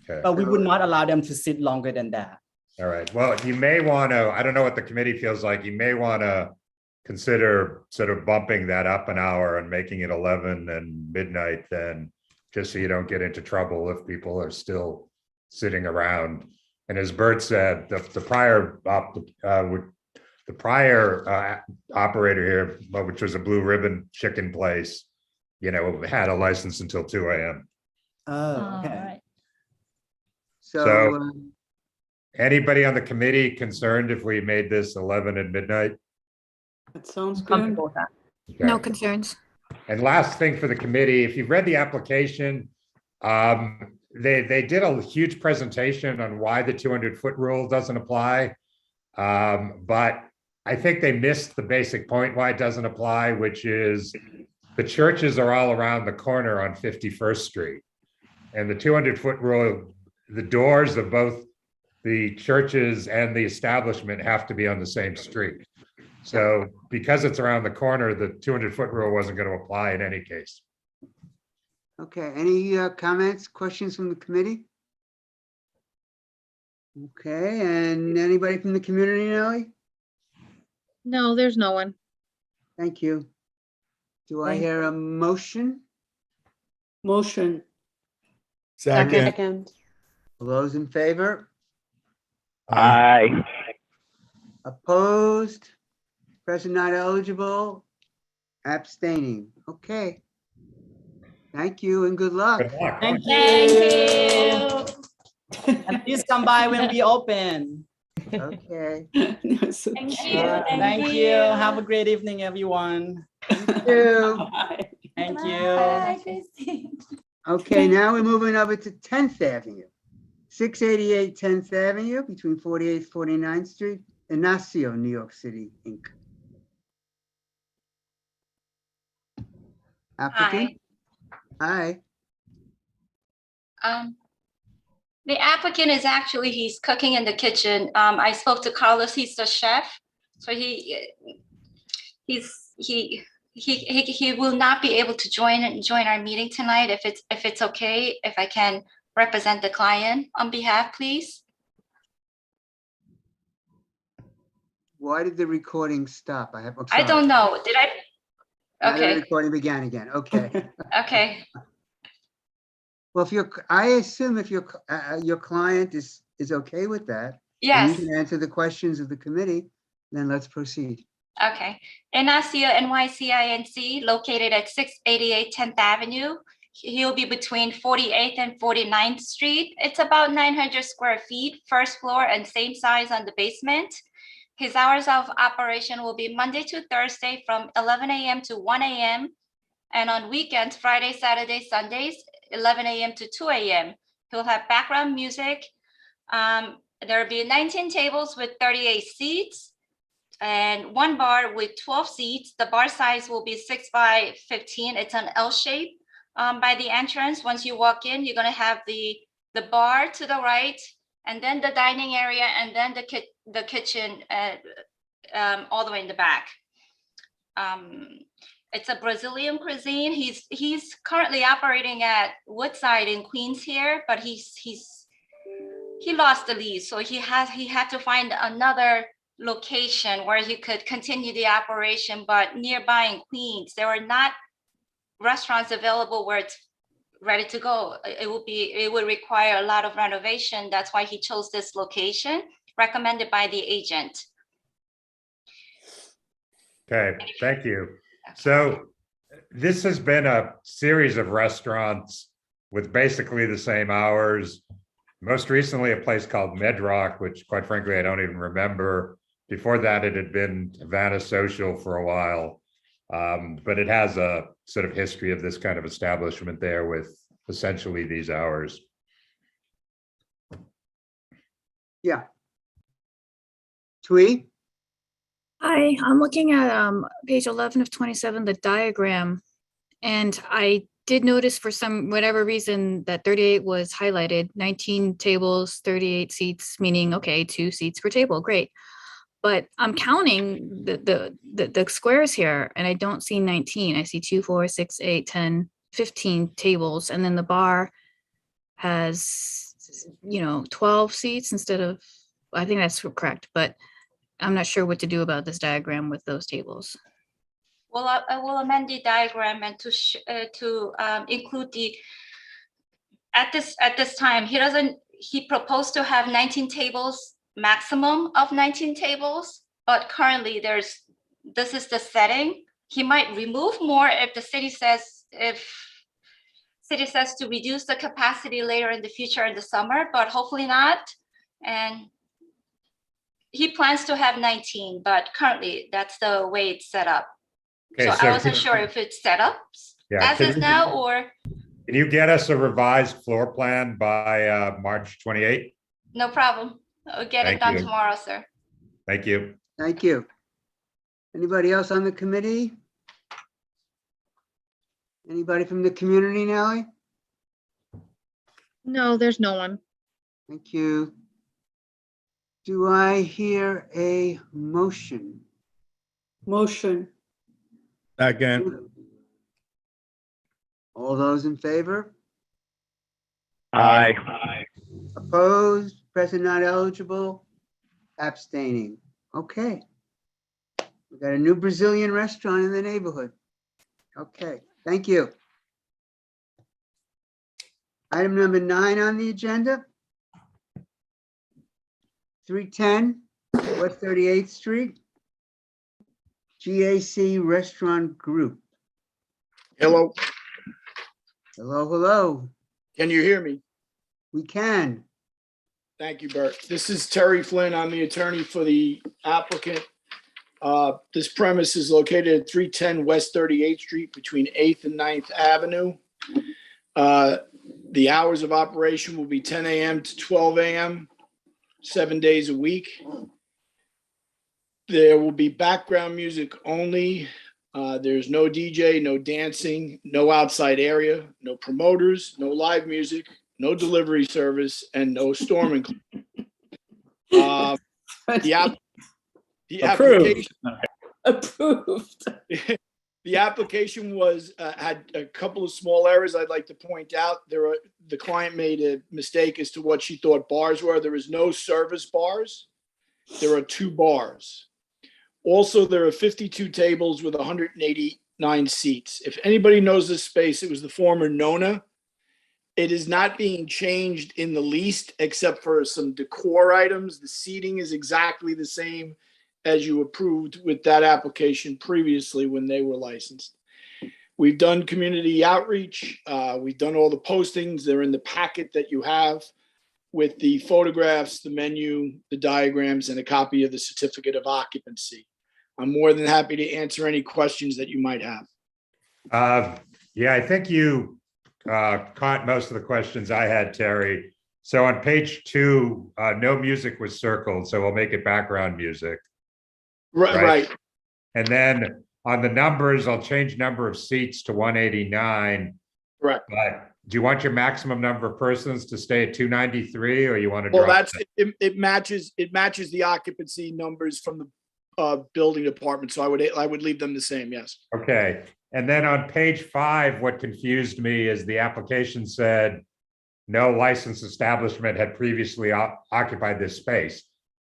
Okay. but we would not allow them to sit longer than that. All right. Well, you may want to, I don't know what the committee feels like. You may want to consider sort of bumping that up an hour and making it 11 and midnight then, just so you don't get into trouble if people are still sitting around. And as Bert said, the prior operator here, which was a Blue Ribbon Chicken place, had a license until 2 a.m. Oh, okay. All right. So anybody on the committee concerned if we made this 11 at midnight? That sounds good. Comfortable with that. No Okay. concerns. And last thing for the committee, if you've read the application, they did a huge presentation on why the 200-foot rule doesn't apply. But I think they missed the basic point why it doesn't apply, which is the churches are all around the corner on 51st Street. And the 200-foot rule, the doors of both the churches and the establishment have to be on the same street. So because it's around the corner, the 200-foot rule wasn't going to apply in any case. Okay, any comments, questions from the committee? Okay, and anybody from the community, Nellie? No, there's no one. Thank you. Do I Thank hear a motion? Motion. Second. All those in favor? Aye. Opposed? Present not eligible? Abstaining? Okay. Thank you and good luck. Good luck. Thank Thank you. And please come by when we open. Okay. It's Thank okay. you. Thank you. Have a great evening, everyone. Ew. Thank you. Bye, Christine. Okay, now we're moving over to 10th Avenue. 688 10th Avenue between 48th, 49th Street, Inacio, New York City, Inc. Applicant? Hi. The applicant is actually, he's cooking in the kitchen. I spoke to Carlos, he's the chef. So he will not be able to join our meeting tonight. If it's okay, if I can represent the client on behalf, please. Why did the recording stop? I'm I sorry. don't know. Did I? Now the Okay. recording began again. Okay. Okay. Well, I assume if your client is okay with that. and Yes. You can answer the questions of the committee, then let's proceed. Okay. Inacio, NYCINC, located at 688 10th Avenue. He'll be between 48th and 49th Street. It's about 900 square feet, first floor, and same size on the basement. His hours of operation will be Monday to Thursday from 11 a.m. to 1 a.m. And on weekends, Friday, Saturday, Sundays, 11 a.m. to 2 a.m. He'll have background music. There will be 19 tables with 38 seats and one bar with 12 seats. The bar size will be 6 by 15. It's an L shape. By the entrance, once you walk in, you're going to have the bar to the right, and then the dining area, and then the kitchen all the way in the back. It's a Brazilian cuisine. He's currently operating at Woodside in Queens here, but he lost the lease, so he had to find another location where he could continue the operation. But nearby in Queens, there were not restaurants available where it's ready to go. It would require a lot of renovation. That's why he chose this location, recommended by the agent. Okay, thank you. So this has been a series of restaurants with basically the same hours. Most recently, a place called Medrock, which quite frankly, I don't even remember. Before that, it had been Havana Social for a while. But it has a sort of history of this kind of establishment there with essentially these hours. Yeah. Twee? Hi, I'm looking at page 11 of 27, the diagram, and I did notice for whatever reason that 38 was highlighted, 19 tables, 38 seats, meaning, okay, 2 seats per table, great. But I'm counting the squares here, and I don't see 19. I see 2, 4, 6, 8, 10, 15 tables, and then the bar has, 12 seats instead of, I think that's correct, but I'm not sure what to do about this diagram with those tables. Well, I will amend the diagram and to include at this time, he proposed to have 19 tables, maximum of 19 tables, but currently this is the setting. He might remove more if the city says, to reduce the capacity later in the future in the summer, but hopefully not. And he plans to have 19, but currently that's the way it's set up. Okay, So I wasn't sure if it's set up as is now, or Can you get us a revised floor plan by March 28th? no problem. I'll get Thank it done you. tomorrow, sir. Thank you. Thank you. Anybody else on the committee? Anybody from the community, Nellie? No, there's no one. Thank you. Do I hear a motion? Motion. Second. All those in favor? Aye. Opposed, present not eligible, abstaining. Okay. We got a new Brazilian restaurant in the neighborhood. Okay, thank you. Item number 9 on the agenda. 310 West 38th Street. GAC Restaurant Group. Hello, Hello, hello. can you hear me? We can. Thank you, Bert. This is Terry Flynn. I'm the attorney for the applicant. This premise is located at 310 West 38th Street between 8th and 9th Avenue. The hours of operation will be 10 a.m. to 12 a.m., 7 days a week. There will be background music only. There's no DJ, no dancing, no outside area, no promoters, no live music, no delivery service, and no storming. The application. Approved. The application was had a couple of small errors I'd like to point out. The client made a mistake as to what she thought bars were. There is no service bars. There are 2 bars. Also, there are 52 tables with 189 seats. If anybody knows this space, it was the former Nona. It is not being changed in the least, except for some decor items. The seating is exactly the same as you approved with that application previously when they were licensed. We've done community outreach. We've done all the postings. They're in the packet that you have with the photographs, the menu, the diagrams, and a copy of the certificate of occupancy. I'm more than happy to answer any questions that you might have. Yeah, I think you caught most of the questions I had, Terry. So on page 2, no music was circled, so we'll make it background music. Right. And then on the numbers, I'll change number of seats to 189. Correct. But do you want your maximum number of persons to stay at 293, or you want to Well, drop? it matches the occupancy numbers from the building department. So I would leave them the same. Yes. Okay. And then on page 5, what confused me is the application said no licensed establishment had previously occupied this space,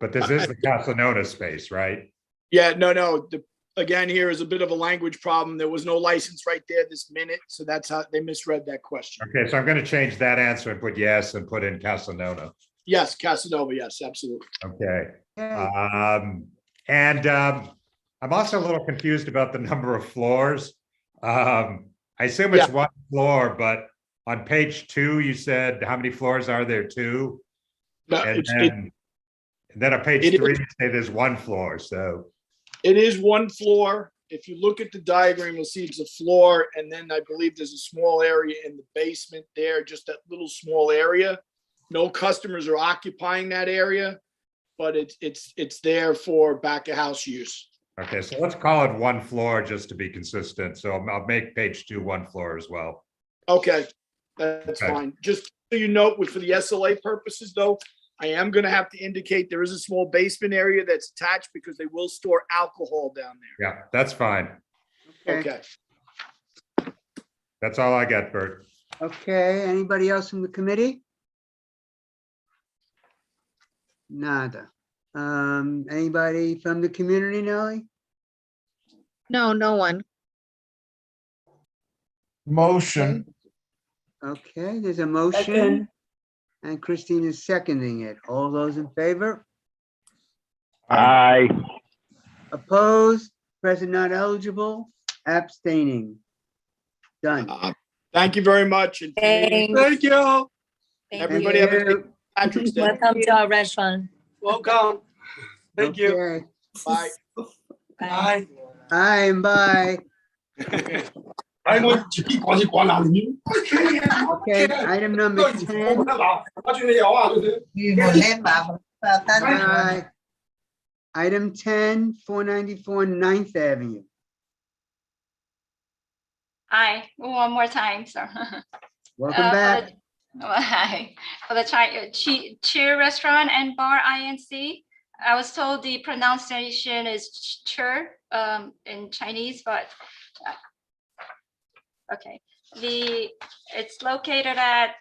but this is the Casa Nona space, right? Yeah, no. Again, here is a bit of a language problem. There was no license right there this minute. So that's how they misread that question. Okay, so I'm going to change that answer and put yes and put in Casa Nona. Yes, Casanova. Yes, absolutely. Okay. I'm also a little confused about the number of floors. I assume it's 1 floor, but on page 2, you said how many floors are there? 2? No, and then on page 3, you say there's 1 floor. So it is 1 floor. If you look at the diagram, you'll see it's a floor, and then I believe there's a small area in the basement there, just that little small area. No customers are occupying that area, but it's there for back of house use. Okay, so let's call it 1 floor just to be consistent. So I'll make page 2 1 floor as well. Okay, that's fine. Just so you note, for the SLA purposes, though, I am going to have to indicate there is a small basement area that's attached because they will store alcohol down there. Yeah, that's fine. Okay. That's all I got, Bert. Okay, anybody else from the committee? Nada. Anybody from the community, Nellie? No, no one. Motion. Okay, there's a motion. Second. And Christine is seconding it. All those in favor? Aye. Opposed? Present not eligible? Abstaining? Done. Thank you very much. And Thanks. thank you. Thank Everybody you. have a good Patrick's Day. Welcome to our restaurant. Welcome. Thank you. Okay. Bye. Bye. Aye and bye. Okay, item number 10. Aye. Item 10, 494 9th Avenue. Hi, one more time, sir. Welcome back. Hi, for the Cheer Restaurant and Bar INC. I was told the pronunciation is Cheer in Chinese, but okay. It's located at,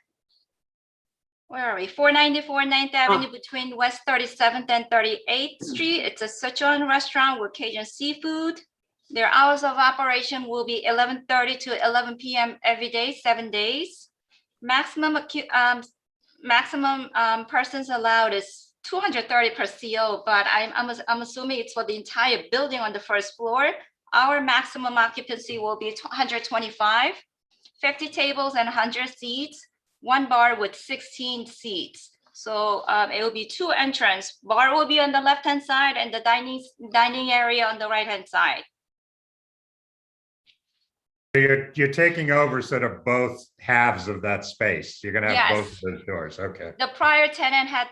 where are we? 494 9th Avenue between West 37th and 38th Street. It's a Sichuan restaurant with Cajun seafood. Their hours of operation will be 11:30 to 11 p.m. every day, 7 days. Maximum persons allowed is 230 per CO, but I'm assuming it's for the entire building on the first floor. Our maximum occupancy will be 125, 50 tables and 100 seats, 1 bar with 16 seats. So it will be 2 entrance. Bar will be on the left-hand side and the dining area on the right-hand side. So you're taking over sort of both halves of that space. You're gonna have both of Yes. those doors. Okay. The prior tenant had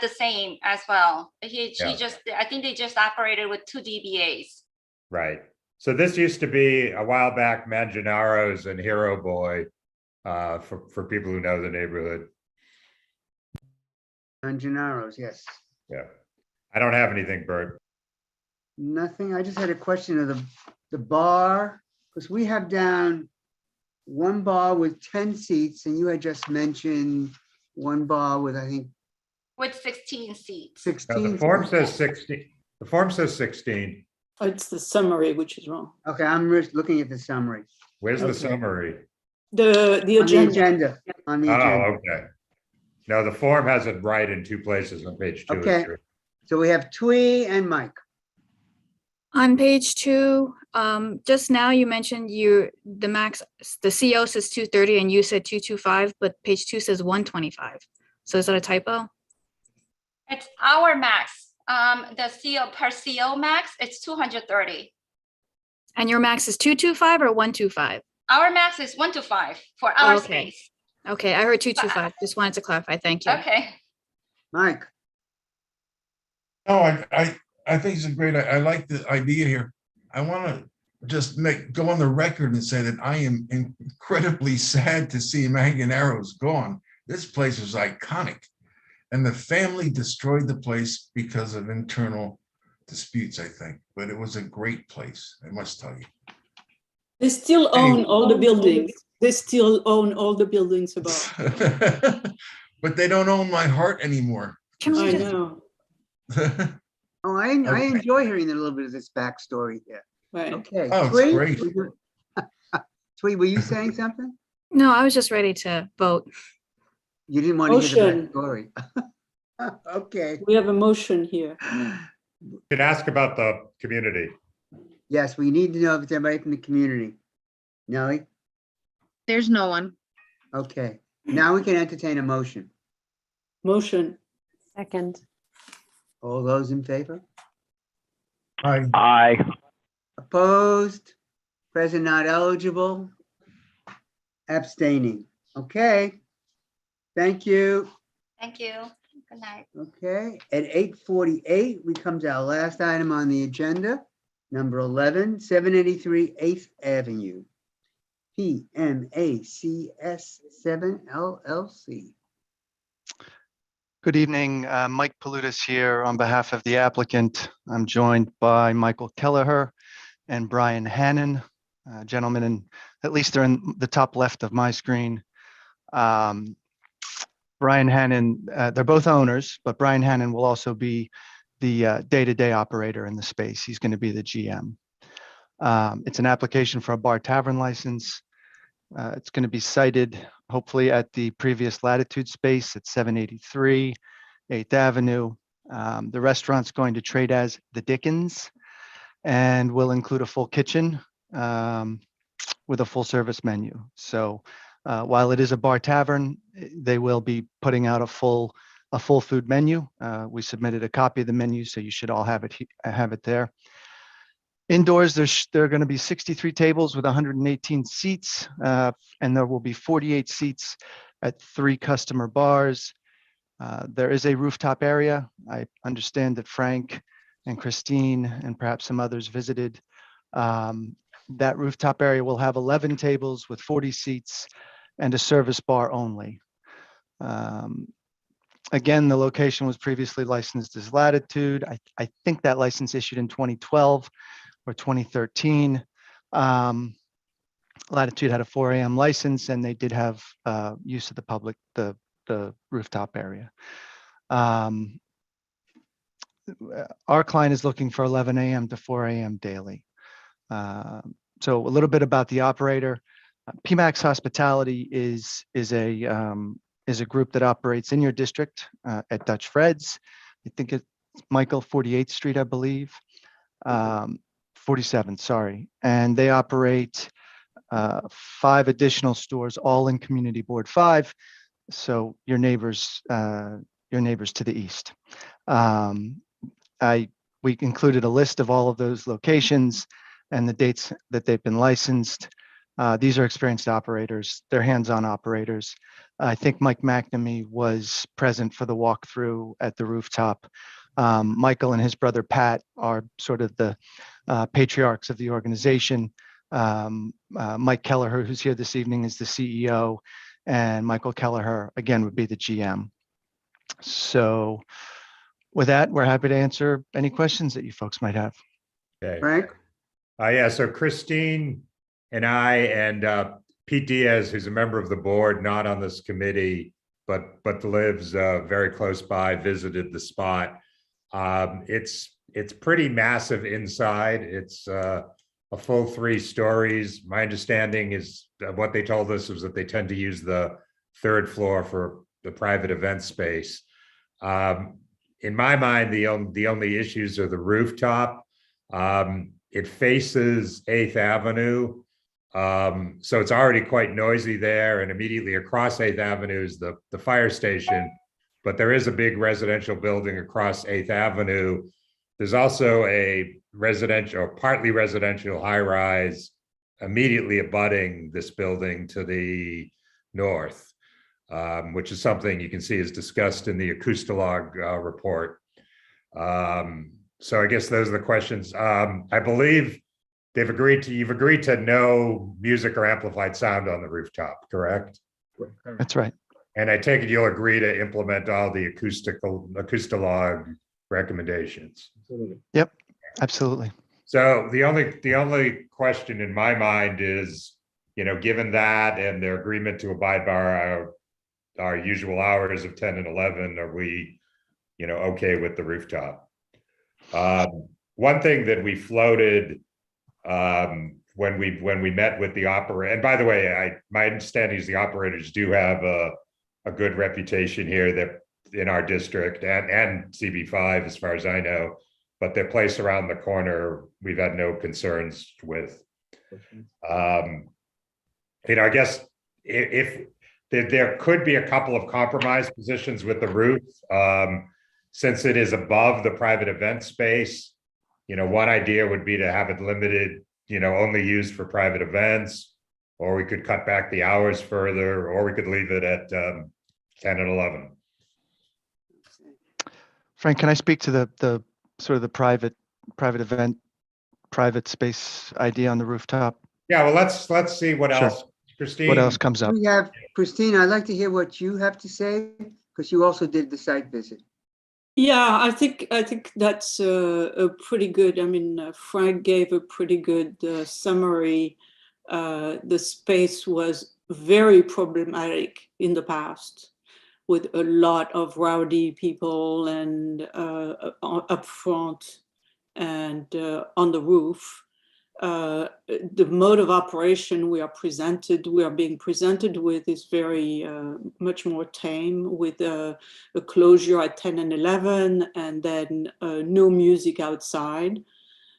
the same as well. He Yeah. just, I think they just operated with 2 DBAs. Right. So this used to be a while back Mangianaro's and Hero Boy, for people who know the neighborhood. And Gennaro's, yes. Yeah. I don't have anything, Bert. Nothing. I just had a question of the bar, because we have down one bar with 10 seats, and you had just mentioned one bar with, I think, With 16 seats. 16. The form says 16. The form says 16. Oh, it's the summary which is wrong. Okay, I'm just looking at the summary. Where's the Okay. summary? The On the agenda. agenda, on the agenda. Oh, okay. No, the form has it right in 2 places on page 2. Okay. So we have Twee and Mike. On page 2, just now you mentioned the max, the CO says 230 and you said 225, but page 2 says 125. So is that a typo? It's our max. The CO per CO max, it's 230. And your max is 225 or 125? Our max is 125 for our Okay. space. Okay, I heard 225. Just wanted to clarify. Thank you. Okay. Mike. No, I think it's a great, I like the idea here. I want to just go on the record and say that I am incredibly sad to see Mangianaro's gone. This place was iconic. And the family destroyed the place because of internal disputes, I think. But it was a great place, I must tell you. They still own all the buildings. They still own all the buildings above. But they don't own my heart anymore. I know. Oh, I enjoy hearing a little bit of this backstory here. Right. Okay. Oh, it's Twee, great. Twee, were you saying something? No, I was just ready to vote. You didn't want to hear the Motion. backstory. Okay. We have a motion here. You can ask about the community. Yes, we need to know if it's anybody from the community. Nellie? There's no one. Okay. Now we can entertain a motion. Motion. Second. All those in favor? Aye. Opposed? Present not eligible? Abstaining. Okay. Thank you. Thank you. Good night. Okay, at 8:48, we come to our last item on the agenda, number 11, 783 8th Avenue, PMACS 7 LLC. Good evening, Mike Palutis here on behalf of the applicant. I'm joined by Michael Kelleher and Brian Hannon, gentlemen, and at least they're in the top left of my screen. Brian Hannon, they're both owners, but Brian Hannon will also be the day-to-day operator in the space. He's going to be the GM. It's an application for a bar tavern license. It's going to be sited hopefully at the previous Latitude space at 783 8th Avenue. The restaurant's going to trade as the Dickens and will include a full kitchen with a full service menu. So while it is a bar tavern, they will be putting out a full food menu. We submitted a copy of the menu, so you should all have it there. Indoors, there are going to be 63 tables with 118 seats, and there will be 48 seats at 3 customer bars. There is a rooftop area. I understand that Frank and Christine and perhaps some others visited. That rooftop area will have 11 tables with 40 seats and a service bar only. Again, the location was previously licensed as Latitude. I think that license issued in 2012 or 2013. Latitude had a 4 a.m. license and they did have use of the public, the rooftop area. Our client is looking for 11 a.m. to 4 a.m. daily. So a little bit about the operator. PMAX Hospitality is a group that operates in your district at Dutch Fred's. I think it's Michael 48th Street, I believe. 47th, sorry. And they operate 5 additional stores, all in Community Board 5. So your neighbors to the east. We included a list of all of those locations and the dates that they've been licensed. These are experienced operators. They're hands-on operators. I think Mike McNamee was present for the walkthrough at the rooftop. Michael and his brother Pat are sort of the patriarchs of the organization. Mike Kelleher, who's here this evening, is the CEO, and Michael Kelleher, again, would be the GM. So with that, we're happy to answer any questions that you folks might have. Okay. Frank? Yeah, so Christine and I and Pete Diaz, who's a member of the board, not on this committee, but lives very close by, visited the spot. It's pretty massive inside. It's a full 3 stories. My understanding is what they told us was that they tend to use the 3rd floor for the private event space. In my mind, the only issues are the rooftop. It faces 8th Avenue. So it's already quite noisy there, and immediately across 8th Avenue is the fire station, but there is a big residential building across 8th Avenue. There's also a residential, partly residential high-rise immediately abutting this building to the north, which is something you can see is discussed in the Acoustalog report. So I guess those are the questions. I believe you've agreed to no music or amplified sound on the rooftop, correct? That's right. And I take it you'll agree to implement all the Acoustalog recommendations. Yep, absolutely. So the only question in my mind is, given that and their agreement to abide by our usual hours of 10 and 11, are we, okay with the rooftop? One thing that we floated when we met with the operator, and by the way, my understanding is the operators do have a good reputation here that in our district and CB5 as far as I know, but their place around the corner we've had no concerns with. I guess if there could be a couple of compromise positions with the roof, since it is above the private event space. One idea would be to have it limited, only used for private events, or we could cut back the hours further, or we could leave it at 10 and 11. Frank, can I speak to the sort of the private event, private space idea on the rooftop? Yeah, well, let's see what Sure. else, Christine. What else comes up? We have Christine. I'd like to hear what you have to say because you also did the site visit. Yeah, I think that's a pretty good. I mean, Frank gave a pretty good summary. The space was very problematic in the past, with a lot of rowdy people and up front and on the roof. The mode of operation we are being presented with is very much more tame, with a closure at 10 and 11 and then no music outside.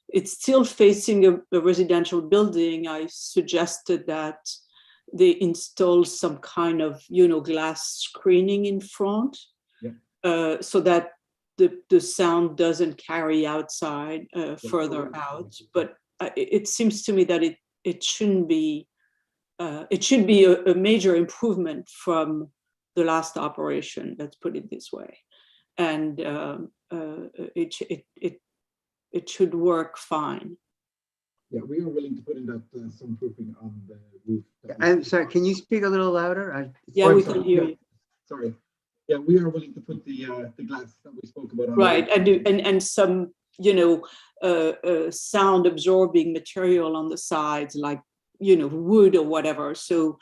It's still facing a residential building. I suggested that they install some kind of glass screening in front, so that the sound doesn't carry outside further out. But it seems to me that it shouldn't be. It should be a major improvement from the last operation. Let's put it this way, and it should work fine. Yeah, we are willing to put in that soundproofing on the roof. I'm sorry, can you speak a little louder? Yeah, we can hear you. Sorry. Yeah, we are willing to put the glass that we spoke about on Right, the roof. and some sound absorbing material on the sides, like wood or whatever. So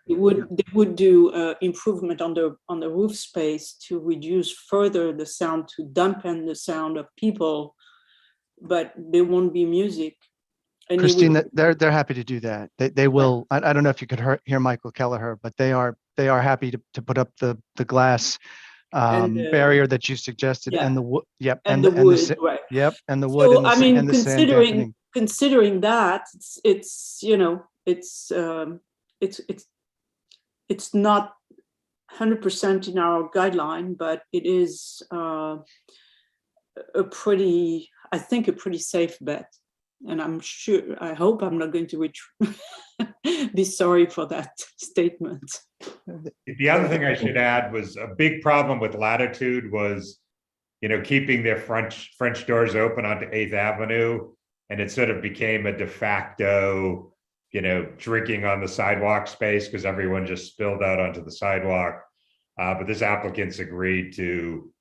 they would do improvement on the roof space to reduce further the sound, to dampen the sound of people, but there won't be music. And Christine, they're happy to do that. They will. I don't know if you could hear Michael Kelleher, but they are happy to put up the glass barrier that you suggested, and the wood. Yep, and the wood. Right. Yep, and the wood. So and the, I mean, and the sand dampening. considering that, it's not 100% in our guideline, but it is a pretty, I think, a pretty safe bet. And I hope I'm not going to be sorry for that statement. The other thing I should add was a big problem with Latitude was, keeping their French doors open onto 8th Avenue. And it sort of became a de facto, drinking on the sidewalk space because everyone just spilled out onto the sidewalk. But this applicant's agreed to,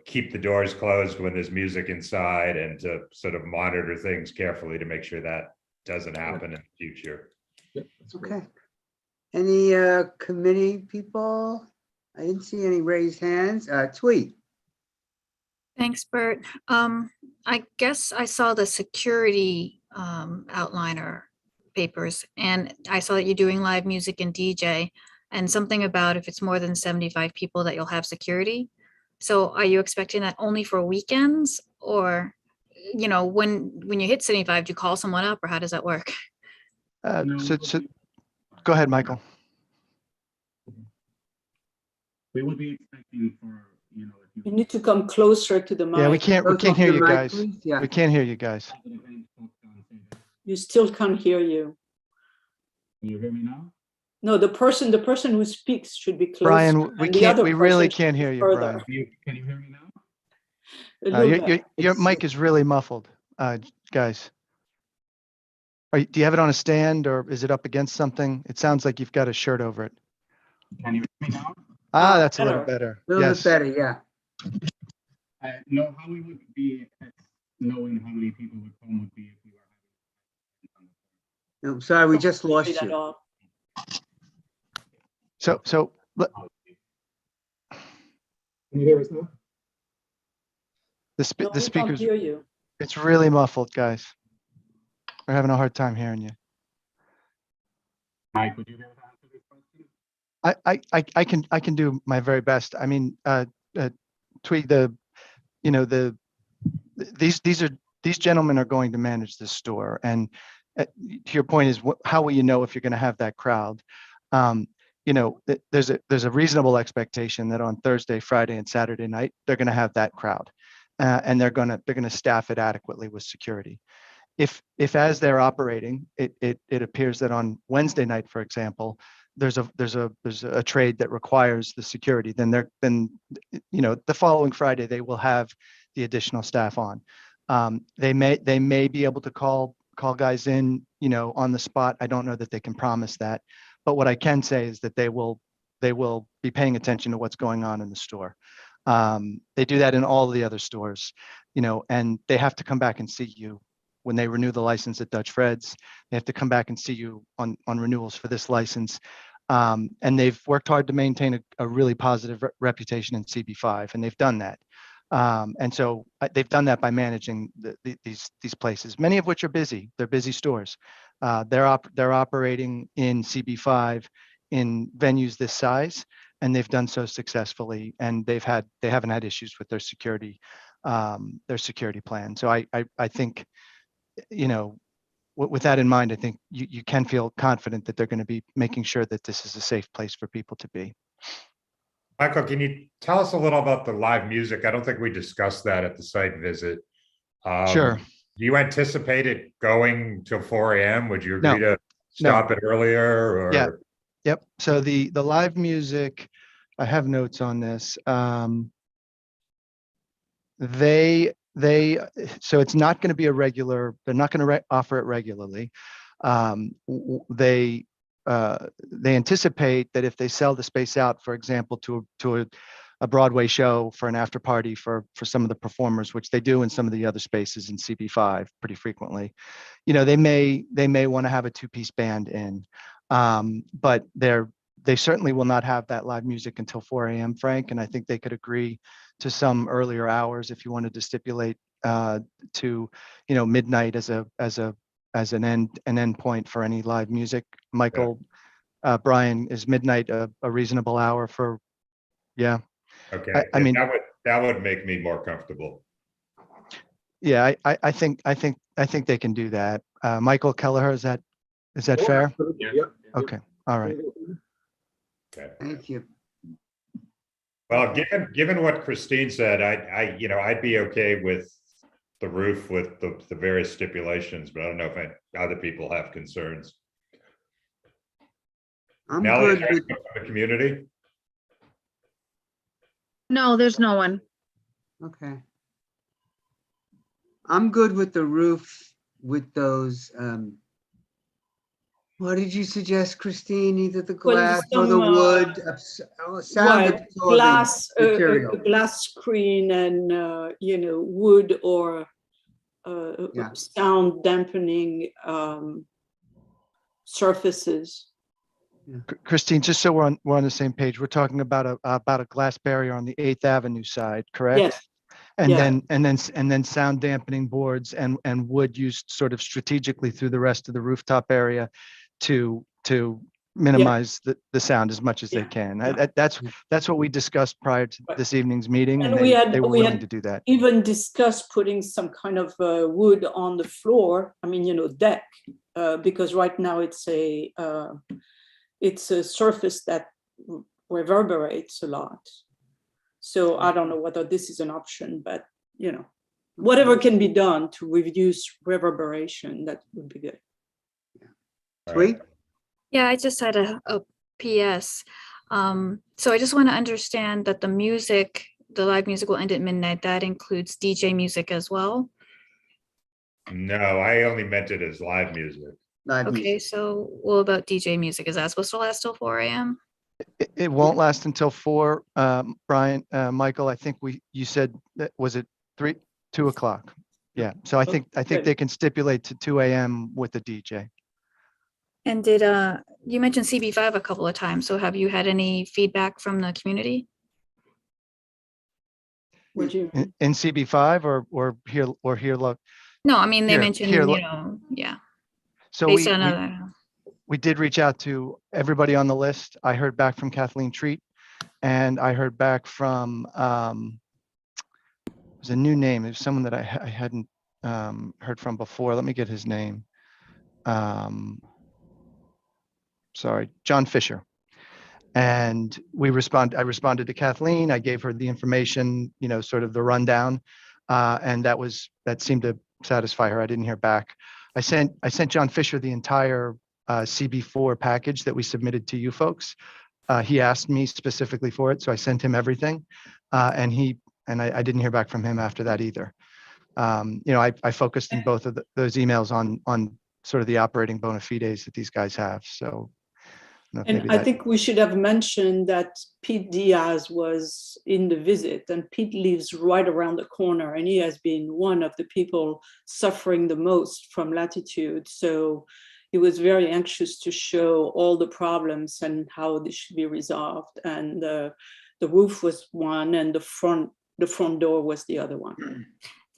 keep the doors closed when there's music inside and to sort of monitor things carefully to make sure that doesn't happen in the future. Okay. Any committee people? I didn't see any raised hands. Tweet. Thanks, Bert. I guess I saw the security outliner papers, and I saw that you're doing live music and DJ, and something about if it's more than 75 people that you'll have security. So are you expecting that only for weekends, or, when you hit 75, do you call someone up, or how does that work? So go ahead, Michael. We would be expecting for, You need to come closer to the mic. Yeah, we can't hear you guys. Yeah. We can't hear you guys. You still can't hear you. Can you hear me now? No, the person who speaks should be closer. Brian, we really can't hear you, Brian. Can you hear me now? Your mic is really muffled, guys. Do you have it on a stand or is it up against something? It sounds like you've got a shirt over it. Can you hear me now? That's a little better. A little bit better, yeah. No, how we would be knowing how many people would come would be if we were I'm sorry, we just lost you. So Can you hear us now? the can't speakers, hear you. it's really muffled, guys. We're having a hard time hearing you. Mike, would you be able to answer this question? I can do my very best. I mean, Tweet, these gentlemen are going to manage this store, and to your point is how will you know if you're going to have that crowd? There's a reasonable expectation that on Thursday, Friday, and Saturday night they're going to have that crowd, and they're going to staff it adequately with security. If as they're operating, it appears that on Wednesday night, for example, there's a trade that requires the security, then the following Friday they will have the additional staff on. They may be able to call guys in, on the spot. I don't know that they can promise that, but what I can say is that they will be paying attention to what's going on in the store. They do that in all the other stores, and they have to come back and see you when they renew the license at Dutch Fred's. They have to come back and see you on renewals for this license. And they've worked hard to maintain a really positive reputation in CB5, and they've done that. And so they've done that by managing these places, many of which are busy. They're busy stores. They're operating in CB5 in venues this size, and they've done so successfully. And they haven't had issues with their security plan. So I think, with that in mind, I think you can feel confident that they're going to be making sure that this is a safe place for people to be. Michael, can you tell us a little about the live music? I don't think we discussed that at the site visit. Sure. Do you anticipate it going till 4 a.m.? Would you agree to stop it earlier? Or? Yeah. Yep. So the live music, I have notes on this. So it's not going to be they're not going to offer it regularly. They anticipate that if they sell the space out, for example, to a Broadway show for an after party for some of the performers, which they do in some of the other spaces in CB5 pretty frequently, they may want to have a two-piece band in, but they certainly will not have that live music until 4 a.m., Frank, and I think they could agree to some earlier hours if you wanted to stipulate to midnight as an end point for any live music. Michael, Brian, is midnight a reasonable hour for? Yeah. Okay. I mean that would make me more comfortable. Yeah, I think they can do that. Michael Kelleher, is that fair? Yeah. Okay. All right. Okay. Thank you. Well, given what Christine said, I'd be okay with the roof with the various stipulations, but I don't know if other people have concerns. I'm Nellie, good is there with, anyone from the community? No, there's no one. okay. I'm good with the roof with those, what did you suggest, Christine? Either the Well, glass or the some, wood? Sound right, absorbing glass, material. glass screen and, wood or Yeah. sound dampening surfaces. Christine, just so we're on the same page, we're talking about a glass barrier on the 8th Avenue side, correct? Yes. And Yeah. then sound dampening boards and wood used sort of strategically through the rest of the rooftop area to minimize the sound as much as they can. That's what we discussed prior to this evening's meeting, and they were willing to do that. Even discussed putting some kind of wood on the floor. I mean, deck, because right now it's a surface that reverberates a lot. So I don't know whether this is an option, but whatever can be done to reduce reverberation, that would be good. Sweet. Yeah, I just had a PS. So I just want to understand that the live music will end at midnight. That includes DJ music as well. No, I only meant it as live music. Okay, so what about DJ music? Is that supposed to last till 4 a.m.? It won't last until 4. Brian, Michael, I think you said that, was it 2 o'clock? Yeah. So I think they can stipulate to 2 a.m. with the DJ. And did you mentioned CB5 a couple of times? So have you had any feedback from the community? Would you in CB5 or here? Look. No, I mean they Here, mentioned here, yeah. So based on other. we did reach out to everybody on the list. I heard back from Kathleen Treat, and I heard back from it was a new name. It was someone that I hadn't heard from before. Let me get his name. Sorry, John Fisher. And I responded to Kathleen. I gave her the information, sort of the rundown, and that seemed to satisfy her. I didn't hear back. I sent John Fisher the entire CB4 package that we submitted to you folks. He asked me specifically for it, so I sent him everything, and I didn't hear back from him after that either. I focused in both of those emails on sort of the operating bona fides that these guys have. So. And I think we should have mentioned that Pete Diaz was in the visit, and Pete lives right around the corner, and he has been one of the people suffering the most from latitude. So he was very anxious to show all the problems and how they should be resolved. And the roof was one, and the front door was the other one.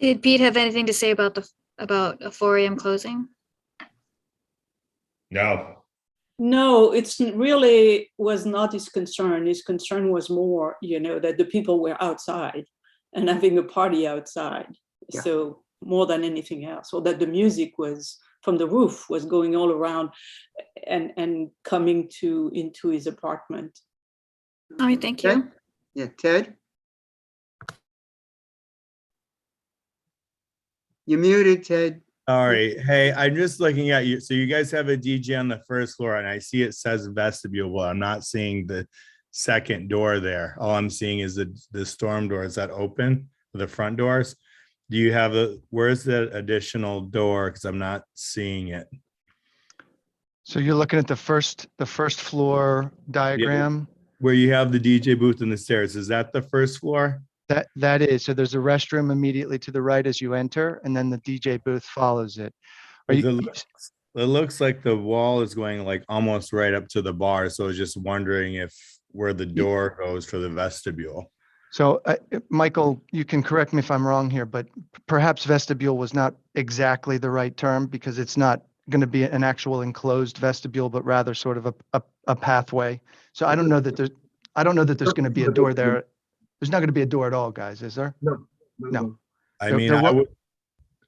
Did Pete have anything to say about a 4 a.m. closing? No, it's really was not his concern. His concern was more, that the people were outside and having a party outside. Yeah. So more than anything else, or that the music was from the roof was going all around and coming into his apartment. All right, thank you. Yeah, Ted? You're muted, Ted. All right. Hey, I'm just looking at you. So you guys have a DJ on the first floor, and I see it says vestibule. Well, I'm not seeing the second door there. All I'm seeing is the storm door. Is that open? The front doors? Do you have where's the additional door? Because I'm not seeing it. So you're looking at the first floor diagram? Yeah, where you have the DJ booth and the stairs. Is that the first floor? That is. So there's a restroom immediately to the right as you enter, and then the DJ booth follows it. It looks like the wall is going like almost right up to the bar. So I was just wondering where the door goes for the vestibule. So Michael, you can correct me if I'm wrong here, but perhaps vestibule was not exactly the right term, because it's not going to be an actual enclosed vestibule, but rather sort of a pathway. So I don't know that there's going to be a door there. There's not going to be a door at all, guys, is there? No. I mean,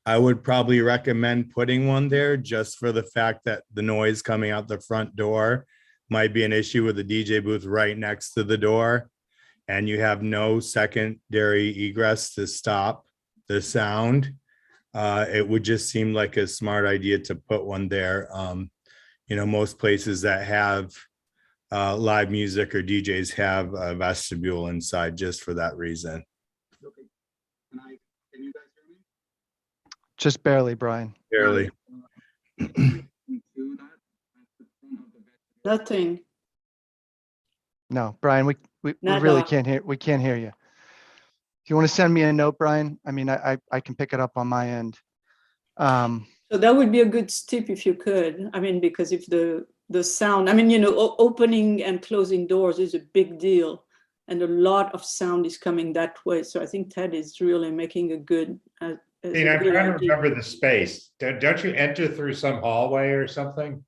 I would probably recommend putting one there just for the fact that the noise coming out the front door might be an issue with the DJ booth right next to the door. and you have no secondary egress to stop the sound, it would just seem like a smart idea to put one there. Most places that have live music or DJs have a vestibule inside just for that reason. Just barely, Brian. Barely. Nothing. No, Brian, we Nada. really can't hear. We can't hear you. If you want to send me a note, Brian, I mean, I can pick it up on my end. So that would be a good tip if you could. I mean, because if the sound, I mean, opening and closing doors is a big deal, and a lot of sound is coming that way. So I think Ted is really making a good. I'm trying to remember the space. Don't you enter through some hallway or something?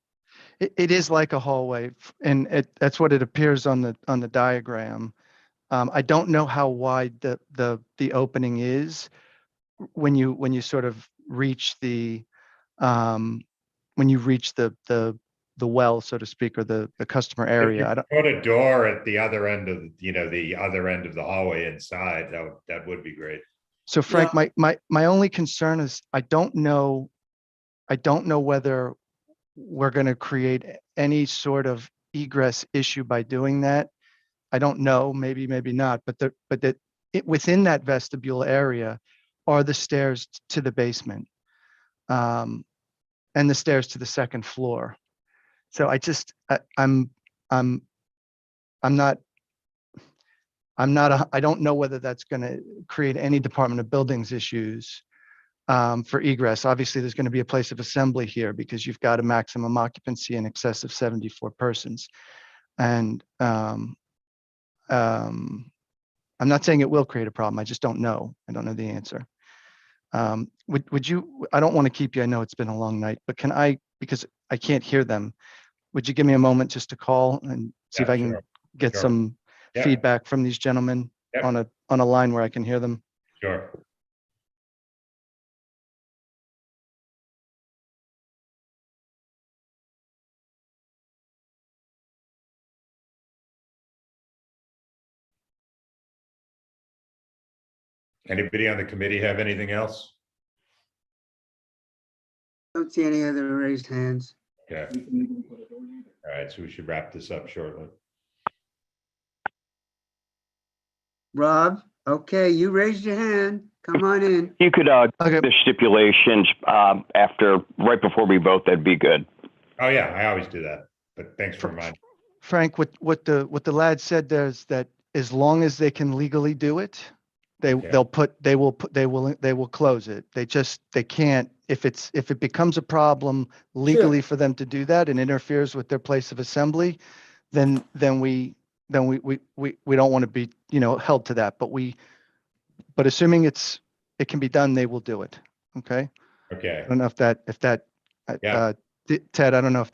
It is like a hallway, and that's what it appears on the diagram. I don't know how wide the opening is when you sort of reach the well, so to speak, or the customer area. I don't put a door at the other end of the other end of the hallway inside. That would be great. So Frank, my only concern is I don't know whether we're going to create any sort of egress issue by doing that. I don't know, maybe not, but within that vestibule area are the stairs to the basement, and the stairs to the second floor. So I don't know whether that's going to create any Department of Buildings issues for egress. Obviously, there's going to be a place of assembly here because you've got a maximum occupancy in excess of 74 persons. And I'm not saying it will create a problem. I just don't know. I don't know the answer. Would you, I don't want to keep you. I know it's been a long night, but because I can't hear them, would you give me a moment just to call and see if I can get some feedback from these gentlemen on a line where I can hear them? Sure. Anybody on the committee have anything else? Don't see any other raised hands. Okay. All right, so we should wrap this up shortly. Rob, okay, you raised your hand. Come on in. You could the stipulations right before we vote. That'd be good. Oh yeah, I always do that. But thanks for reminding. Frank, what the lad said there is that as long as they can legally do it, they will close it. They can't, if it becomes a problem legally for them to do that and interferes with their place of assembly, then we don't want to be held to that. But assuming it can be done, they will do it. Okay. Okay. I don't know if that Ted, I don't know if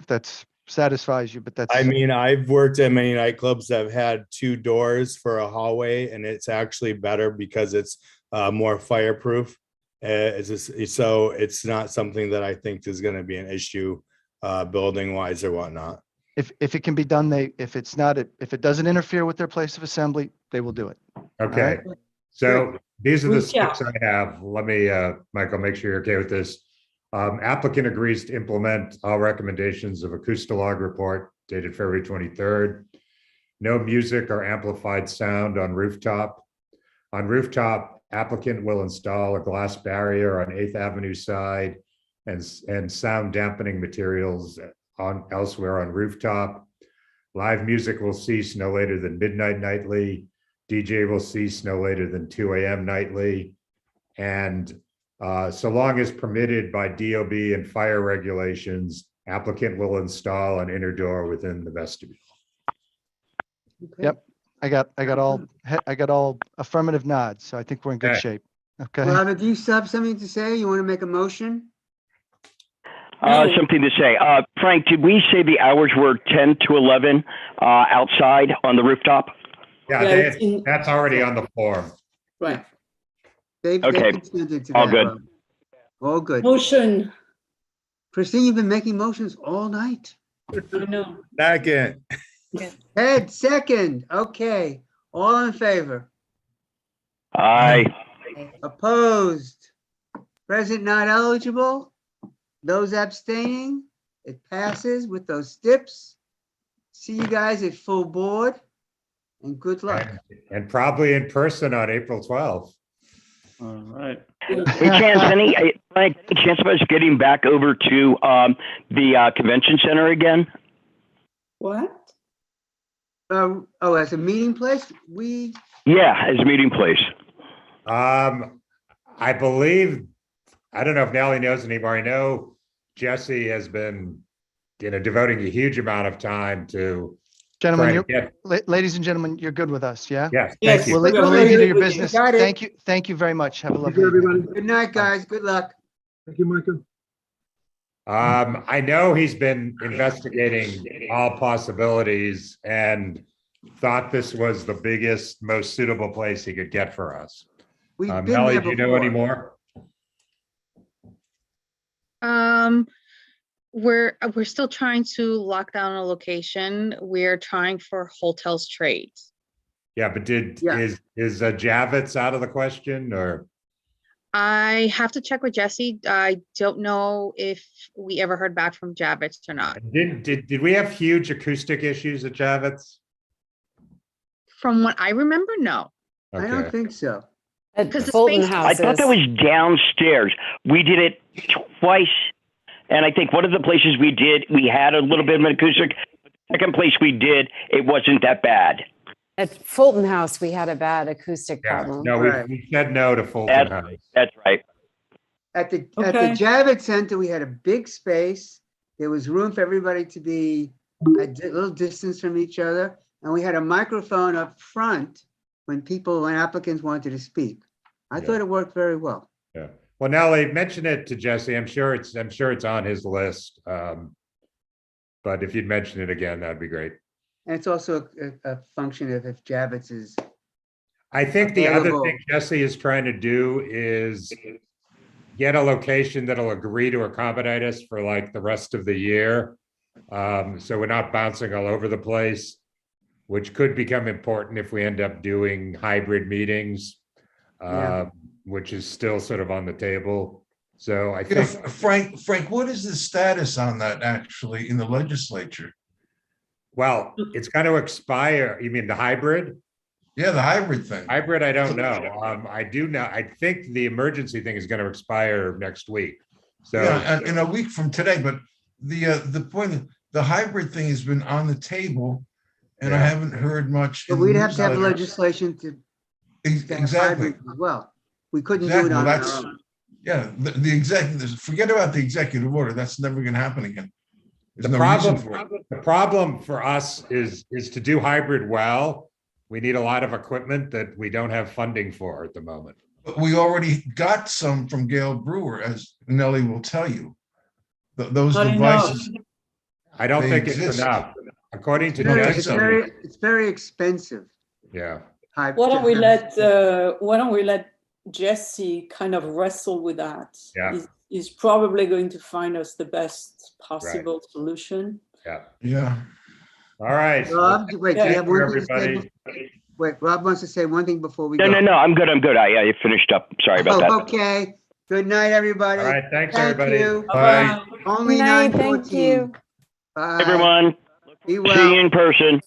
that's satisfies you, but that's. I mean, I've worked at many nightclubs that have had 2 doors for a hallway, and it's actually better because it's more fireproof. So it's not something that I think is going to be an issue building wise or whatnot. If it can be done, if it doesn't interfere with their place of assembly, they will do it. Okay. Right. So these are the specs I have. Let me, Michael, make sure you're okay with this. Applicant agrees to implement all recommendations of Acoustalog report dated February 23rd. No music or amplified sound on rooftop. On rooftop, applicant will install a glass barrier on 8th Avenue side and sound dampening materials elsewhere on rooftop. Live music will cease no later than midnight nightly. DJ will cease no later than 2 a.m. nightly. And so long as permitted by DOB and fire regulations, applicant will install an inner door within the vestibule. Okay. Yep. I got all affirmative nods, so I think we're in good shape. Okay. Robert, do you have something to say? You want to make a motion? Something to say. Frank, did we say the hours were 10 to 11 outside on the rooftop? Yeah, that's already on the form. Right. Okay. All good. Robert. All good. Motion. Christine, you've been making motions all night. I know. Second. Ed, second. Okay. All in favor? Aye. Opposed? Present not eligible? Those abstaining? It passes with those steps. See you guys at full board and good luck. And probably in person on April 12th. All right. Hey, chance, any chance of us getting back over to the convention center again? What? Oh, as a meeting place, Yeah, as a meeting place. I believe, I don't know if Nellie knows anymore. I know Jesse has been, devoting a huge amount of time to. Gentlemen, trying to ladies and gentlemen, you're good with us, yeah? Yes, Yes, thank you. We'll leave you to your You business. got it. Thank you very much. Have a Thank lovely you, evening. everybody. good night, guys. Good luck. Thank you, Michael. I know he's been investigating all possibilities and thought this was the biggest, most suitable place he could get for us. We've been Nellie, there do you know before. any more? We're still trying to lock down a location. We're trying for hotels trades. Yeah, but Yeah. is Javits out of the question or? I have to check with Jesse. I don't know if we ever heard back from Javits or not. Did we have huge acoustic issues at Javits? From what I remember, no. I don't think so. Because the Fulton space. I thought that was downstairs. We did it twice. And I think one of the places we did, we had a little bit of an acoustic. The second place we did, it wasn't that bad. At Fulton House, we had a bad acoustic Yeah, problem. no, Right. we said no to Fulton House. That's right. At the Okay. Javits Center, we had a big space. There was room for everybody to be a little distance from each other. And we had a microphone up front when applicants wanted to speak. I thought it worked very well. Yeah. Well, Nellie, mention it to Jesse. I'm sure it's on his list. But if you'd mention it again, that'd be great. And it's also a function of if Javits is, I think the other Available. thing Jesse is trying to do is get a location that'll agree to accommodate us for like the rest of the year. So we're not bouncing all over the place, which could become important if we end up doing hybrid meetings, Yeah. which is still sort of on the table. So I You know, think, Frank, what is the status on that actually in the legislature? well, it's going to expire. You mean the hybrid? Yeah, the hybrid thing. Hybrid, I don't know. I do know. I think the emergency thing is going to expire next week. So Yeah, in a week from today, but the point, the hybrid thing has been on the table and I Yeah. haven't heard much. but in the we'd have to have newsletter. legislation to get a Exactly. hybrid as well. We couldn't do Exactly. it on Well, our own. Yeah, the executive, forget about the executive order. That's never gonna happen again. There's the no reason problem, for it. the problem for us is to do hybrid well. We need a lot of equipment that we don't have funding for at the moment. But we already got some from Gail Brewer, as Nellie will tell you. Those Not enough. devices, I don't They think exist. it's enough. According to Okay, It's Jesse, it's very expensive. yeah. Why don't we let Jesse kind of wrestle with that? Yeah. He's probably going to find us the best possible solution. yeah. All right. Rob, wait, do you Thank have you, one thing to say? everybody. Wait, Rob wants to say one thing before we No, go. no, I'm good. I finished up. Sorry about that. Okay, good night, everybody. All right, thanks, Thank everybody. you. Bye. Only Good night, 9:14. thank you. Bye. Everyone, Be see well. you in person.